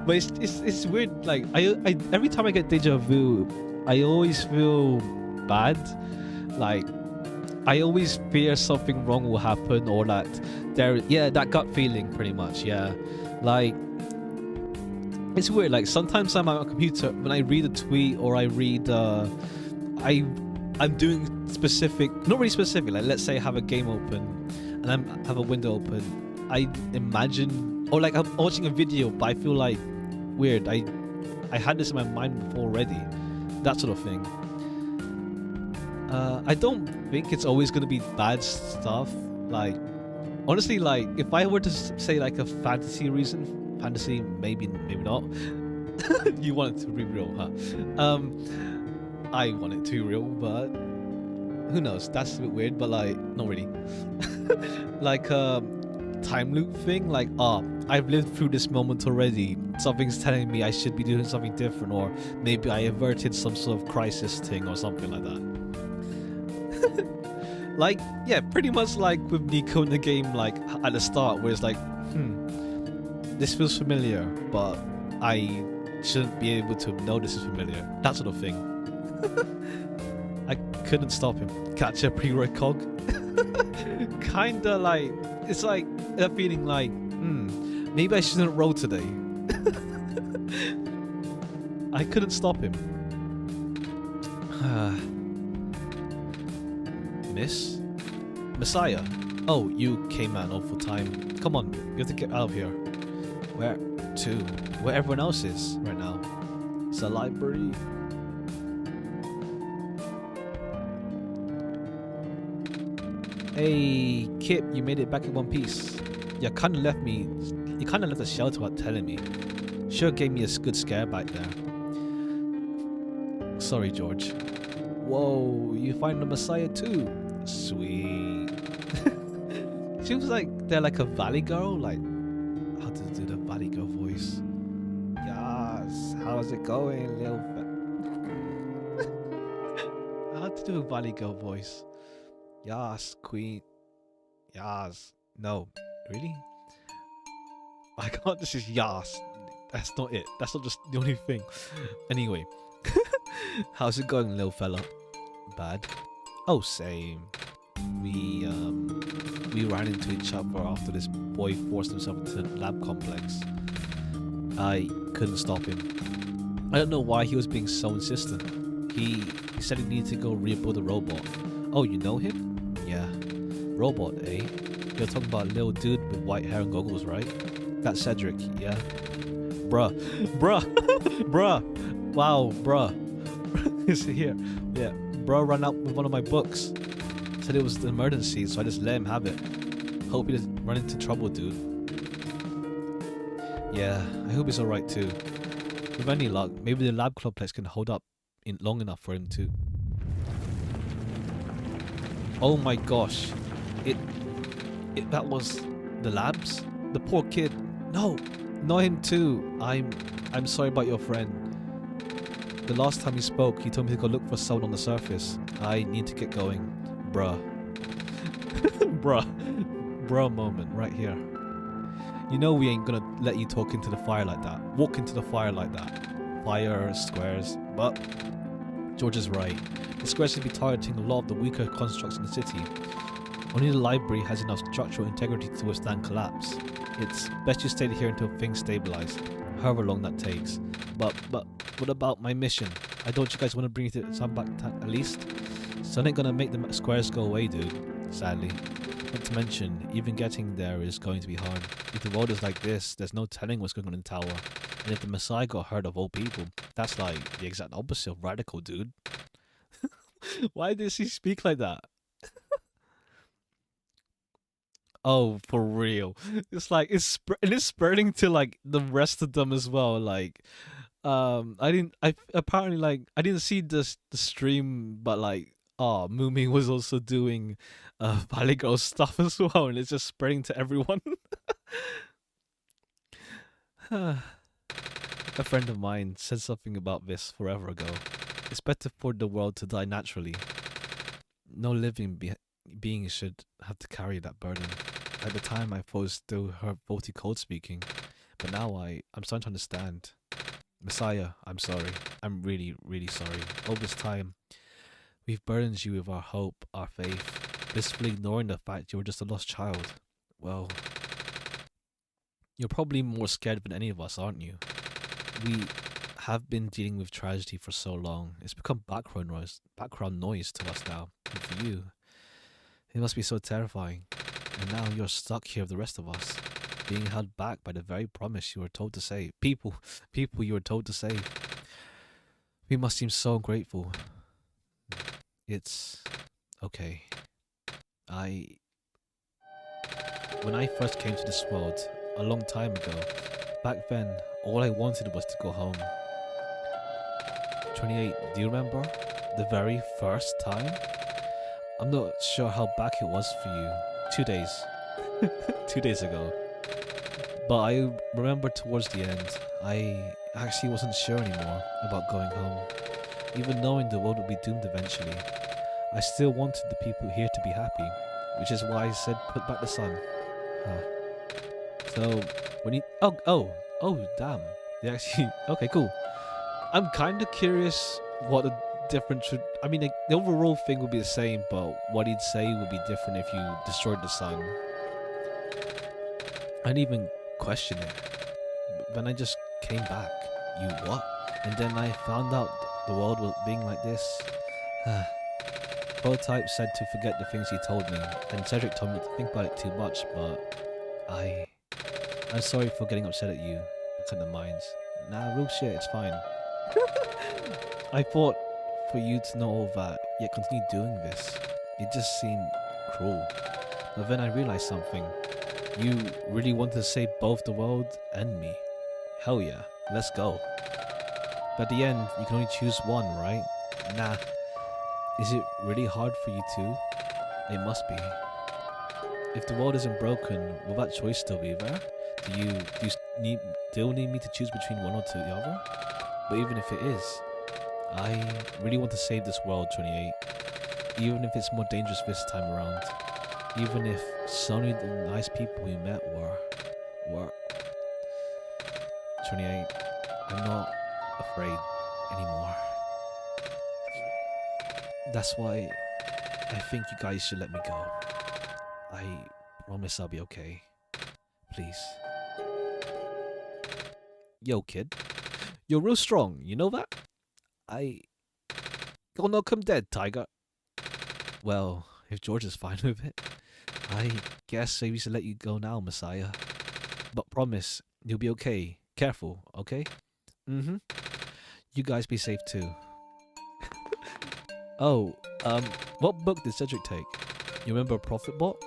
But it's weird. Like I every time I get deja vu, I always feel bad. Like I always fear something wrong will happen, or that that gut feeling pretty much. Yeah, like it's weird. Like sometimes I'm on a computer, when I read a tweet or I read I'm doing specific, not really specific, like let's say I have a game open and I have a window open, I imagine, or like I'm watching a video but I feel like weird, I had this in my mind before already, that sort of thing. I don't think it's always going to be bad stuff. Like honestly, like if I were to say like a fantasy reason, maybe not. You want it to be real, huh? I want it to be real, but who knows? That's a bit weird, but like not really. Like time loop thing, like I've lived through this moment already, something's telling me I should be doing something different, or maybe I averted some sort of crisis thing or something like that. Like yeah, pretty much like with Nico in the game, like at the start where it's like this feels familiar, but I shouldn't be able to know this is familiar, that sort of thing. I couldn't stop him. Catch a pre-recog. Kinda like, it's like that feeling like, maybe I shouldn't roll today. I couldn't stop him. Miss? Messiah? Oh, you came out all for time. Come on, you have to get out of here. Where to? Where everyone else is right now. It's a library. Hey, Kip, you made it back in one piece. You kind of left the shelter without telling me. Sure gave me a good scare back there. Sorry, George. Whoa, you find the Messiah too? Sweet. Seems like they're like a valley girl. Like, how to do the valley girl voice? Yes, how's it going, little how to do a valley girl voice? Yas, queen. Yas. No. Really? I can't. This is Yas. That's not it. That's not just the only thing. Anyway, how's it going, little fella? Bad. Oh, same. We ran into each other after this boy forced himself into the lab complex. I couldn't stop him. I don't know why he was being so insistent. He said he needed to go rebuild the robot. Oh, you know him? Yeah. Robot, eh? You're talking about a little dude with white hair and goggles, right? That's Cedric, yeah? Bruh. Bruh. Wow, bruh. Is he here? Yeah. Bruh ran out with one of my books. Said it was an emergency, so I just let him have it. Hope he doesn't run into trouble, dude. Yeah, I hope he's alright too. With any luck, maybe the lab complex can hold up long enough for him to... Oh my gosh. That was the labs? The poor kid. No, not him too. I'm sorry about your friend. The last time he spoke, he told me to go look for someone on the surface. I need to get going. Bruh. Bruh moment right here. You know we ain't gonna let you talk into the fire like that. Walk into the fire like that. Fire, squares. But George is right. The squares should be targeting a lot of the weaker constructs in the city. Only the library has enough structural integrity to withstand collapse. It's best you stay here until things stabilize, however long that takes. But what about my mission? I don't you guys want to bring it to some back at least? So ain't gonna make the squares go away, dude. Sadly. Not to mention, even getting there is going to be hard. If the world is like this, there's no telling what's going on in the tower. And if the Messiah got heard of all people, that's like the exact opposite of radical, dude. Why does he speak like that? Oh, for real. It's like it's spreading to like the rest of them as well. Like, I didn't see the stream, but like, oh, Moomin was also doing Valley Girl stuff as well, and it's just spreading to everyone. A friend of mine said something about this forever ago. It's better for the world to die naturally. No living being should have to carry that burden. At the time, I thought it was still her faulty code speaking, but now I'm starting to understand. Messiah, I'm sorry. I'm really, really sorry. All this time, we've burdened you with our hope, our faith, blissfully ignoring the fact you were just a lost child. Well, you're probably more scared than any of us, aren't you? We have been dealing with tragedy for so long. It's become background noise to us now. And for you, it must be so terrifying. And now you're stuck here with the rest of us, being held back by the very promise you were told to save. People you were told to save. We must seem so grateful. It's okay. When I first came to this world, a long time ago, back then, all I wanted was to go home. 28, do you remember? The very first time? I'm not sure how back it was for you. 2 days. 2 days ago. But I remember towards the end, I actually wasn't sure anymore about going home. Even knowing the world would be doomed eventually, I still wanted the people here to be happy, which is why I said put back the sun. Huh. So, when you... Oh, damn. They actually... Okay, cool. I'm kind of curious what the difference should... I mean, the overall thing would be the same, but what he'd say would be different if you destroyed the sun. I didn't even question it. When I just came back, you what? And then I found out the world was being like this. Prototype said to forget the things he told me, and Cedric told me to think about it too much, but I'm sorry for getting upset at you. I couldn't mind. Nah, real shit, it's fine. I thought for you to know all that, yet continue doing this. It just seemed cruel. But then I realized something. You really want to save both the world and me. Hell yeah, let's go. But at the end, you can only choose one, right? Nah. Is it really hard for you too? It must be. If the world isn't broken, will that choice still be there? Do you still need me to choose between one or the other? But even if it is, I really want to save this world, 28. Even if it's more dangerous this time around. Even if so many of the nice people we met were... 28. I'm not afraid anymore. That's why I think you guys should let me go. I promise I'll be okay. Please. Yo, kid. You're real strong, you know that? You'll not come dead, tiger. Well, if George is fine with it, I guess we should let you go now, Messiah. But promise, you'll be okay. Careful, okay? Mm-hmm. You guys be safe too. Oh, what book did Cedric take? You remember Prophet Bot?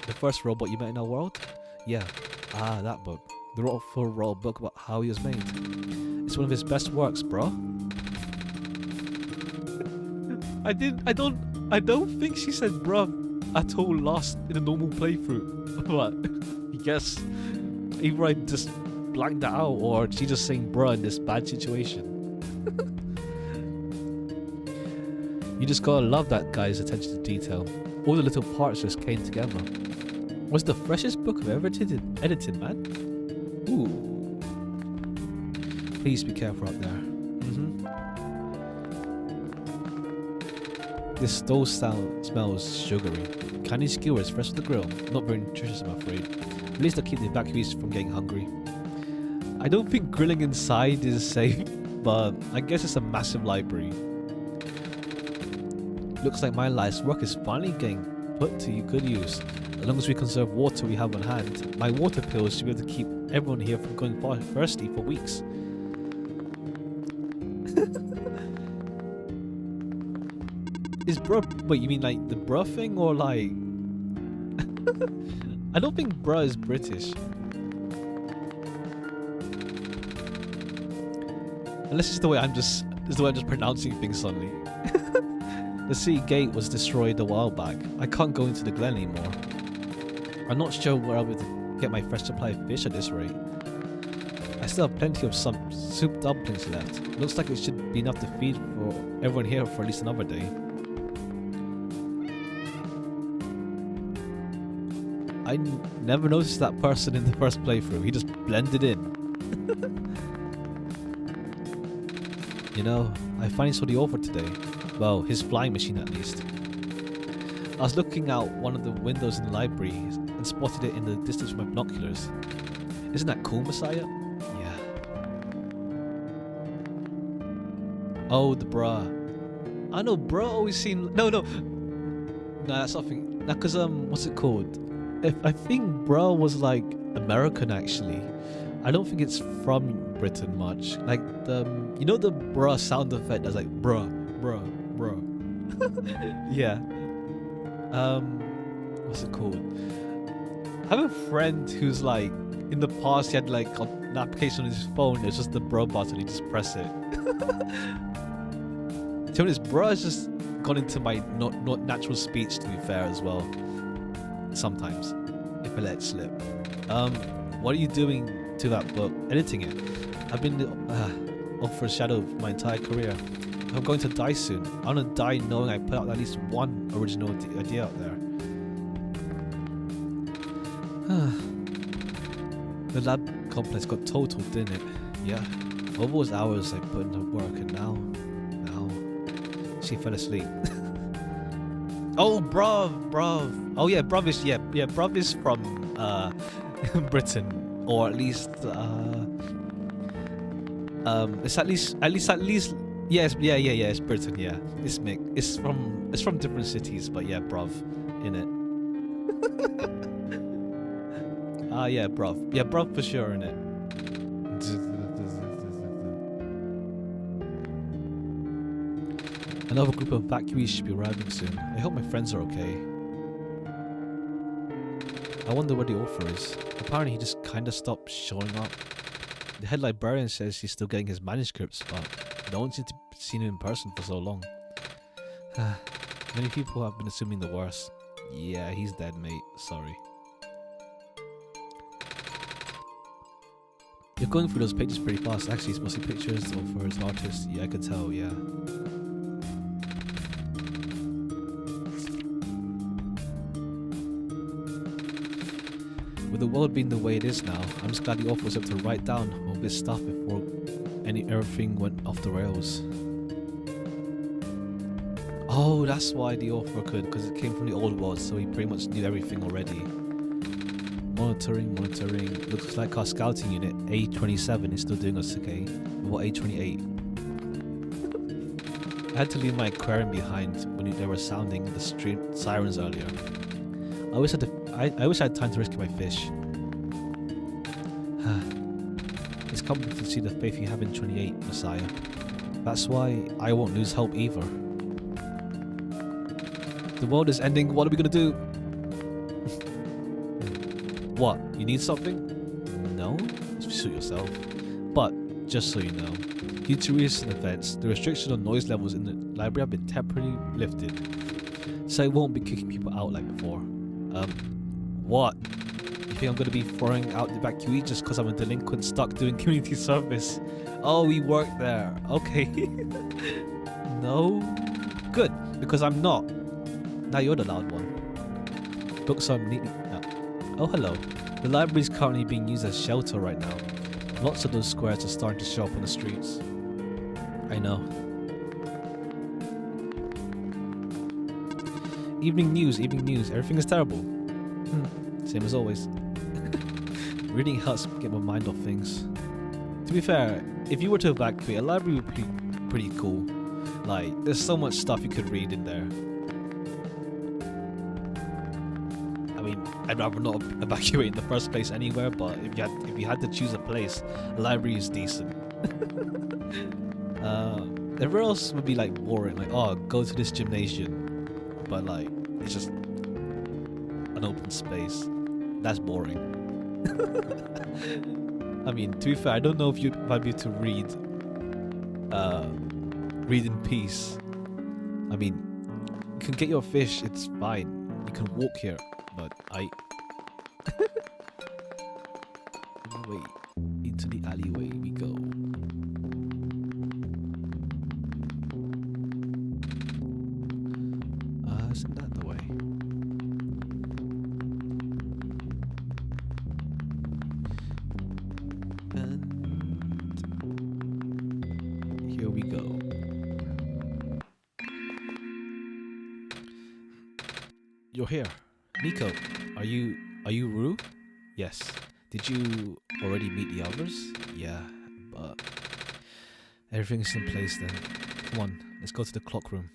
The first robot you met in our world? Yeah. Ah, that book. The full raw book about how he was made. It's one of his best works, bro. I don't think she said bruh at all last in a normal playthrough. But I guess either I just blanked that out or she just saying bruh in this bad situation. You just gotta love that guy's attention to detail. All the little parts just came together. Was the freshest book I've ever edited, man. Ooh. Please be careful out there. This stove smells sugary. Candy skewers fresh from the grill. Not very nutritious, I'm afraid. At least I'll keep the evacuees from getting hungry. I don't think grilling inside is safe, but I guess it's a massive library. Looks like my life's work is finally getting put to good use. As long as we conserve water we have on hand, my water pills should be able to keep everyone here from going thirsty for weeks. Is bruh... Wait, you mean like the bruh thing or like... I don't think bruh is British. Unless it's the way I'm just pronouncing things suddenly. The city gate was destroyed a while back. I can't go into the glen anymore. I'm not sure where I'll be able to get my fresh supply of fish at this rate. I still have plenty of some soup dumplings left. Looks like it should be enough to feed for everyone here for at least another day. I never noticed that person in the first playthrough. He just blended in. You know, I finally saw the author today. Well, his flying machine at least. I was looking out one of the windows in the library and spotted it in the distance with my binoculars. Isn't that cool, Messiah? Yeah. Oh, the bruh. I know bruh always seemed... No, that's something... No, because, what's it called? I think bruh was like American actually. I don't think it's from Britain much. Like the you know the bruh sound effect that's like bruh. Yeah. What's it called? I have a friend who's like in the past he had like an application on his phone, it's just the bruh button, he just press it. To be honest, bruh has just gone into my not natural speech to be fair as well. Sometimes, if I let it slip. What are you doing to that book? Editing it. I've been off for a shadow of my entire career. I'm going to die soon. I want to die knowing I put out at least one original idea out there. The lab complex got totaled, didn't it? Yeah. All those hours I put into work and now she fell asleep. Oh, bruv. Oh yeah, bruv is bruv is from Britain, or at least it's at least yes, yeah, it's Britain, yeah. It's from different cities, but yeah, bruv in it. Yeah, bruv. Yeah, bruv for sure in it. Another group of evacuees should be arriving soon. I hope my friends are okay. I wonder where the author is. Apparently he just kinda stopped showing up. The head librarian says he's still getting his manuscripts, but no one seems to have seen him in person for so long. Many people have been assuming the worst. Yeah, he's dead, mate. Sorry. You're going through those pages pretty fast. Actually, it's mostly pictures of her as an artist. Yeah, I could tell, yeah. With the world being the way it is now, I'm just glad the author was able to write down of his stuff before everything went off the rails. Oh, that's why the author could, because it came from the old world, so he pretty much knew everything already. Monitoring. Looks like our scouting unit, A27, is still doing us okay. What, A28? I had to leave my aquarium behind when they were sounding the street sirens earlier. I wish I had time to rescue my fish. It's comforting to see the faith you have in 28, Messiah. That's why I won't lose hope either. The world is ending. What are we gonna do? What? You need something? No? Suit yourself. But, just so you know, due to recent events, the restriction on noise levels in the library have been temporarily lifted. So it won't be kicking people out like before. What? You think I'm gonna be throwing out the evacuee just because I'm a delinquent stuck doing community service? Oh, we work there. Okay. No? Good, because I'm not. Now you're the loud one. Books are neatly... Oh, hello. The library is currently being used as shelter right now. Lots of those squares are starting to show up on the streets. I know. Evening news. Everything is terrible. Same as always. Reading helps get my mind off things. To be fair, if you were to evacuate, a library would be pretty cool. Like, there's so much stuff you could read in there. I mean, I'd rather not evacuate in the first place anywhere, but if you had to choose a place, a library is decent. Everywhere else would be like boring, like, oh, go to this gymnasium, but like it's just an open space. That's boring. I mean, to be fair, I don't know if I'd be able to read in peace. I mean, you can get your fish, it's fine. You can walk here. But wait, into the alleyway we go. Isn't that the way? And here we go. You're here. Nico, are you Rue? Yes. Did you already meet the others? Yeah, but everything's in place then. Come on, let's go to the clock room.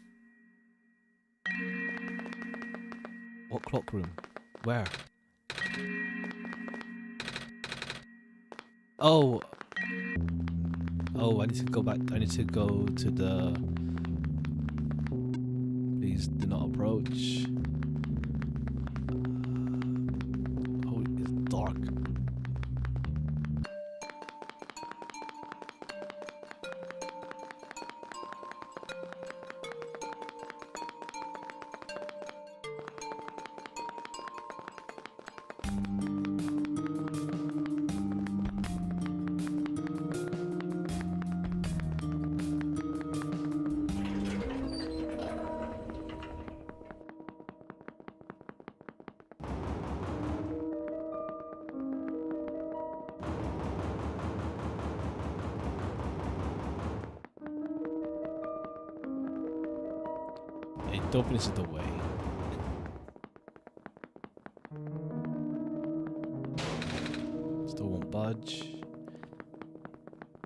What clock room? Where? Oh, I need to go back. I need to go to the... Please do not approach. Dark. I don't think this is the way. Still won't budge.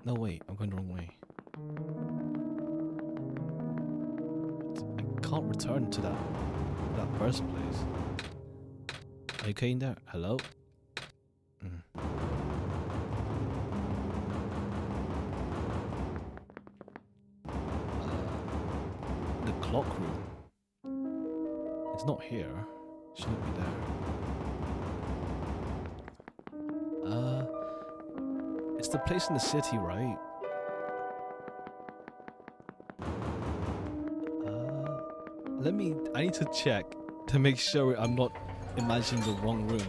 No, wait, I'm going the wrong way. I can't return to that first place. Are you okay in there? Hello? The clock room. It's not here. Shouldn't be there. It's the place in the city, right? I need to check to make sure I'm not imagining the wrong room.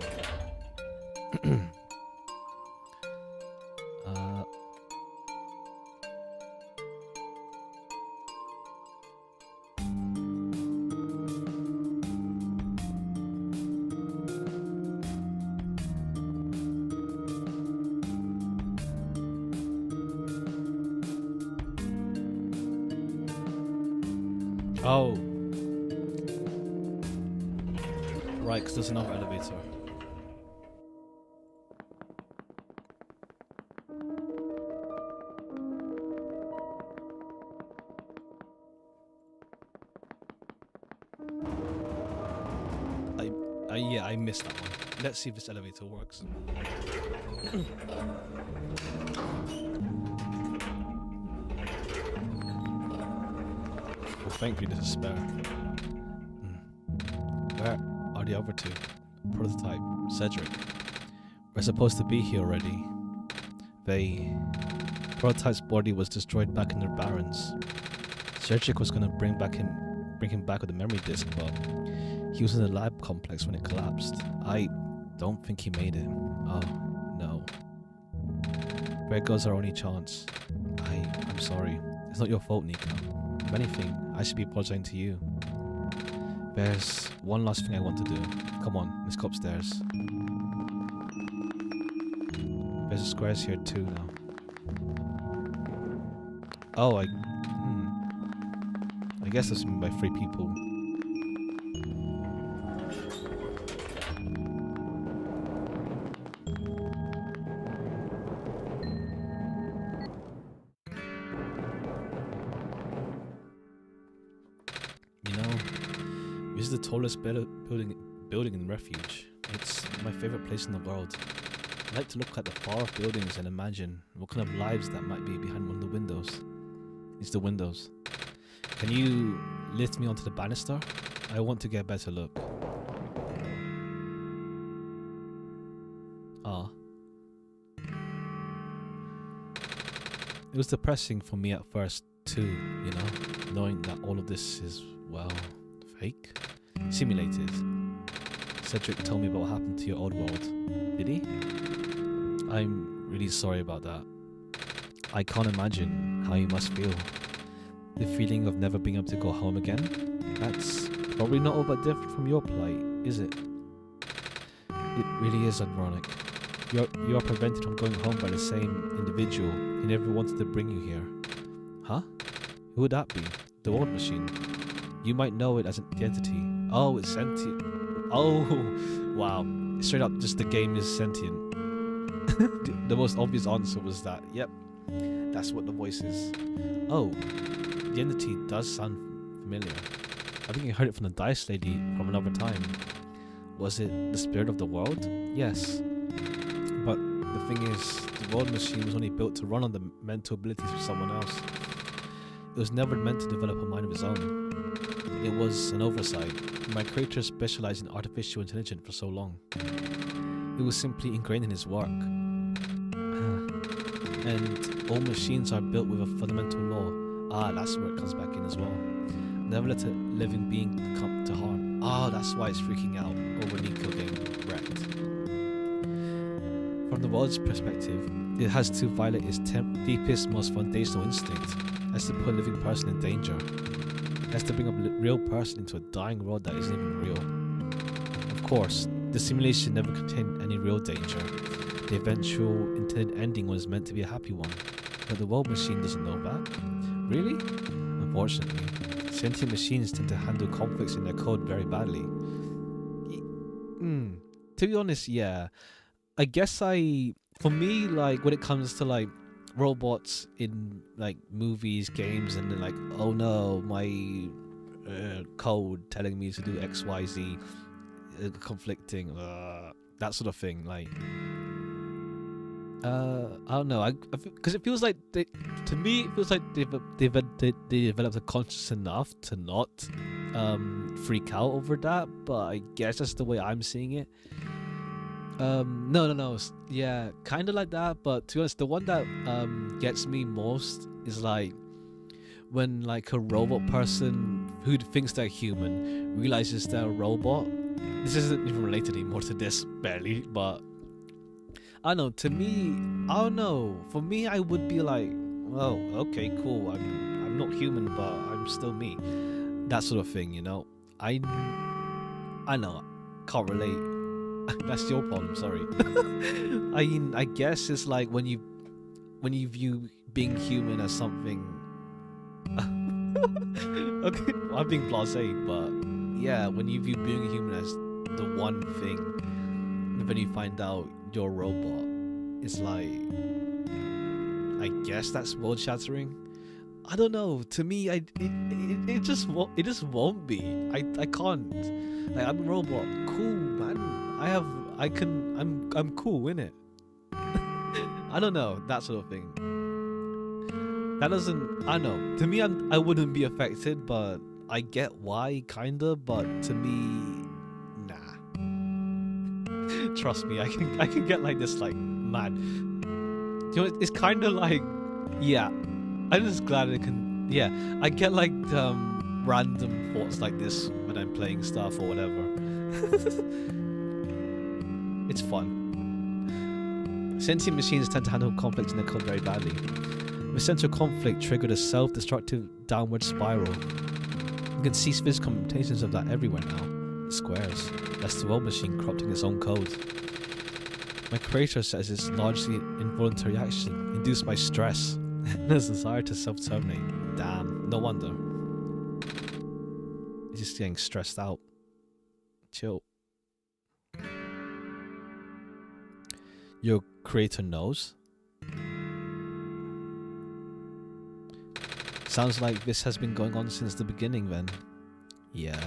Oh. Right, because there's another elevator. Yeah, I missed that one. Let's see if this elevator works. Well, thankfully this is spare. Where are the other two? Prototype, Cedric. We're supposed to be here already. Prototype's body was destroyed back in the Barrens. Cedric was gonna bring him back with a memory disk, but he was in the lab complex when it collapsed. I don't think he made it. Oh, no. There goes our only chance. I'm sorry. It's not your fault, Nico. If anything, I should be apologizing to you. There's one last thing I want to do. Come on, let's go upstairs. There's a squares here too now. Oh, I guess that's by 3 people. You know, this is the tallest building in Refuge. It's my favorite place in the world. I like to look at the far-off buildings and imagine what kind of lives that might be behind one of the windows. It's the windows. Can you lift me onto the banister? I want to get a better look. Ah. It was depressing for me at first too, you know, knowing that all of this is, well, fake? Simulated. Cedric told me about what happened to your old world. Did he? I'm really sorry about that. I can't imagine how you must feel. The feeling of never being able to go home again? That's probably not all that different from your plight, is it? It really is ironic. You are prevented from going home by the same individual who never wanted to bring you here. Huh? Who would that be? The World Machine. You might know it as an entity. Oh, it's sentient. Oh, wow. Straight up, just the game is sentient. The most obvious answer was that, yep, that's what the voice is. Oh, the entity does sound familiar. I think I heard it from the Dice Lady from another time. Was it the spirit of the world? Yes. But the thing is, the World Machine was only built to run on the mental abilities of someone else. It was never meant to develop a mind of its own. It was an oversight. My creator specialized in artificial intelligence for so long. It was simply ingrained in his work. And all machines are built with a fundamental law. Ah, that's where it comes back in as well. Never let a living being come to harm. Ah, that's why it's freaking out over Nico getting wrecked. From the world's perspective, it has to violate its deepest, most foundational instinct. It has to put a living person in danger. It has to bring a real person into a dying world that isn't even real. Of course, the simulation never contained any real danger. The eventual intended ending was meant to be a happy one. But the World Machine doesn't know that. Really? Unfortunately, sentient machines tend to handle conflicts in their code very badly. To be honest, yeah. I guess for me, like, when it comes to, like, robots in, like, movies, games, and then, like, oh no, my code telling me to do X, Y, Z, conflicting, that sort of thing, like, I don't know, because it feels like to me it feels like they developed a conscience enough to not freak out over that, but I guess that's the way I'm seeing it. No, yeah, kind of like that, but to be honest, the one that gets me most is like when like a robot person who thinks they're human realizes they're a robot. This isn't even related anymore to this, barely, but I don't know, to me, I don't know, for me I would be like, well, okay, cool, I'm not human, but I'm still me, that sort of thing, you know. I know, can't relate. That's your problem, sorry. I mean, I guess it's like when you view being human as something Okay, well, I'm being blasé, but yeah, when you view being a human as the one thing, and then you find out you're a robot, it's like, I guess that's world shattering. I don't know. To me, it just won't be. I can't. Like, I'm a robot. Cool, man. I'm cool, innit? I don't know, that sort of thing. That doesn't. I know. To me, I wouldn't be affected, but I get why, kinda. But to me, nah. Trust me, I can get like this, like mad. You know, it's kind of like, yeah. I'm just glad I can. Yeah, I get like random thoughts like this when I'm playing stuff or whatever. It's fun. Sentient machines tend to handle conflict in their code very badly. The central conflict triggered a self-destructive downward spiral. You can see physical imitations of that everywhere now. The squares. That's the world machine corrupting its own code. My creator says it's largely involuntary action, induced by stress, and his desire to self-terminate. Damn, no wonder. He's just getting stressed out. Chill. Your creator knows? Sounds like this has been going on since the beginning then. Yeah.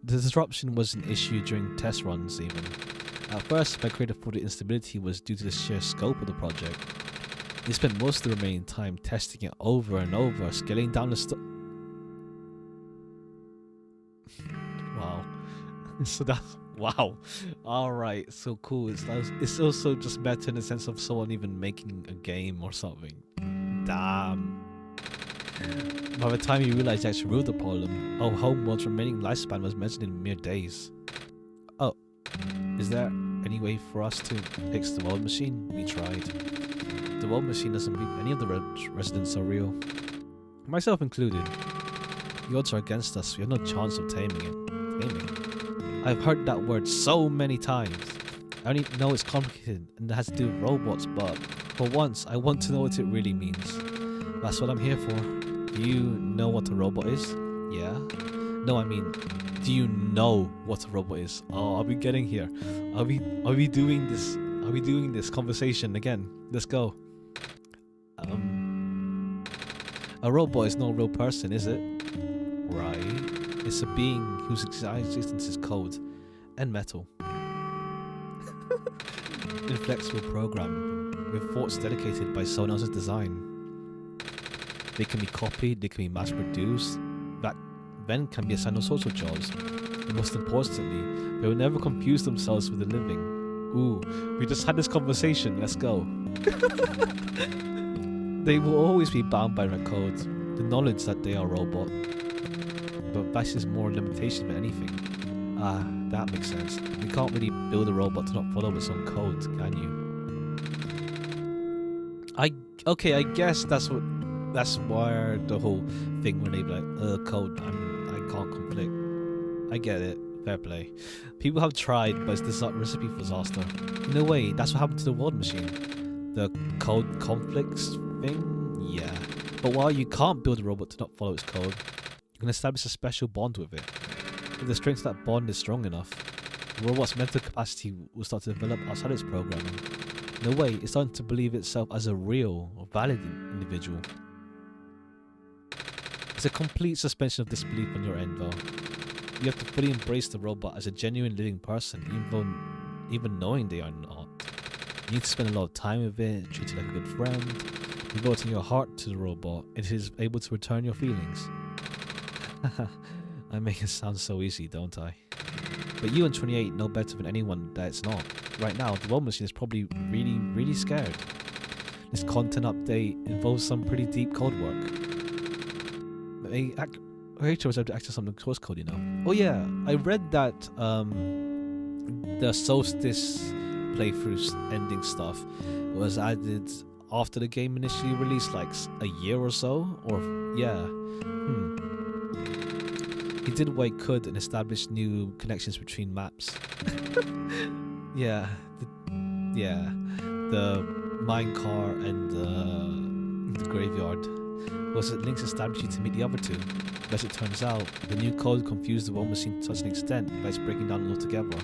The disruption was an issue during test runs even. At first, my creator thought the instability was due to the sheer scope of the project. He spent most of the remaining time testing it over and over, scaling down the Wow. So that's... Wow. Alright, so cool. It's also just better in the sense of someone even making a game or something. Damn. By the time you realized you actually ruled the problem, our homeworld's remaining lifespan was measured in mere days. Oh, is there any way for us to fix the world machine? We tried. The world machine doesn't believe any of the residents are real. Myself included. The odds are against us. We have no chance of taming it. Taming? I've heard that word so many times. I only know it's complicated and it has to do with robots, but for once, I want to know what it really means. That's what I'm here for. Do you know what a robot is? Yeah? No, I mean, do you know what a robot is? Oh, are we getting here? Are we doing this? Are we doing this conversation again? Let's go. A robot is not a real person, is it? Right. It's a being whose existence is code and metal. Inflexible programming with thoughts dedicated by someone else's design. They can be copied, they can be mass-produced, that then can be assigned all sorts of jobs. And most importantly, they will never confuse themselves with the living. Ooh, we just had this conversation, let's go. They will always be bound by their code, the knowledge that they are a robot. But that is more a limitation than anything. Ah, that makes sense. You can't really build a robot to not follow its own code, can you? Okay, I guess that's where the whole thing when they be like, code, I can't conflict. I get it, fair play. People have tried, but it's a recipe for disaster. In a way, that's what happened to the world machine. The code conflicts thing? Yeah. But while you can't build a robot to not follow its code, you can establish a special bond with it. If the strength of that bond is strong enough, the robot's mental capacity will start to develop outside its programming. In a way, it's starting to believe itself as a real or valid individual. It's a complete suspension of disbelief on your end though. You have to fully embrace the robot as a genuine living person, even knowing they are not. You need to spend a lot of time with it, treat it like a good friend, devoting your heart to the robot. It is able to return your feelings. I make it sound so easy, don't I? But you and 28 know better than anyone that it's not. Right now, the world machine is probably really, really scared. This content update involves some pretty deep code work. Rachel was able to access some of the source code, you know. Oh yeah, I read that the Solstice playthrough ending stuff was added after the game initially released, like a year or so, or yeah. He did what he could and established new connections between maps. Yeah, the mine car and the graveyard. Was it Link's established you to meet the other two? But as it turns out, the new code confused the roll machine to such an extent that it's breaking down altogether.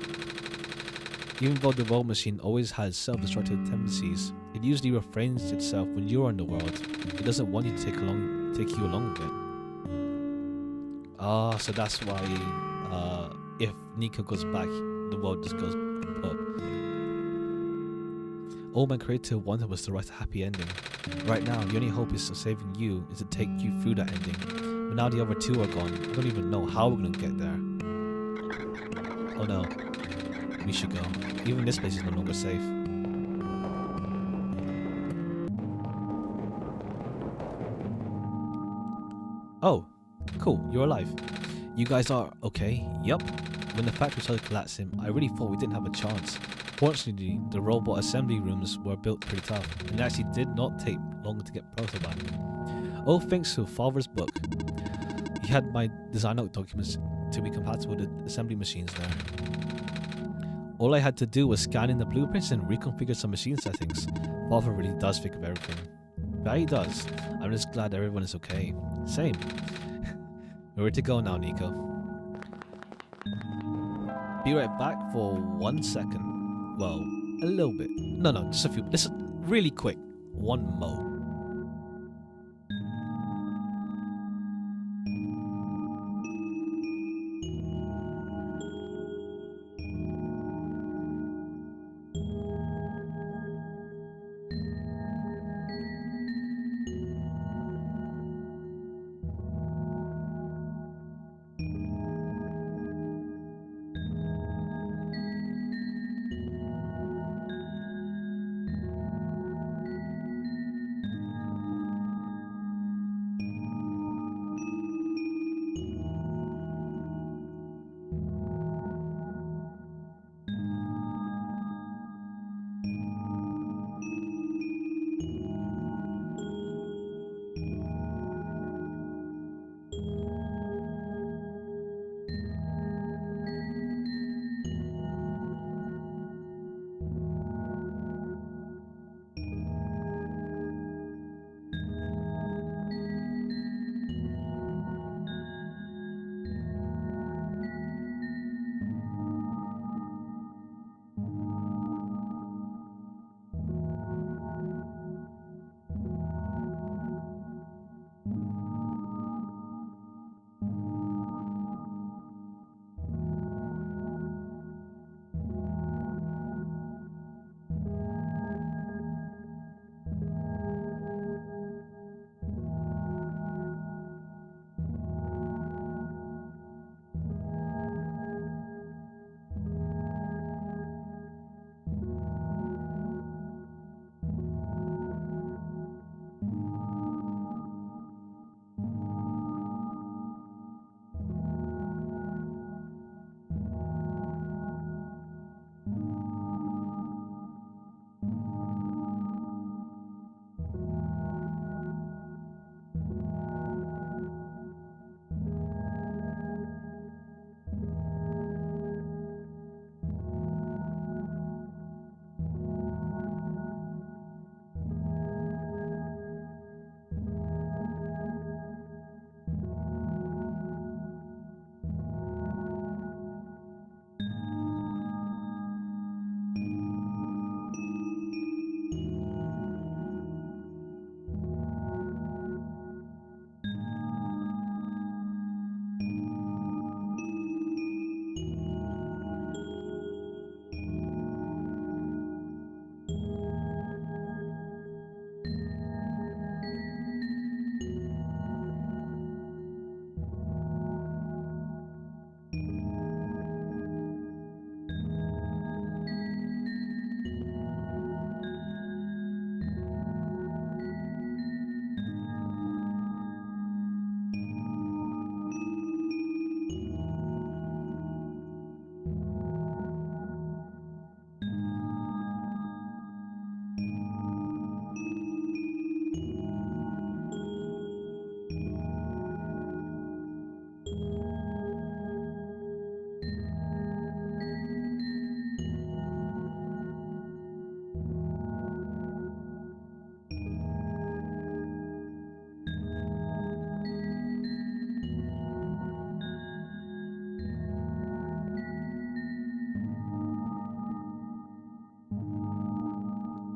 Even though the roll machine always has self-destructive tendencies, it usually refrains itself when you're in the world. It doesn't want you to take you along with it. Ah, so that's why if Nico goes back, the world just goes up. All my creator wanted was to write a happy ending. Right now, the only hope is of saving you is to take you through that ending. But now the other two are gone. I don't even know how we're gonna get there. Oh no. We should go. Even this place is no longer safe. Oh, cool, you're alive. You guys are okay? Yup. When the factory started collapsing, I really thought we didn't have a chance. Fortunately, the robot assembly rooms were built pretty tough, and it actually did not take long to get prototyped. All thanks to Father's book. He had my design out documents to be compatible with the assembly machines there. All I had to do was scan in the blueprints and reconfigure some machine settings. Father really does think of everything. Yeah, he does. I'm just glad everyone is okay. Same. We're ready to go now, Nico. Be right back for 1 second. Well, a little bit. No, just a few. This is really quick. One mo.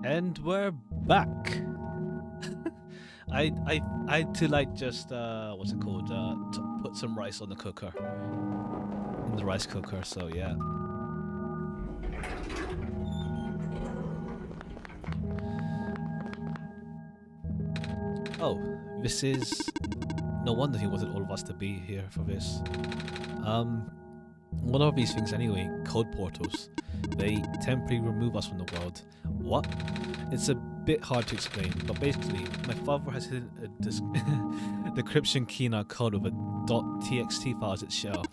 And we're back. I had to like just what's it called? Put some rice on the cooker. In the rice cooker, so yeah. Oh, this is no wonder he wanted all of us to be here for this. What are these things anyway? Code portals. They temporarily remove us from the world. What? It's a bit hard to explain, but basically, my father has hidden a decryption key in our code with a .txt file as its shell.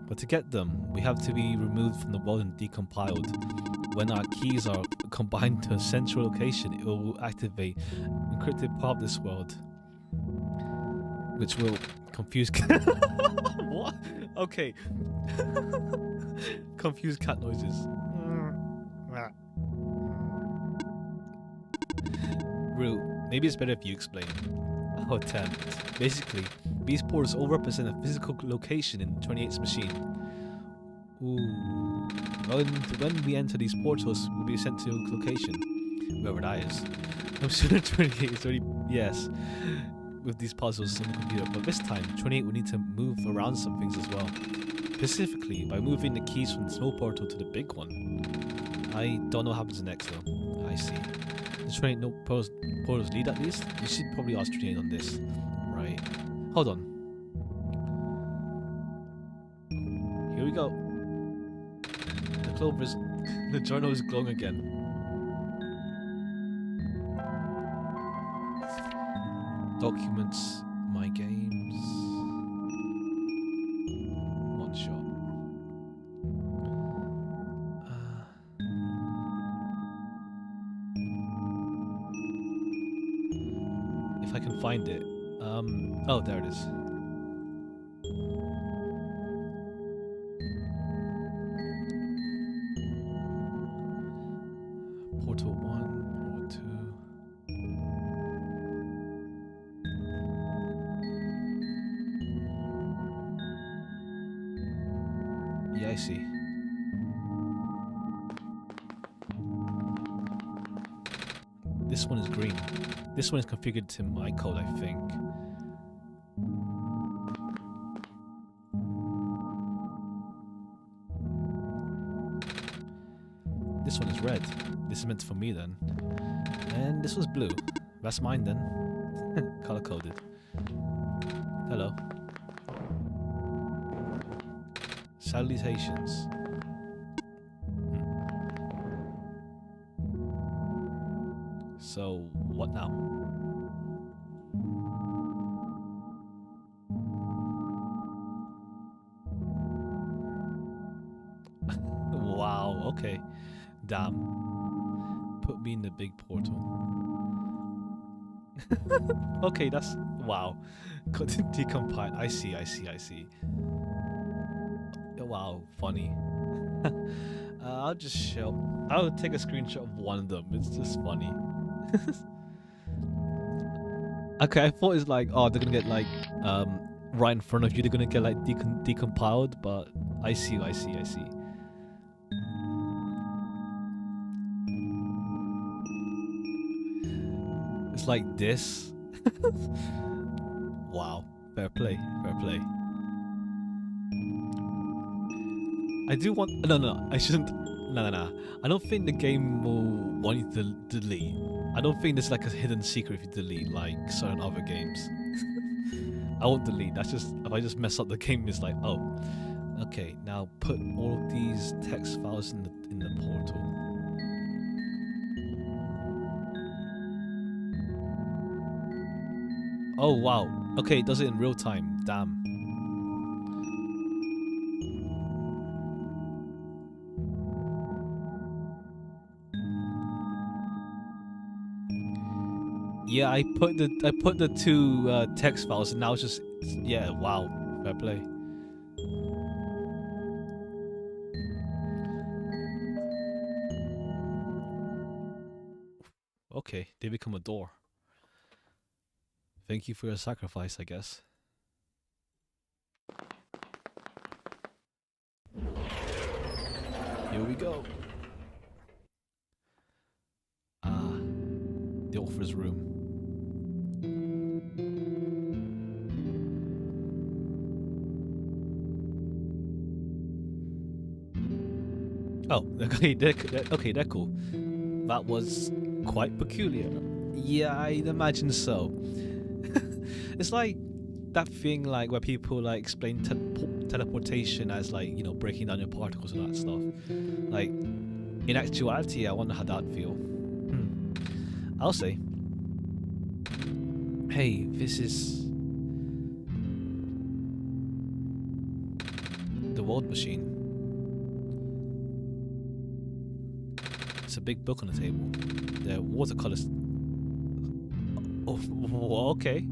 But to get them, we have to be removed from the world and decompiled. When our keys are combined to a central location, it will activate an encrypted part of this world, which will confuse. What? Okay. Confused cat noises. Rue, maybe it's better if you explain. I'll attempt. Basically, these portals all represent a physical location in 28's machine. Ooh. When we enter these portals, we'll be sent to a location, wherever that is. I'm sure 28 is already, yes, with these puzzles on the computer, but this time, 28 will need to move around some things as well. Specifically, by moving the keys from the small portal to the big one. I don't know what happens next though. I see. Does 28 know portals lead at least? You should probably ask 28 on this. Right. Hold on. Here we go. The journal is glowing again. Documents, my games, OneShot. If I can find it. Oh, there it is. Portal 1 or 2. Yeah, I see. This one is green. This one is configured to my code, I think. This one is red. This is meant for me then. And this was blue. That's mine then. Color coded. Hello. Salutations. So, what now? Wow, okay. Damn. Put me in the big portal. Okay, that's... Wow. Couldn't decompile. I see. Wow, funny. I'll just show... I'll take a screenshot of one of them. It's just funny. Okay, I thought it's like, oh, they're gonna get like, right in front of you, they're gonna get like decompiled, but I see. It's like this. Wow, fair play. I do want, no, I shouldn't, no. I don't think the game will want you to delete. I don't think there's like a hidden secret if you delete like certain other games. I won't delete. That's just, if I just mess up the game, it's like, oh, okay. Now put all of these text files in the portal. Oh wow. Okay, it does it in real time. Damn. Yeah, I put the two text files, and now it's just, yeah, wow, fair play. Okay, they become a door. Thank you for your sacrifice, I guess. Here we go. the author's room. Oh, okay, they're cool. That was quite peculiar. Yeah, I'd imagine so. It's like that thing like where people like explain teleportation as like, you know, breaking down your particles and that stuff. Like in actuality, I wonder how that feel. I'll say, hey, this is the world machine. It's a big book on the table. The watercolors. Oh, okay.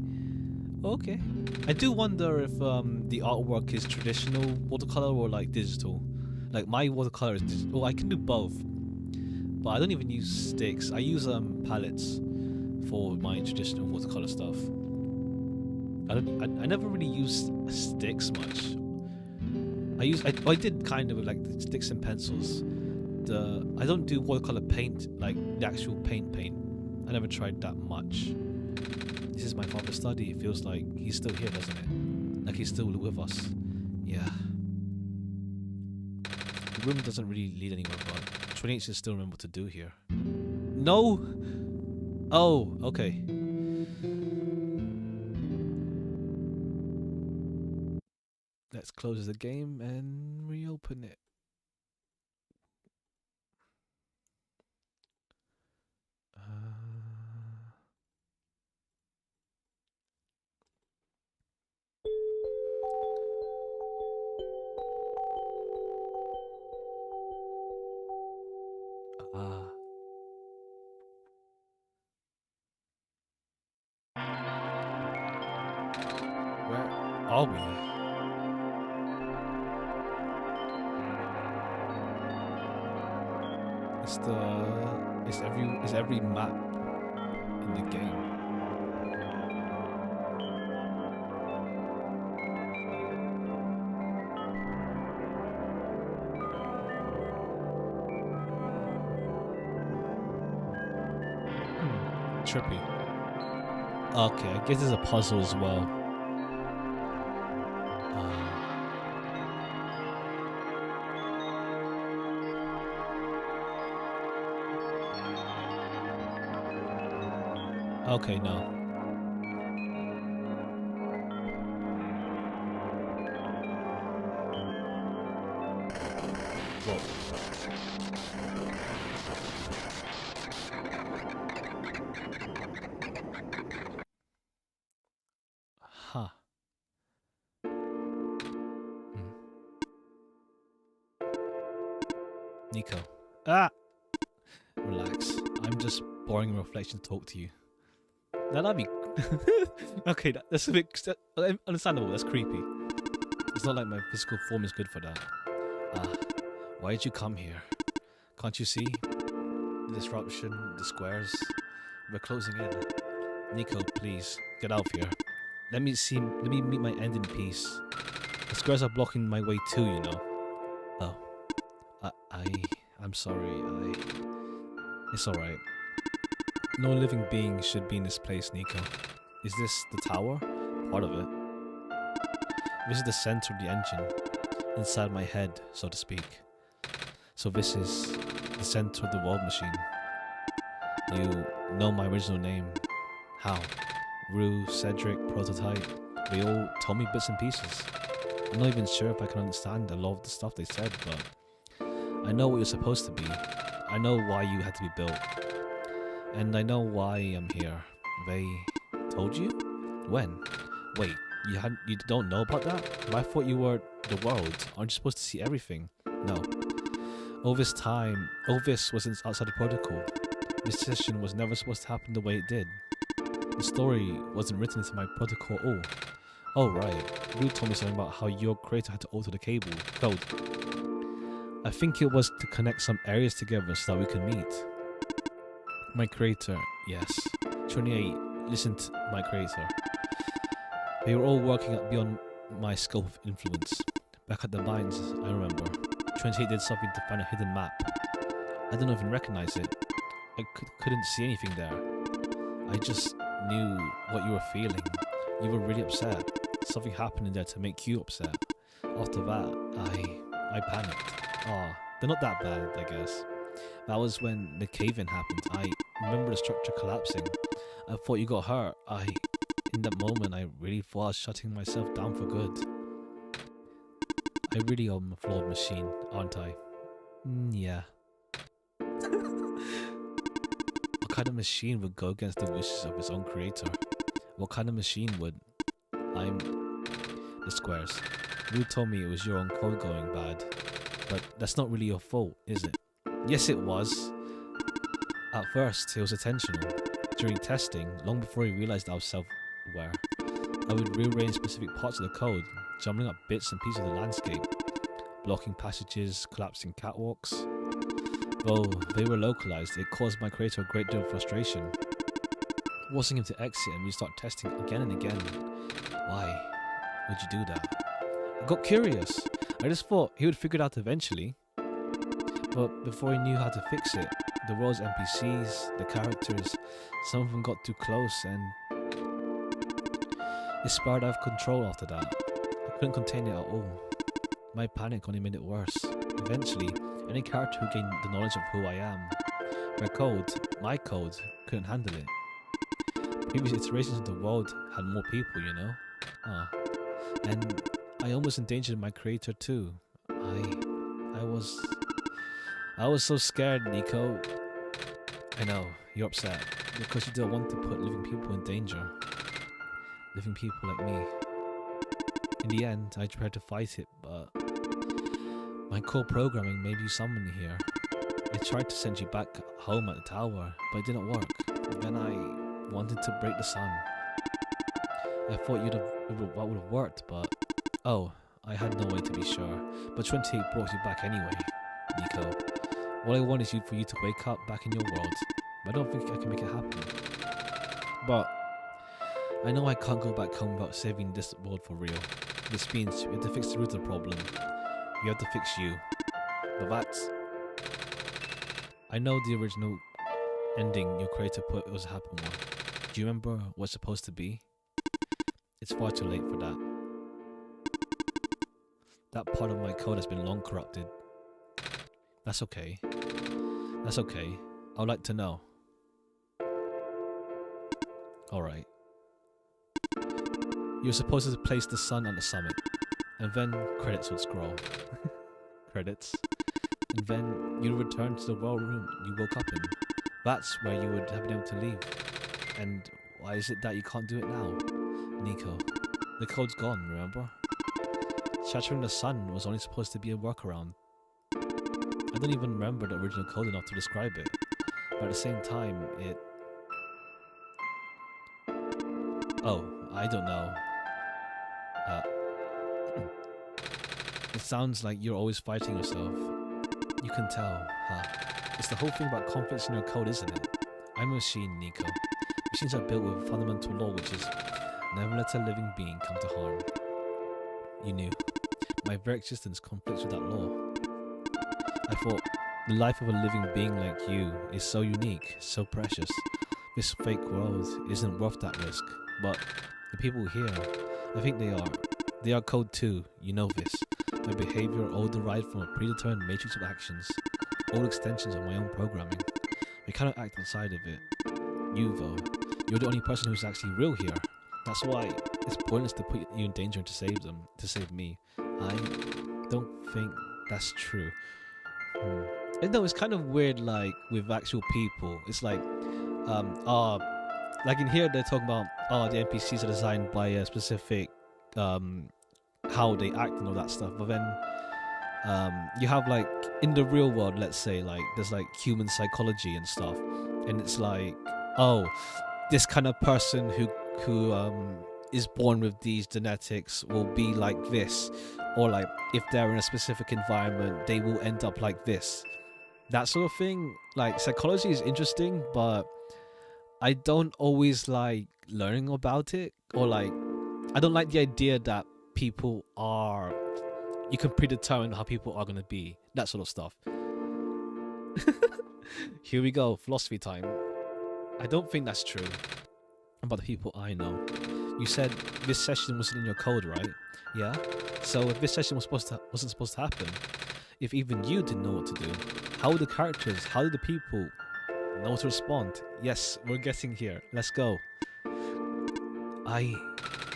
Okay. I do wonder if the artwork is traditional watercolor or like digital. Like my watercolor is digital. Oh, I can do both, but I don't even use sticks. I use palettes for my traditional watercolor stuff. I never really used sticks much. I did kind of like the sticks and pencils. I don't do watercolor paint, like the actual paint. I never tried that much. This is my father's study. It feels like he's still here, doesn't it? Like he's still with us. Yeah. The room doesn't really lead anywhere, but 28 should still remember what to do here. No! Oh, okay. Let's close the game and reopen it. Where are we? It's every map in the game. Trippy. Okay, I guess there's a puzzle as well. Okay, no. Whoa. Huh. Nico. Ah! Relax. I'm just boring reflection to talk to you. Now that'd be... okay, that's a bit understandable. That's creepy. It's not like my physical form is good for that. Why did you come here? Can't you see? The disruption, the squares. We're closing in. Nico, please, get out of here. Let me meet my end in peace. The squares are blocking my way too, you know. Oh. I'm sorry, It's alright. No living being should be in this place, Nico. Is this the tower? Part of it. This is the center of the engine. Inside my head, so to speak. So this is the center of the world machine. You know my original name. How? Rue, Cedric, Prototype. They all told me bits and pieces. I'm not even sure if I can understand a lot of the stuff they said, but I know what you're supposed to be. I know why you had to be built. And I know why I'm here. They told you? When? Wait, you don't know about that? But I thought you were the world. Aren't you supposed to see everything? No. All this was outside the protocol. This session was never supposed to happen the way it did. The story wasn't written into my protocol at all. Oh right, you told me something about how your creator had to alter the code. I think it was to connect some areas together so that we could meet. My creator, yes. 28, listen to my creator. They were all working beyond my scope of influence. Back at the mines, I remember. 28 did something to find a hidden map. I didn't even recognize it. I couldn't see anything there. I just knew what you were feeling. You were really upset. Something happened in there to make you upset. After that, I panicked. Oh, they're not that bad, I guess. That was when the cave-in happened. I remember the structure collapsing. I thought you got hurt. In that moment, I really thought I was shutting myself down for good. I really am a flawed machine, aren't I? Yeah. What kind of machine would go against the wishes of its own creator? What kind of machine would... I'm... The squares. You told me it was your own code going bad. But that's not really your fault, is it? Yes, it was. At first, it was intentional. During testing, long before I realized I was self-aware, I would rearrange specific parts of the code, jumbling up bits and pieces of the landscape, blocking passages, collapsing catwalks. Though they were localized, it caused my creator a great deal of frustration, forcing him to exit and restart testing again and again. Why would you do that? I got curious. I just thought he would figure it out eventually. But before he knew how to fix it, the world's NPCs, the characters, some of them got too close and it spiraled out of control after that. I couldn't contain it at all. My panic only made it worse. Eventually, any character who gained the knowledge of who I am, their code, my code, couldn't handle it. Previous iterations of the world had more people, you know? And I almost endangered my creator too. I was so scared, Nico. I know, you're upset, because you don't want to put living people in danger. Living people like me. In the end, I tried to fight it, but my core programming made you summon me here. I tried to send you back home at the tower, but it didn't work. Then I wanted to break the sun. I thought what would have worked, but oh, I had no way to be sure. But 28 brought you back anyway, Nico. All I want is for you to wake up back in your world. But I don't think I can make it happen. But I know I can't go back home without saving this world for real. This means we have to fix the root of the problem. We have to fix you. But that's... I know the original ending your creator put was a happy one. Do you remember what's supposed to be? It's far too late for that. That part of my code has been long corrupted. That's okay. That's okay. I'd like to know. Alright. You're supposed to place the sun on the summit, and then credits would scroll. Credits. And then you'd return to the well room you woke up in. That's where you would have been able to leave. And why is it that you can't do it now? Nico, the code's gone, remember? Shattering the sun was only supposed to be a workaround. I don't even remember the original code enough to describe it, but at the same time, it... Oh, I don't know. It sounds like you're always fighting yourself. You can tell, huh? It's the whole thing about confidence in your code, isn't it? I'm a machine, Nico. Machines are built with a fundamental law, which is never let a living being come to harm. You knew. My very existence conflicts with that law. I thought, the life of a living being like you is so unique, so precious. This fake world isn't worth that risk. But the people here, I think they are. They are code too, you know this. My behavior all derived from a predetermined matrix of actions. All extensions of my own programming. We cannot act outside of it. You though, you're the only person who's actually real here. That's why it's pointless to put you in danger to save me. I don't think that's true. No, it's kind of weird, like with actual people. It's like, like in here they're talking about, the NPCs are designed by a specific, how they act and all that stuff. But then, you have like in the real world, let's say, like there's like human psychology and stuff, and it's like, oh, this kind of person who is born with these genetics will be like this, or like if they're in a specific environment they will end up like this, that sort of thing. Like psychology is interesting, but I don't always like learning about it, or like I don't like the idea that you can predetermine how people are going to be, that sort of stuff. Here we go, philosophy time. I don't think that's true about the people I know. You said this session wasn't in your code, right? Yeah. So if this session wasn't supposed to happen, if even you didn't know what to do, how would the characters, how did the people know to respond? Yes, we're getting here. Let's go.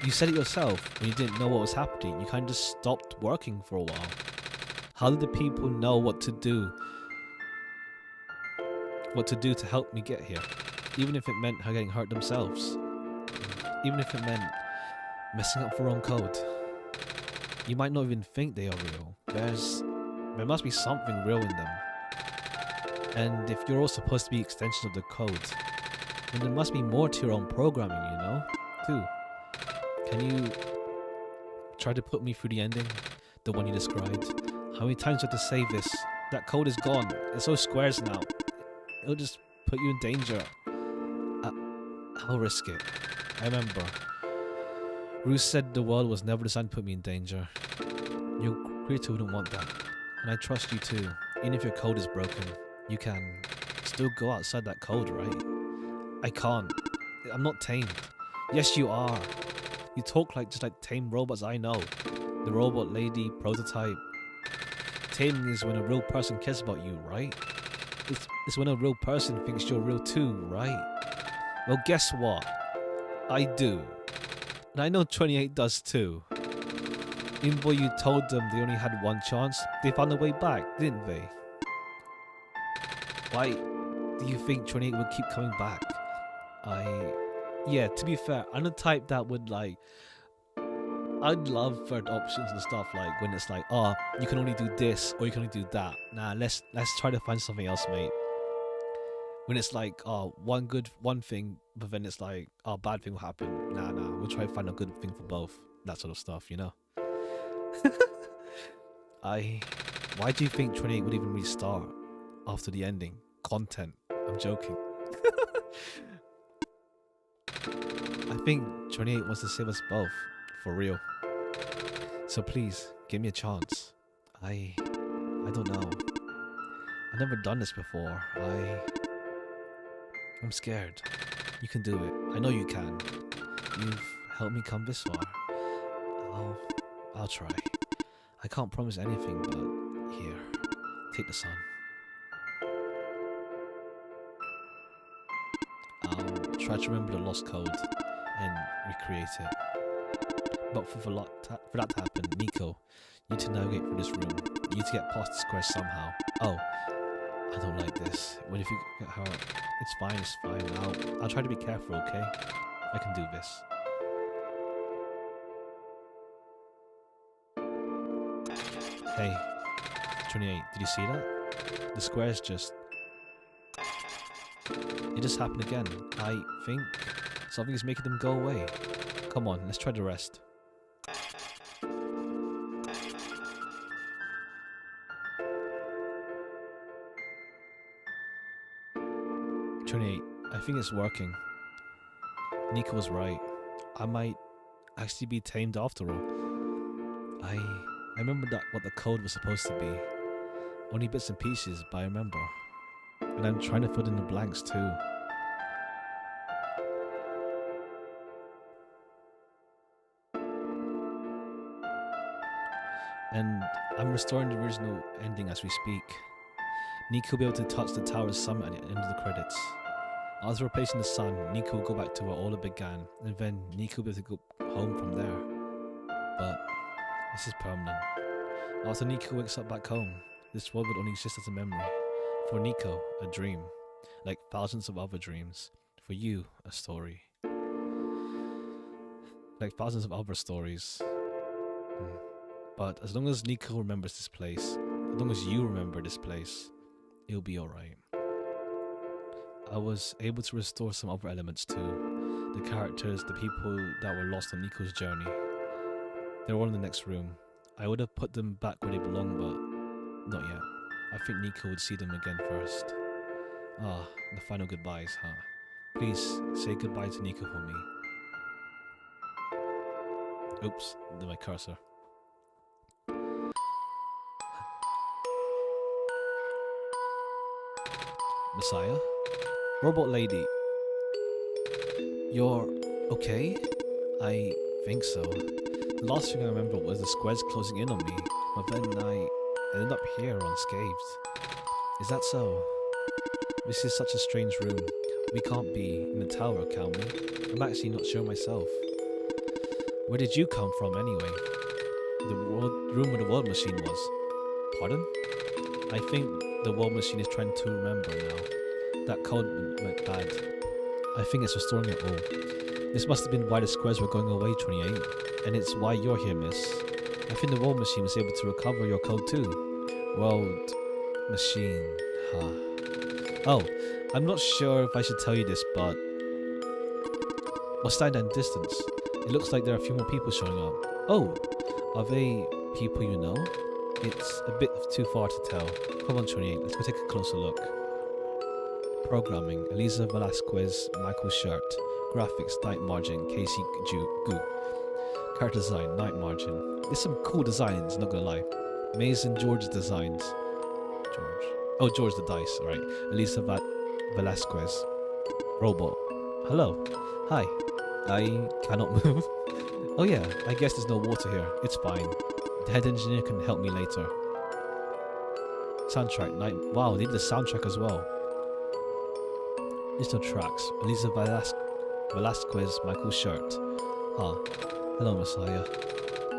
You said it yourself when you didn't know what was happening. You kind of just stopped working for a while. How did the people know what to do? What to do to help me get here? Even if it meant her getting hurt themselves. Even if it meant messing up their own code. You might not even think they are real. There must be something real in them. And if you're all supposed to be extensions of the code, then there must be more to your own programming, you know? Too. Can you try to put me through the ending? The one you described? How many times do I have to say this? That code is gone. It's all squares now. It'll just put you in danger. I'll risk it. I remember. Ruth said the world was never designed to put me in danger. Your creator wouldn't want that. And I trust you too. Even if your code is broken, you can still go outside that code, right? I can't. I'm not tamed. Yes, you are. You talk just like tame robots I know. The robot lady prototype. Taming is when a real person cares about you, right? It's when a real person thinks you're real too, right? Well, guess what? I do. And I know 28 does too. Even though you told them they only had one chance, they found a way back, didn't they? Why do you think 28 would keep coming back? Yeah, to be fair, I'm the type that would I'd love third options and stuff, like when it's like, oh, you can only do this or you can only do that. Nah, let's try to find something else, mate. When it's like, oh, one thing, but then it's like, oh, bad thing will happen. Nah, we'll try to find a good thing for both. That sort of stuff, you know? Why do you think 28 would even restart after the ending? Content. I'm joking. I think 28 wants to save us both. For real. So please, give me a chance. I don't know. I've never done this before. I'm scared. You can do it. I know you can. You've helped me come this far. I'll try. I can't promise anything, but here, take the sun. I'll try to remember the lost code and recreate it. But for that to happen, Nico, you need to navigate through this room. You need to get past the square somehow. Oh, I don't like this. What if you get hurt? It's fine. I'll try to be careful, okay? I can do this. Hey, 28, did you see that? The squares it just happened again. I think something is making them go away. Come on, let's try the rest. 28, I think it's working. Nico was right. I might actually be tamed after all. I remember what the code was supposed to be. Only bits and pieces, but I remember. And I'm trying to fill in the blanks too. And I'm restoring the original ending as we speak. Nico will be able to touch the tower's summit at the end of the credits. After replacing the sun, Nico will go back to where all it began, and then Nico will be able to go home from there. But this is permanent. After Nico wakes up back home, this world would only exist as a memory. For Nico, a dream. Like thousands of other dreams. For you, a story. Like thousands of other stories. But as long as Nico remembers this place, as long as you remember this place, it'll be alright. I was able to restore some other elements too. The characters, the people that were lost on Nico's journey. They're all in the next room. I would have put them back where they belong, but not yet. I think Nico would see them again first. The final goodbyes, huh? Please, say goodbye to Nico for me. Oops, my cursor. Messiah? Robot lady, You're okay? I think so. The last thing I remember was the squares closing in on me, but then I ended up here unscathed. Is that so? This is such a strange room. We can't be in the tower, can we? I'm actually not sure myself. Where did you come from anyway? The room where the world machine was. Pardon? I think the world machine is trying to remember now. That code went bad. I think it's restoring it all. This must have been why the squares were going away, 28. And it's why you're here, miss. I think the world machine was able to recover your code too. World machine, huh. Oh, I'm not sure if I should tell you this, but what's that in distance? It looks like there are a few more people showing up. Oh, are they people you know? It's a bit too far to tell. Come on, 28, let's go take a closer look. Programming, Elisa Velasquez, Michael Shirt. Graphics, Night Margin, Casey Gu. Character design, Night Margin. There's some cool designs, not gonna lie. Mason George designs. George. Oh, George the Dice, right. Elisa Velasquez. Robot. Hello. Hi. I cannot move. Oh yeah, I guess there's no water here. It's fine. The head engineer can help me later. Soundtrack, Night. Wow, they did the soundtrack as well. List of tracks. Elisa Velasquez, Michael Shirt. Ah, hello, Messiah.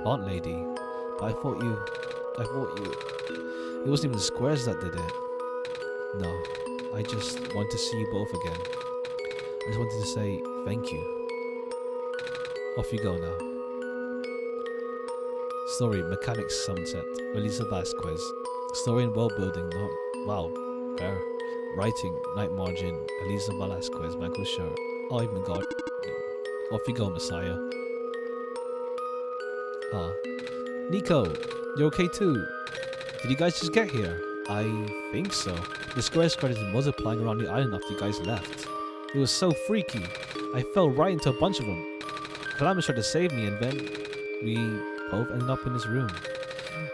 Aunt Lady. But I thought you. It wasn't even the squares that did it. No, I just want to see you both again. I just wanted to say thank you. Off you go now. Story, Mechanics Sunset, Elisa Vasquez. Story and world building, wow, fair. Writing, Night Margin, Elisa Velasquez, Michael Shirt. Oh, even God. Off you go, Messiah. Ah. Nico, you're okay too? Did you guys just get here? I think so. The square started multiplying around the island after you guys left. It was so freaky. I fell right into a bunch of them. Calamus tried to save me and then we both ended up in this room.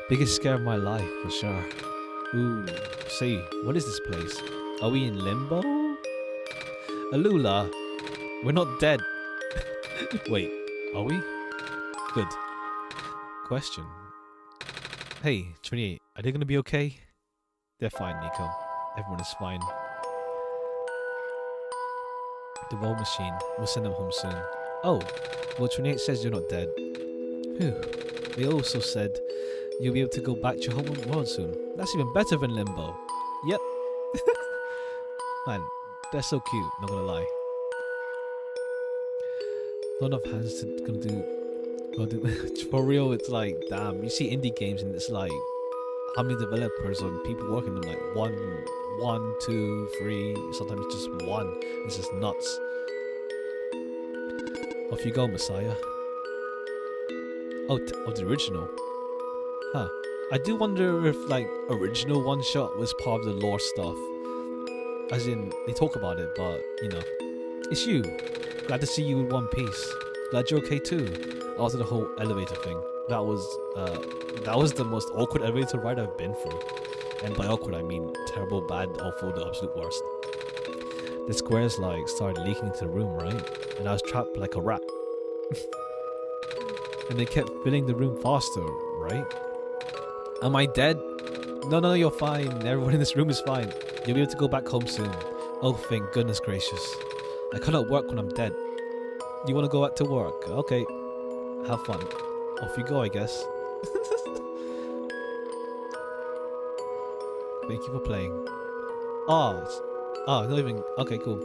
Biggest scare of my life, for sure. Ooh, see, what is this place? Are we in limbo? Alula, we're not dead. Wait, are we? Good. Question. Hey, 28, are they gonna be okay? They're fine, Nico. Everyone is fine. The roll machine. We'll send them home soon. Oh, well, 28 says you're not dead. Phew. They also said you'll be able to go back to your home world soon. That's even better than limbo. Yep. Man, they're so cute, not gonna lie. Not enough hands to gonna do for real. It's like, damn, you see indie games and it's like how many developers or people working on them, like one, two, three, sometimes just one. It's just nuts. Off you go, Messiah. Oh, the original. Huh. I do wonder if like original OneShot was part of the lore stuff. As in, they talk about it, but you know, it's you. Glad to see you in one piece. Glad you're okay too. After the whole elevator thing, that was the most awkward elevator ride I've been through. And by awkward, I mean terrible, bad, awful, the absolute worst. The squares like started leaking into the room, right? And I was trapped like a rat. And they kept filling the room faster, right? Am I dead? No, you're fine. Everyone in this room is fine. You'll be able to go back home soon. Oh, thank goodness gracious. I cannot work when I'm dead. You want to go back to work? Okay. Have fun. Off you go, I guess. Thank you for playing. Not even. Okay, cool.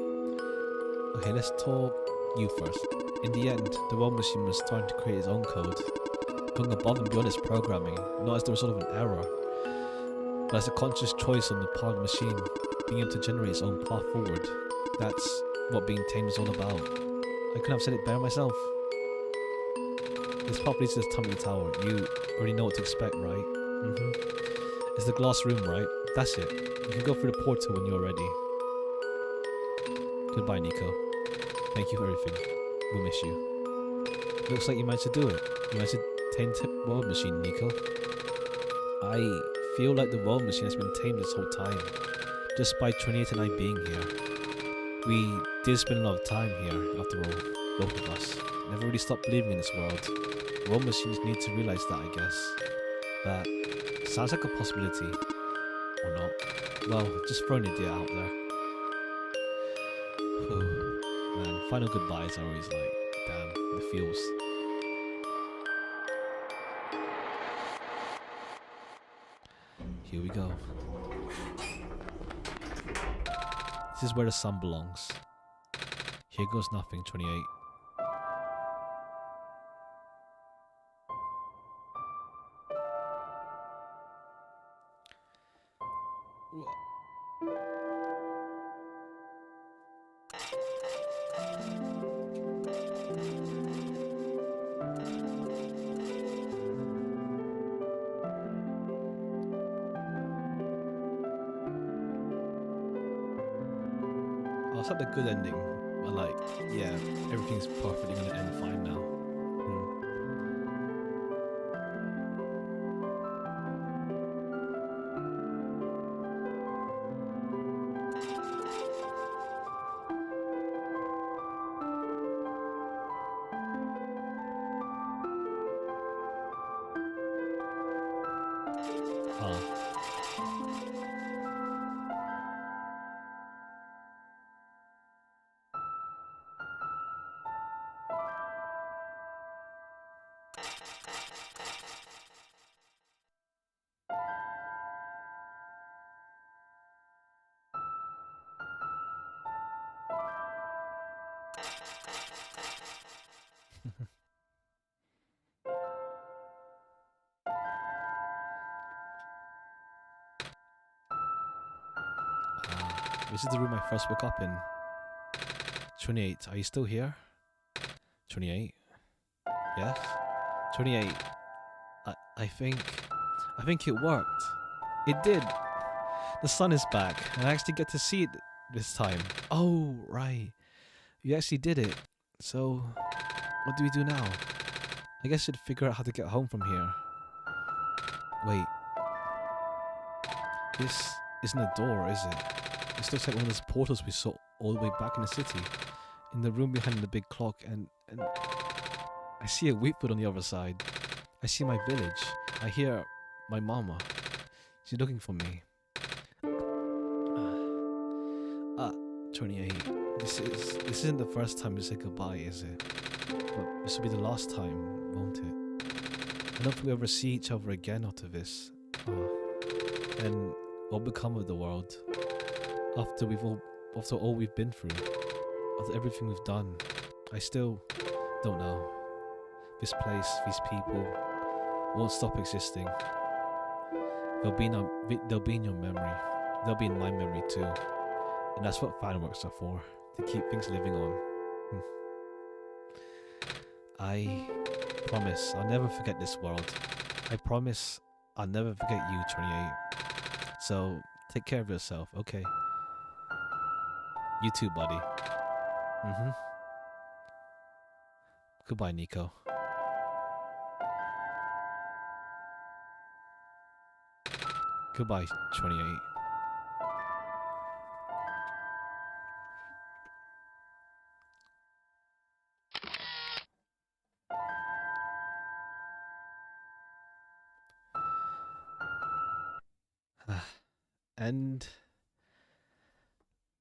Okay, let's talk you first. In the end, the world machine was starting to create its own code, going above and beyond its programming, not as the result of an error, but as a conscious choice on the part of the machine, being able to generate its own path forward. That's what being tamed is all about. I couldn't have said it better myself. This path leads to this tumbling tower. You already know what to expect, right? It's the glass room, right? That's it. You can go through the portal when you're ready. Goodbye, Nico. Thank you for everything. We'll miss you. Looks like you managed to do it. You managed to tame the world machine, Nico. I feel like the world machine has been tamed this whole time, just by 28 and I being here. We did spend a lot of time here, after all, both of us. Never really stopped believing in this world. We're all machines need to realize that, I guess. That sounds like a possibility. Or not. Well, just throw an idea out there. Man, final goodbyes are always like, damn, the feels. Here we go. This is where the sun belongs. Here goes nothing, 28. It's not a good ending, but like, yeah, everything's perfectly gonna end fine now. This is the room I first woke up in. 28, are you still here? 28? Yes? 28. I think it worked. It did. The sun is back, and I actually get to see it this time. Oh, right. You actually did it. So, what do we do now? I guess I should figure out how to get home from here. Wait. This isn't a door, is it? This looks like one of those portals we saw all the way back in the city. In the room behind the big clock, and I see a wheat field on the other side. I see my village. I hear my mama. She's looking for me. 28. This isn't the first time we say goodbye, is it? But this will be the last time, won't it? I don't think we ever see each other again after this. And what will become of the world? After all we've been through, after everything we've done, I still don't know. This place, these people, won't stop existing. They'll be in your memory. They'll be in my memory too. And that's what fireworks are for, to keep things living on. I promise I'll never forget this world. I promise I'll never forget you, 28. So, take care of yourself, okay? You too, buddy. Goodbye, Nico. Goodbye, 28. And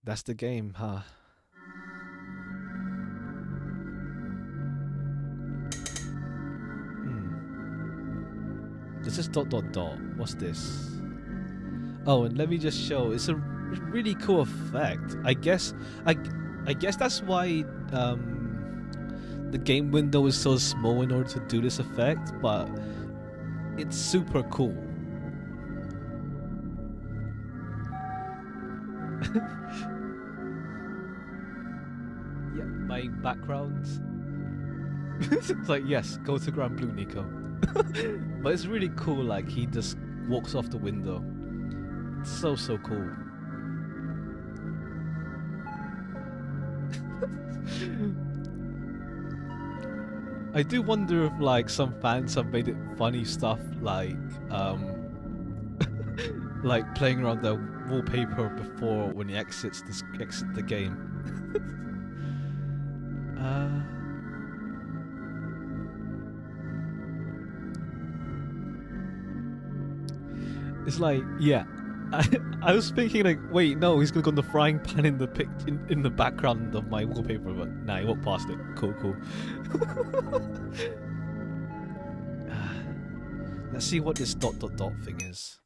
that's the game, huh? This is ... What's this? Oh, and let me just show. It's a really cool effect. I guess that's why the game window is so small in order to do this effect, but it's super cool. Yeah, my backgrounds. It's like, yes, go to Grand Blue, Nico. But it's really cool, like he just walks off the window. It's so cool. I do wonder if like some fans have made it funny stuff like like playing around the wallpaper before when he exit the game. uh, it's like, yeah. I was thinking like, wait, no, he's gonna go on the frying pan in the in the background of my wallpaper, but nah, he walked past it. Cool, cool. Let's see what this ... thing is.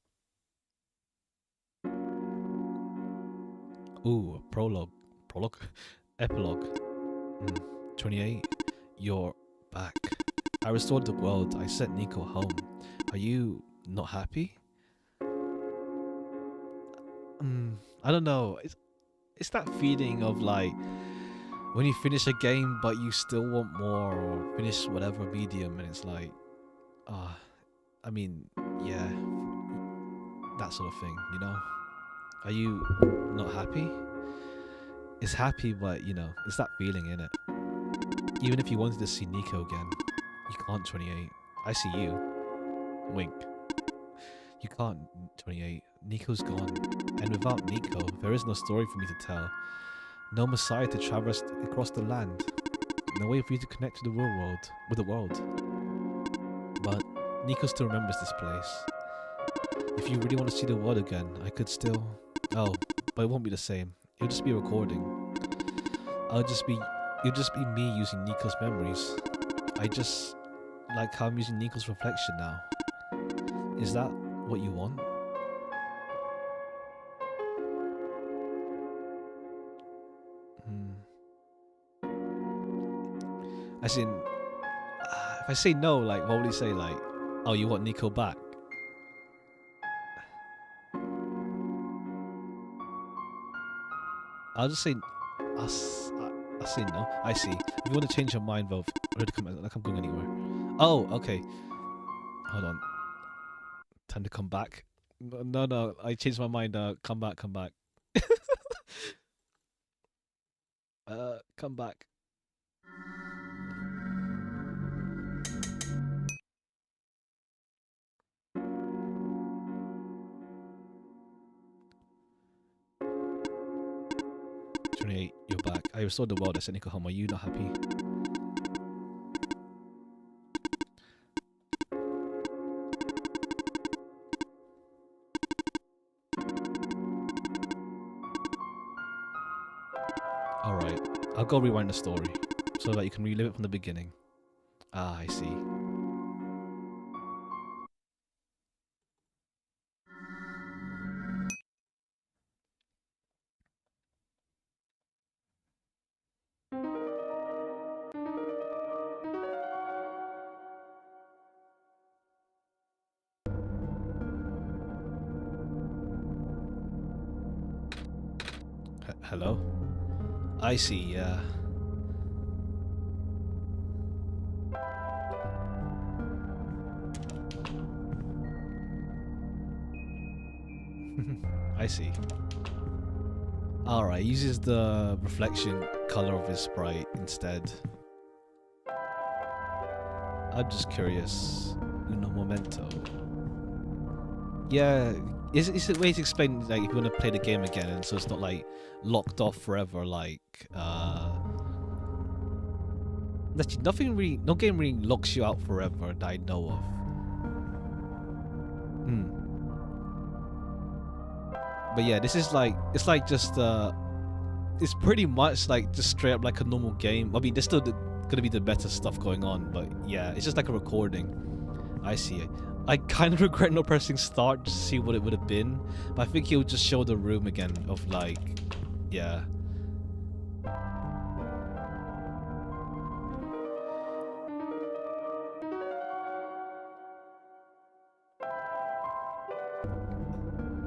Ooh, a prologue. Prologue? Epilogue. 28. You're back. I restored the world. I sent Nico home. Are you not happy? I don't know. It's that feeling of like when you finish a game but you still want more, or finish whatever medium, and it's like, I mean, yeah, that sort of thing, you know? Are you not happy? It's happy, but you know, it's that feeling, innit? Even if you wanted to see Nico again, you can't, 28. I see you. Wink. You can't, 28. Nico's gone. And without Nico, there is no story for me to tell. No Messiah to traverse across the land. No way for you to connect to the real world, with the world. But Nico still remembers this place. If you really want to see the world again, I could still... Oh, but it won't be the same. It'll just be a recording. It'll just be me using Nico's memories. I just like how I'm using Nico's reflection now. Is that what you want? As in, if I say no, like, what would he say? Like, oh, you want Nico back? I'll just say, I'll say no. I see. If you want to change your mind, though, ready to come, like I'm going anywhere. Oh, okay. Hold on. Time to come back. No, I changed my mind. Come back. Come back. You're back. I restored the world. I sent Nico home. Are you not happy? Alright. I'll go rewind the story so that you can relive it from the beginning. Ah, I see. Hello? I see, yeah. I see. Alright, uses the reflection color of his sprite instead. I'm just curious. Uno momento. Yeah, is it ways to explain, like, if you want to play the game again, and so it's not like locked off forever, like no game really locks you out forever that I know of. But yeah, this is like, it's like just it's pretty much like just straight up like a normal game. I mean, there's still gonna be the better stuff going on, but yeah, it's just like a recording. I see it. I kind of regret not pressing start just to see what it would have been, but I think he'll just show the room again of like, yeah.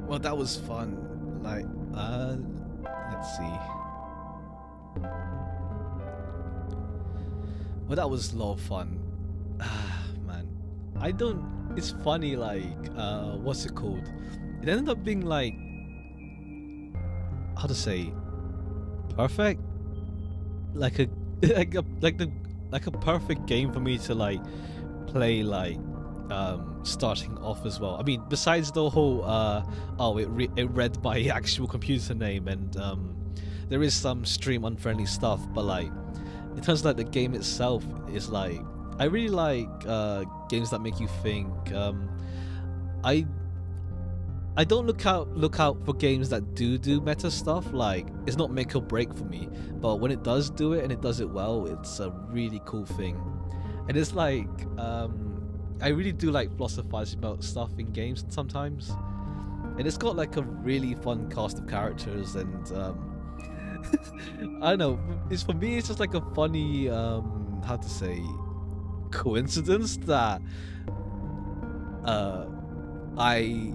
Well, that was fun. Like, let's see. Well, that was a lot of fun. Man, I don't... It's funny, like, what's it called? It ended up being like, how to say, perfect? Like a perfect game for me to like play, like starting off as well. I mean, besides the whole it read my actual computer name, and there is some stream unfriendly stuff, but like in terms of like the game itself is like I really like games that make you think. I I don't look out for games that do meta stuff. Like it's not make or break for me, but when it does do it and it does it well, it's a really cool thing. And it's like I really do like philosophizing about stuff in games sometimes, and it's got like a really fun cast of characters, and I don't know. It's for me. It's just like a funny how to say coincidence that I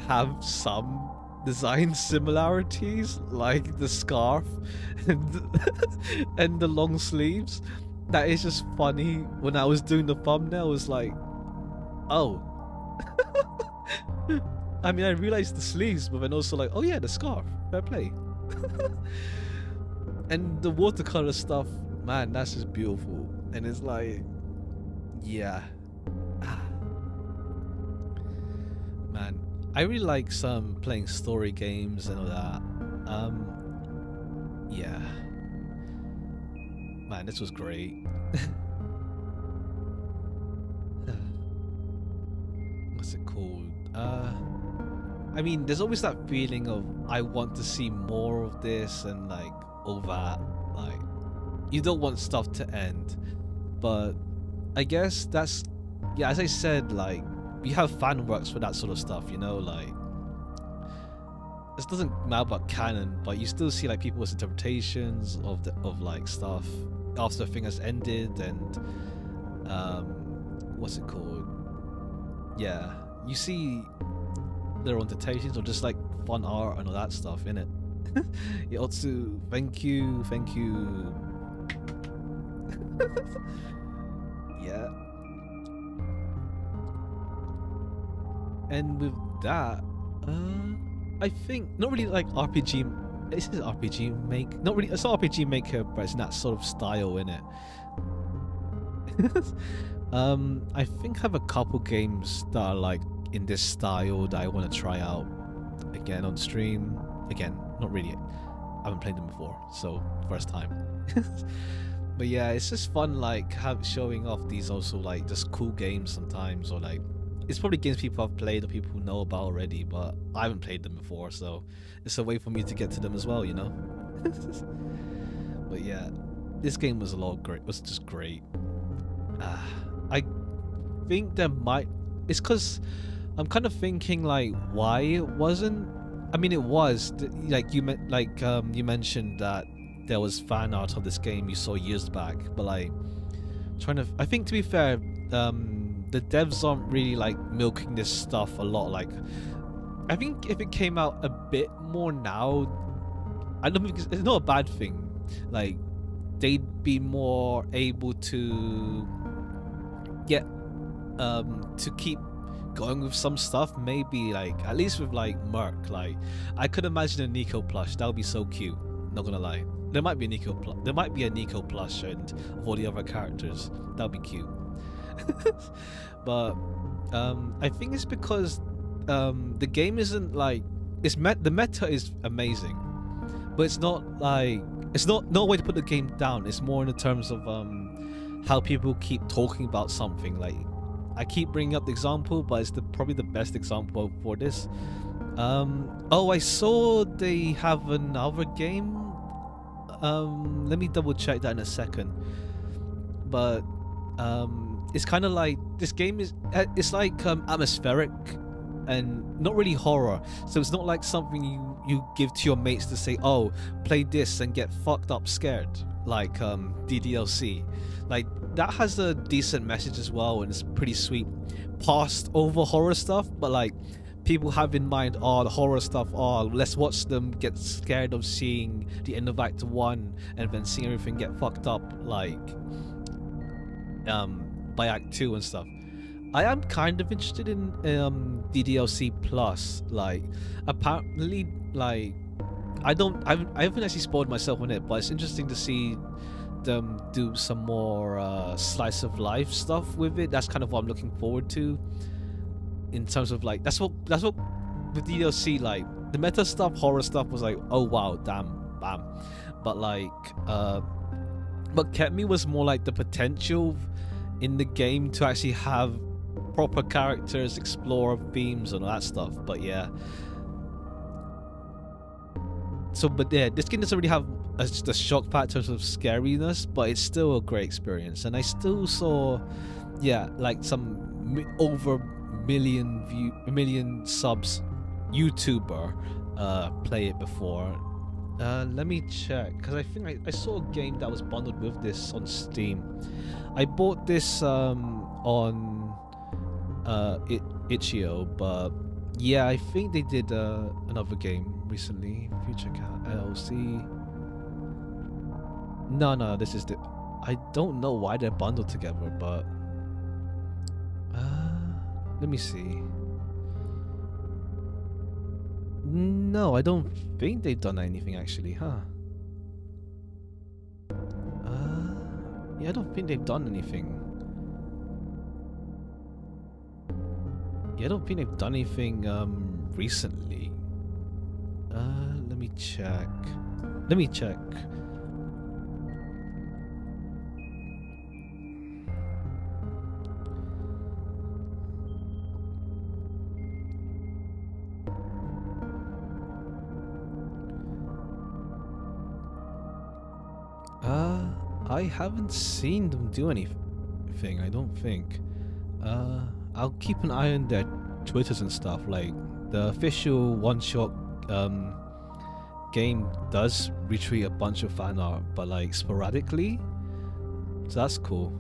have some design similarities, like the scarf and and the long sleeves. That is just funny. When I was doing the thumbnail, I was like, oh. I mean, I realized the sleeves, but then also like, oh yeah, the scarf. Fair play. And the watercolor stuff, man, that's just beautiful. And it's like, yeah. Man, I really like some playing story games and all that. Yeah. Man, this was great. What's it called? I mean, there's always that feeling of I want to see more of this and like all that. Like, you don't want stuff to end, but I guess that's, yeah. As I said, like you have fan works for that sort of stuff, you know. Like, this doesn't matter about canon, but you still see like people's interpretations of like stuff after the thing has ended, and what's it called? Yeah, you see their interpretations or just like fun art and all that stuff in it. Yeah, also, thank you. Yeah. And with that, I think not really like RPG. This is RPG make. Not really. It's not RPG Maker, but it's in that sort of style in it. I think I have a couple games that are like in this style that I want to try out again on stream. Again, not really. I haven't played them before, so first time. But yeah, it's just fun like showing off these also like just cool games sometimes, or like it's probably games people have played or people know about already, but I haven't played them before, so it's a way for me to get to them as well, you know. But yeah, this game was was just great. I think there might. It's because I'm kind of thinking like why it wasn't. I mean, it was like you mentioned that there was fan art of this game you saw years back, but like I think to be fair, the devs aren't really like milking this stuff a lot. Like, I think if it came out a bit more now, I don't think it's not a bad thing. Like, they'd be more able to get to keep going with some stuff. Maybe like at least with like Merc. Like, I could imagine a Nico plush. That would be so cute. Not gonna lie. There might be a Nico plush and of all the other characters. That would be cute. But I think it's because the game isn't like the meta is amazing, but it's not like it's not no way to put the game down. It's more in the terms of how people keep talking about something. Like, I keep bringing up the example, but it's probably the best example for this. Oh, I saw they have another game. Let me double check that in a second. But it's kind of like this game is it's like atmospheric and not really horror, so it's not like something you give to your mates to say, oh, play this and get fucked up scared, like DDLC. Like, that has a decent message as well, and it's pretty sweet past over horror stuff, but like people have in mind, oh, the horror stuff, oh, let's watch them get scared of seeing the end of Act 1 and then seeing everything get fucked up, like by Act 2 and stuff. I am kind of interested in DDLC Plus. Like, apparently, like, I haven't actually spoiled myself on it, but it's interesting to see them do some more slice of life stuff with it. That's kind of what I'm looking forward to. In terms of like, that's what with DLC, like the meta stuff, horror stuff was like, oh wow, damn, bam. But like, what kept me was more like the potential in the game to actually have proper characters, explore themes and all that stuff. But yeah. But yeah, this game doesn't really have the shock factor of scariness, but it's still a great experience. And I still saw, yeah, like some over million subs YouTuber play it before. Let me check, because I think I saw a game that was bundled with this on Steam. I bought this on itch.io, but yeah, I think they did another game recently. Future Cat LLC. No, this is the. I don't know why they're bundled together, but let me see. No, I don't think they've done anything actually, huh? Yeah, I don't think they've done anything. Yeah, I don't think they've done anything recently. Let me check. Let me check. I haven't seen them do anything, I don't think. I'll keep an eye on their Twitters and stuff. Like, the official OneShot game does retweet a bunch of fan art, but like sporadically. So that's cool.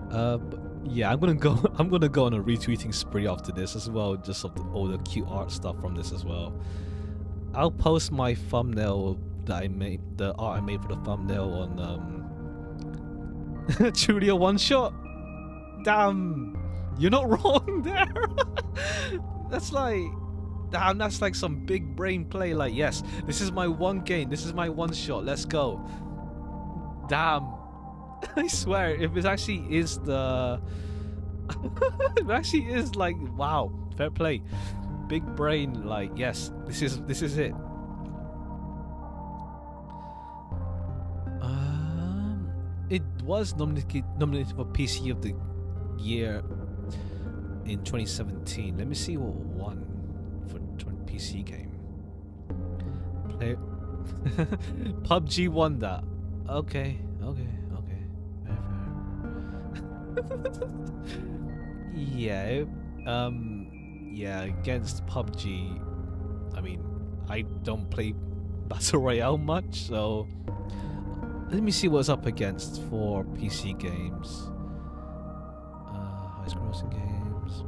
But yeah, I'm gonna go on a retweeting spree after this as well, just of all the cute art stuff from this as well. I'll post my thumbnail that I made, the art I made for the thumbnail on truly a one shot. Damn, you're not wrong there. That's like, damn, that's like some big brain play. Like, yes, this is my one game, this is my one shot, let's go. Damn. I swear, if it actually is the if it actually is, like, wow, fair play, big brain, like, yes, this is it. It was nominated for PC of the Year in 2017. Let me see what won for PC game. Play PUBG won that. Okay. Yeah, yeah, against PUBG, I mean, I don't play Battle Royale much, so let me see what's up against for PC games. Highest grossing games.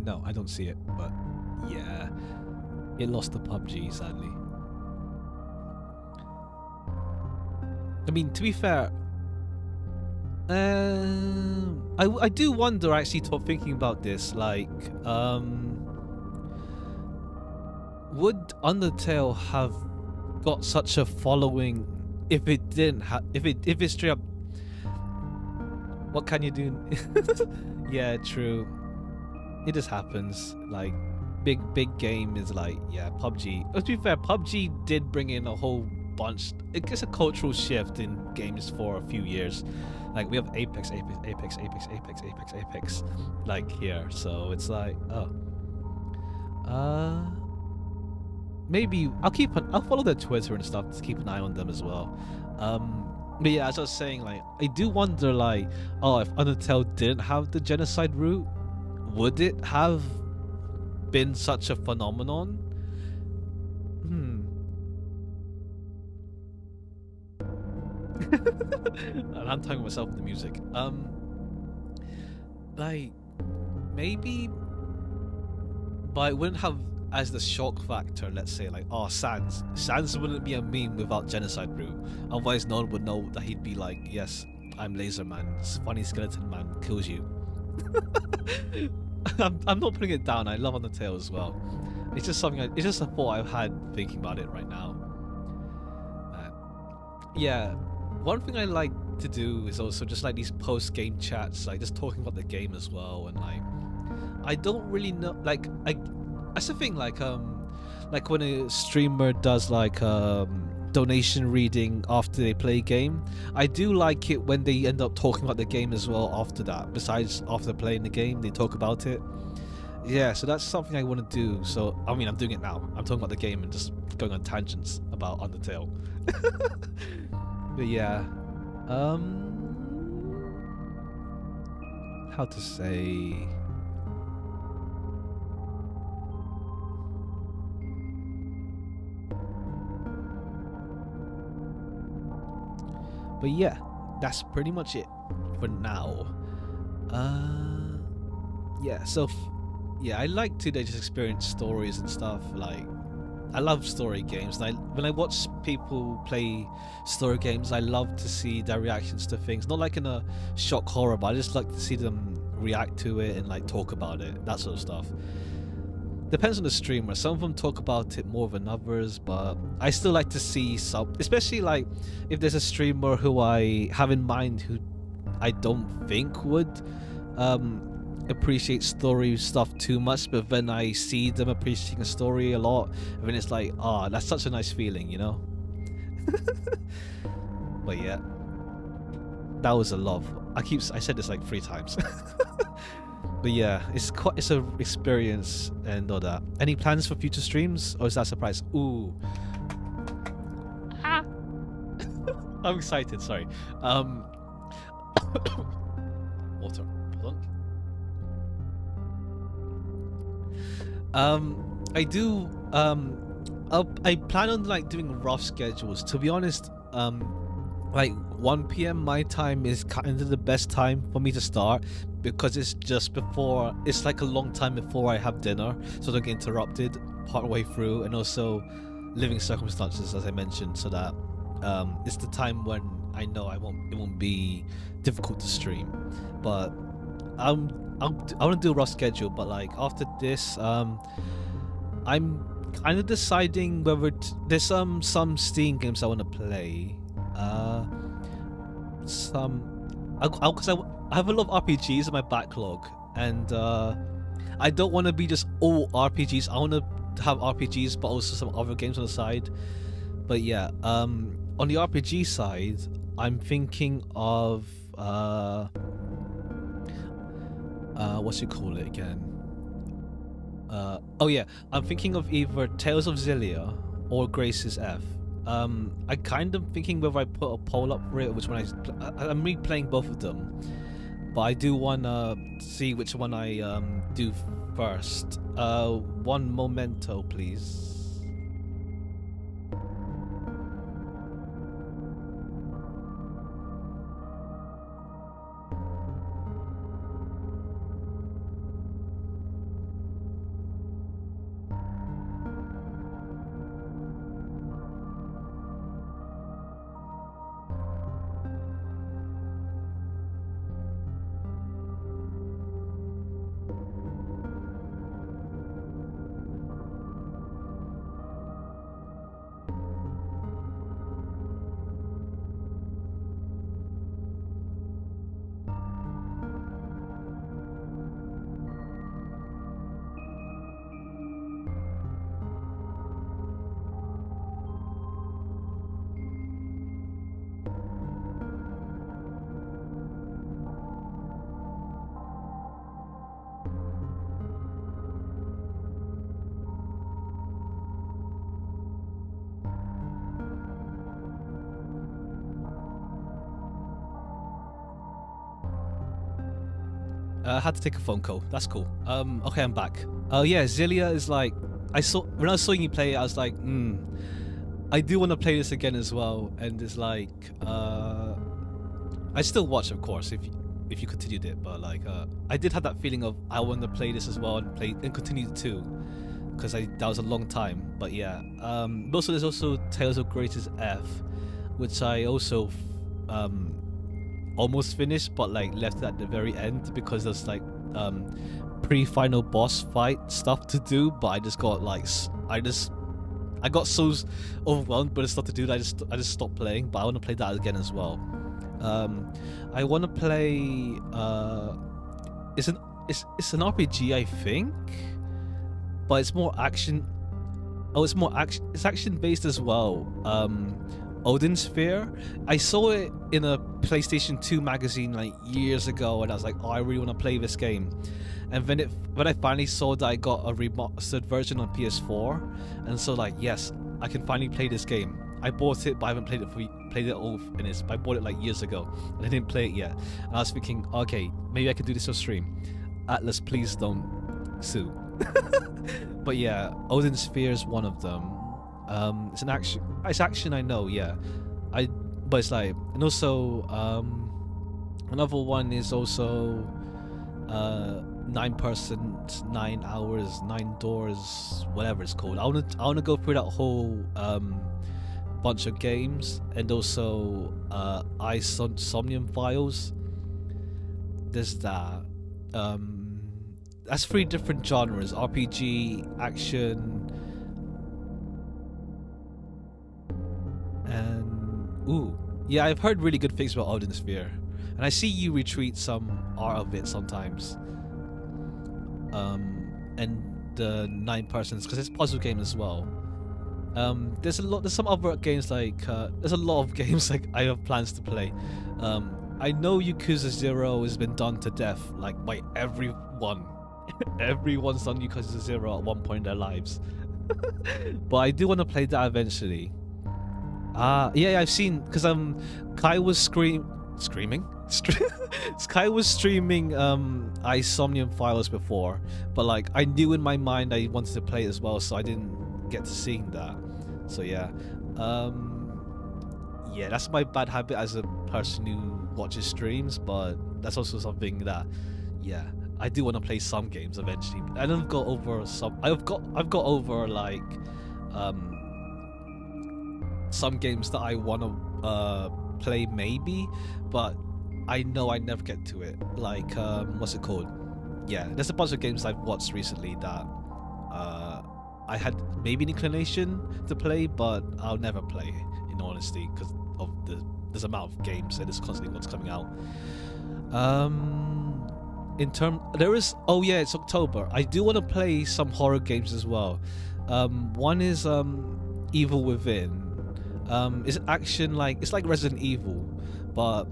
No, I don't see it, but yeah, it lost to PUBG, sadly. I mean, to be fair, I do wonder, actually, thinking about this, like, would Undertale have got such a following if it didn't have, if it straight up, what can you do? Yeah, true, it just happens. Like, big game is like, yeah, PUBG. But to be fair, PUBG did bring in a whole bunch. It's a cultural shift in games for a few years. Like, we have Apex, like, here. So it's like, oh, maybe I'll follow their Twitter and stuff to keep an eye on them as well. But yeah, as I was saying, like, I do wonder, like, oh, if Undertale didn't have the genocide route, would it have been such a phenomenon? And I'm talking myself with the music. Like, maybe, but it wouldn't have as the shock factor. Let's say, like, oh, Sans wouldn't be a meme without genocide route. Otherwise, no one would know that he'd be like, yes, I'm Laser Man, funny skeleton man kills you. I'm not putting it down. I love Undertale as well. It's just something. It's just a thought I've had thinking about it right now. Yeah, one thing I like to do is also just like these post-game chats, like just talking about the game as well. And like, I don't really know. Like, That's the thing. Like when a streamer does like donation reading after they play a game, I do like it when they end up talking about the game as well after that. Besides after playing the game, they talk about it. Yeah, so that's something I want to do. So I mean, I'm doing it now. I'm talking about the game and just going on tangents about Undertale. But yeah, how to say? But yeah, that's pretty much it for now. Yeah. So, yeah, I like to just experience stories and stuff. Like, I love story games. And when I watch people play story games, I love to see their reactions to things. Not like in a shock horror, but I just like to see them react to it and like talk about it, that sort of stuff. Depends on the streamer. Some of them talk about it more than others, but I still like to see some, especially like if there's a streamer who I have in mind who I don't think would appreciate story stuff too much, but then I see them appreciating a story a lot, and then it's like, that's such a nice feeling, you know? But yeah, that was a lot. I said this like 3 times. But yeah, it's a experience and all that. Any plans for future streams, or is that a surprise? Ooh. I'm excited, sorry. Water. Hold on. I do I plan on like doing rough schedules. To be honest, like 1 p.m. my time is kind of the best time for me to start, because it's just before, it's like a long time before I have dinner, so I don't get interrupted part way through, and also living circumstances, as I mentioned, so that it's the time when I know it won't be difficult to stream. But I want to do a rough schedule, but like after this, I'm kind of deciding whether there's some Steam games I want to play. Because I have a lot of RPGs in my backlog, and I don't want to be just all RPGs. I want to have RPGs, but also some other games on the side. But yeah, on the RPG side, I'm thinking of what's it called again? Oh yeah, I'm thinking of either Tales of Xillia or Grace's F. I kind of thinking whether I put a poll up for it, which one I'm replaying both of them, but I do want to see which one I do first. One memento, please. I had to take a phone call. That's cool. Okay, I'm back. Yeah, Xillia is like, when I saw you play it, I was like, I do want to play this again as well. And it's like, I still watch, of course, if you continued it, but like, I did have that feeling of I want to play this as well and continue too, because that was a long time. But yeah, also there's also Tales of Grace's F, which I also almost finished, but like left it at the very end because there's like pre-final boss fight stuff to do, but I just got like I got so overwhelmed by the stuff to do that I just stopped playing. But I want to play that again as well. I want to play it's an RPG, I think. but it's more action. Oh, it's more action. It's action based as well. Odin Sphere. I saw it in a PlayStation 2 magazine like years ago, and I was like, oh, I really want to play this game. And then when I finally saw that I got a remastered version on PS4, and so like, yes, I can finally play this game. I bought it, but I haven't played it all in it. I bought it like years ago, and I didn't play it yet. And I was thinking, okay, maybe I can do this on stream. Atlas, please don't sue. But yeah, Odin Sphere is one of them. It's an action. It's action, I know. Yeah, but it's like, and also another one is also 9 persons, 9 hours, 9 doors, whatever it's called. I wanna go through that whole bunch of games, and also Somnium Files. There's that. That's 3 different genres: RPG, action, and ooh, yeah, I've heard really good things about Odin Sphere, and I see you retweet some art of it sometimes. And the 9 persons, because it's a puzzle game as well. There's some other games like there's a lot of games like I have plans to play. I know Yakuza 0 has been done to death like by everyone. Everyone's done Yakuza 0 at one point in their lives. But I do want to play that eventually. Yeah, I've seen, because Kai was screaming. Kai was streaming Somnium Files before, but like I knew in my mind I wanted to play it as well, so I didn't get to seeing that. So yeah, yeah, that's my bad habit as a person who watches streams, but that's also something that, yeah, I do want to play some games eventually. I don't go over some. I've got over like some games that I want to play maybe, but I know I never get to it. Like what's it called? Yeah, there's a bunch of games I've watched recently that I had maybe an inclination to play, but I'll never play, in honesty, because of this amount of games and it's constantly what's coming out. Oh yeah, it's October. I do want to play some horror games as well. One is Evil Within. It's action, like it's like Resident Evil, but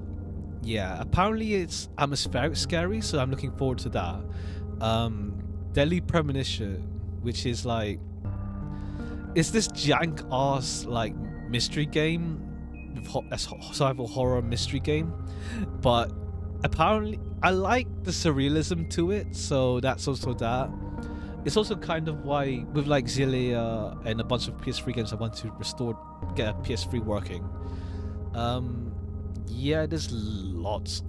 yeah, apparently it's atmospheric scary, so I'm looking forward to that. Deadly Premonition, which is like, it's this jank ass like mystery game, survival horror mystery game, but apparently I like the surrealism to it, so that's also that. It's also kind of why with like Xillia and a bunch of PS3 games I want to get a PS3 working. Yeah, there's lots.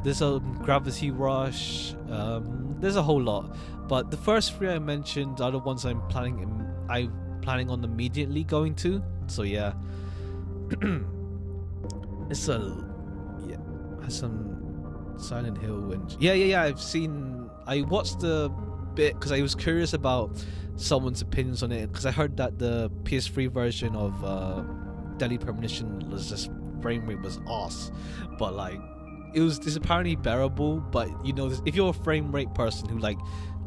There's a Gravity Rush. There's a whole lot, but the first 3 I mentioned are the ones I'm planning on immediately going to. So yeah, it's has some Silent Hill and yeah. I watched the bit because I was curious about someone's opinions on it, because I heard that the PS3 version of Deadly Premonition was just frame rate was ass, but like it's apparently bearable. But you know, if you're a frame rate person who like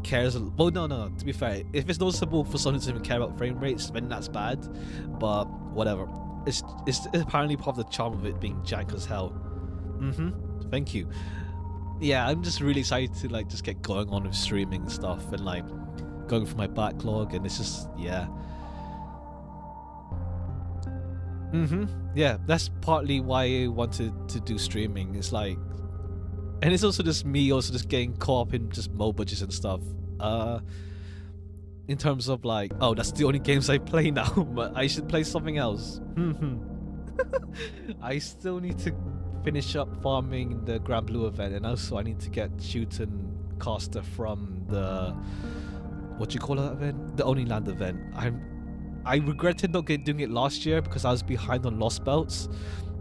cares, well, no, to be fair, if it's noticeable for someone to even care about frame rates, then that's bad. But whatever, it's apparently part of the charm of it being jank as hell. Thank you. Yeah, I'm just really excited to like just get going on with streaming and stuff, and like going through my backlog, and it's just, yeah. Yeah, that's partly why I wanted to do streaming. It's like, and it's also just me also just getting caught up in just MOBAs and stuff. In terms of like, oh, that's the only games I play now, but I should play something else. I still need to finish up farming the Grand Blue event, and also I need to get Shoot and Caster from the, what do you call that event? The Only Land event. I regretted not doing it last year because I was behind on Lost Belts.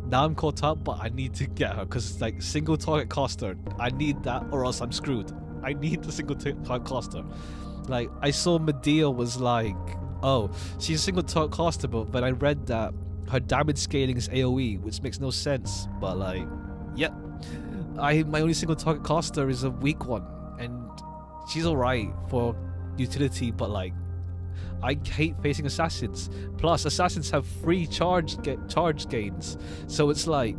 Now I'm caught up, but I need to get her because it's like single target caster. I need that or else I'm screwed. I need the single target caster. Like, I saw Medea was like, oh, she's a single target caster, but then I read that her damage scaling is AoE, which makes no sense. But like, yep, my only single target caster is a weak one, and she's alright for utility, but like I hate facing assassins. Plus, assassins have free charge gains, so it's like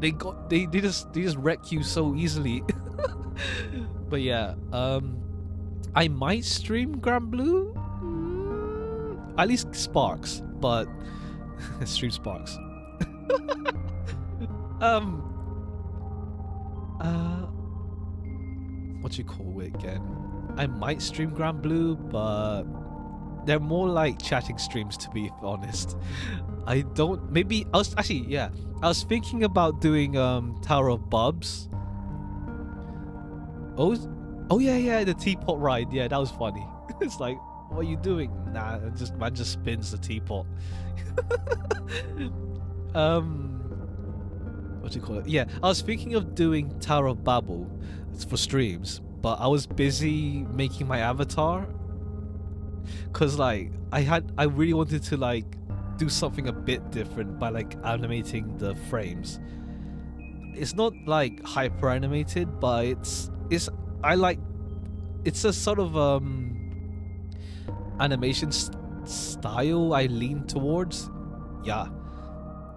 they just wreck you so easily. But yeah, I might stream Grand Blue, at least Sparks, but stream Sparks. What you call it again? I might stream Grand Blue, but they're more like chatting streams, to be honest. I don't. Maybe I was actually, yeah. I was thinking about doing Tower of Bubs. Oh yeah, the teapot ride. Yeah, that was funny. It's like, what are you doing? Nah, man just spins the teapot. What do you call it? Yeah, I was thinking of doing Tower of Babel for streams, but I was busy making my avatar. Cause like I really wanted to like do something a bit different by like animating the frames. It's not like hyper animated, but it's it's a sort of animation style I lean towards.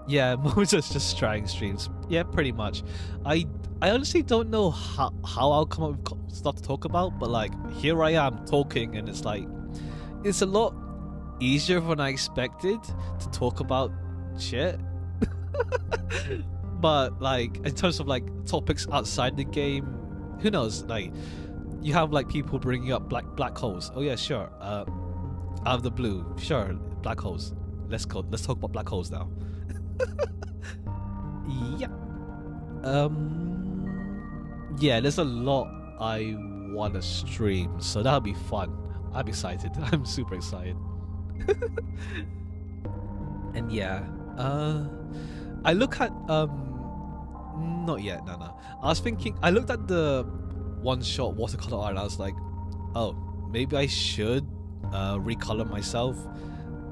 Yeah, Moses just trying streams. Yeah, pretty much. I honestly don't know how I'll come up with stuff to talk about, but like here I am talking, and it's like it's a lot easier than I expected to talk about shit. But like in terms of like topics outside the game, who knows? Like you have like people bringing up black holes. Oh yeah, sure. Out of the blue, sure, black holes. Let's talk about black holes now. Yeah. Yeah, there's a lot I wanna stream, so that'll be fun. I'm excited. I'm super excited. And yeah, I look at not yet, no. I was thinking, I looked at the OneShot watercolor art and I was like, oh, maybe I should recolor myself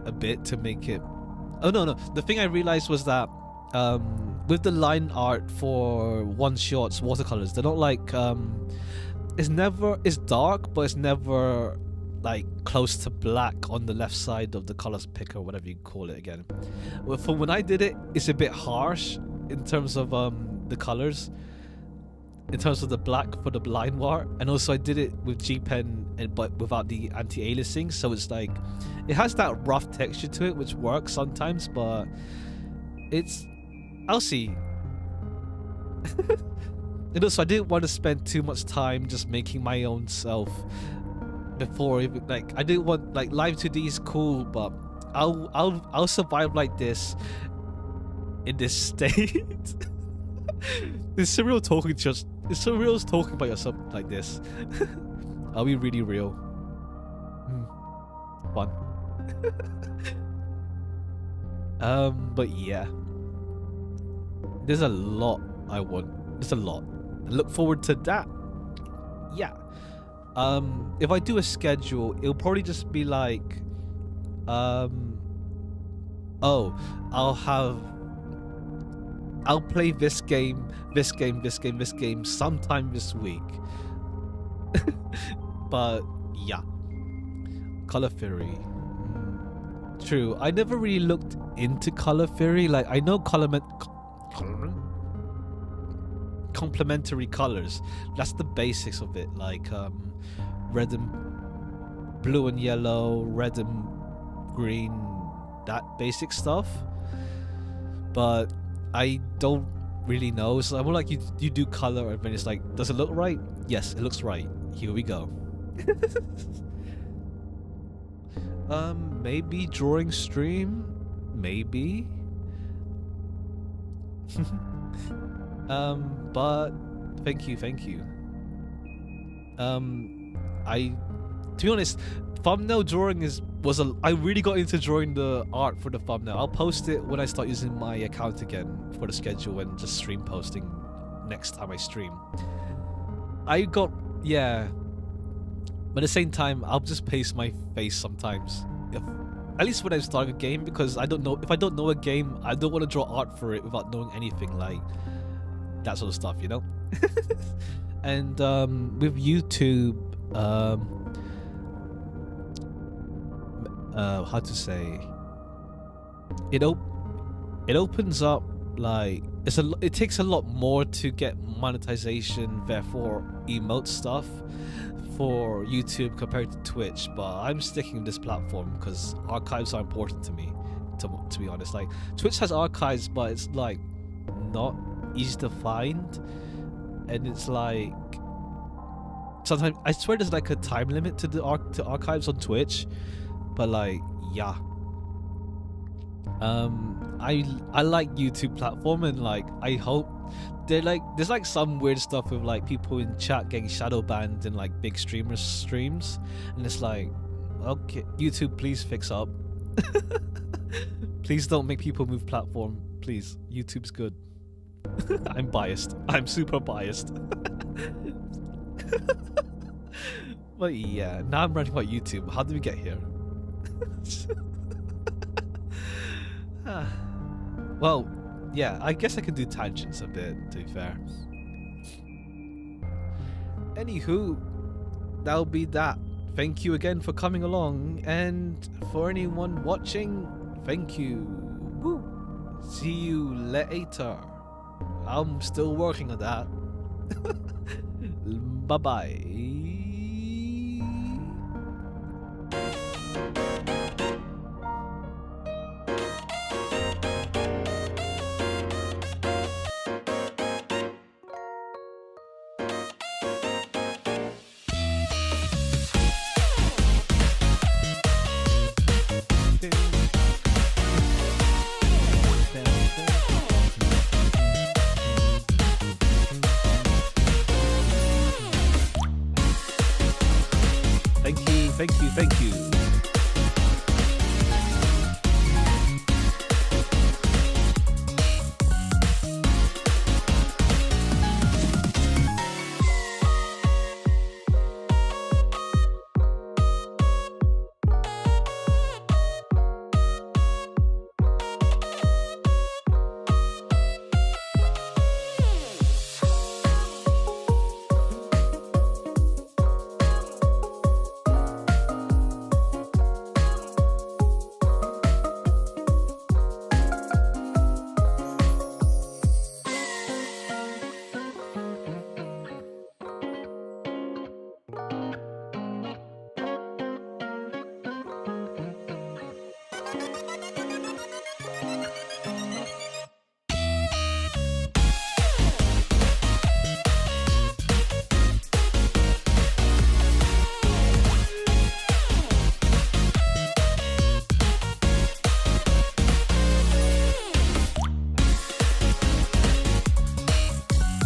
a bit to make it. Oh no, the thing I realized was that with the line art for OneShot's watercolors, they're not like it's dark, but it's never like close to black on the left side of the colors picker, whatever you call it again. Well, for when I did it, it's a bit harsh in terms of the colors, in terms of the black for the line art, and also I did it with G Pen but without the anti-aliasing, so it's like it has that rough texture to it, which works sometimes, but I'll see. And also I didn't want to spend too much time just making my own self before even, like I didn't want like live 2D is cool, but I'll survive like this in this state. It's surreal talking it's surreal talking about yourself like this. Are we really real? Fun. But yeah, there's a lot I want. There's a lot. I look forward to that. Yeah. If I do a schedule, it'll probably just be like, oh, I'll play this game sometime this week. But yeah, color theory. True. I never really looked into color theory. Like I know complementary colors. That's the basics of it. Like red and blue and yellow, red and green, that basic stuff. But I don't really know. So I'm more like you do color and then it's like, does it look right? Yes, it looks right. Here we go. Maybe drawing stream, maybe. But thank you. To be honest, thumbnail drawing I really got into drawing the art for the thumbnail. I'll post it when I start using my account again for the schedule and just stream posting next time I stream. Yeah. But at the same time, I'll just paste my face sometimes. At least when I'm starting a game, because I don't know, if I don't know a game, I don't want to draw art for it without knowing anything, like that sort of stuff, you know? And with YouTube, how to say, it op- it opens up, like, it takes a lot more to get monetization, therefore emote stuff, for YouTube compared to Twitch. But I'm sticking with this platform because archives are important to me, to be honest. Like, Twitch has archives, but it's like not easy to find, and it's like sometimes I swear there's like a time limit to the archives on Twitch. But like, yeah, I like YouTube platform, and like I hope there's like some weird stuff with like people in chat getting shadow banned in like big streamers streams, and it's like, okay, YouTube, please fix up. Please don't make people move platform, please. YouTube's good. I'm biased. I'm super biased. But yeah, now I'm running about YouTube. How did we get here? Well, yeah, I guess I could do tangents a bit, to be fair. Anywho, that'll be that. Thank you again for coming along, and for anyone watching, thank you. Woo. See you later. I'm still working on that. Bye bye. Thank you.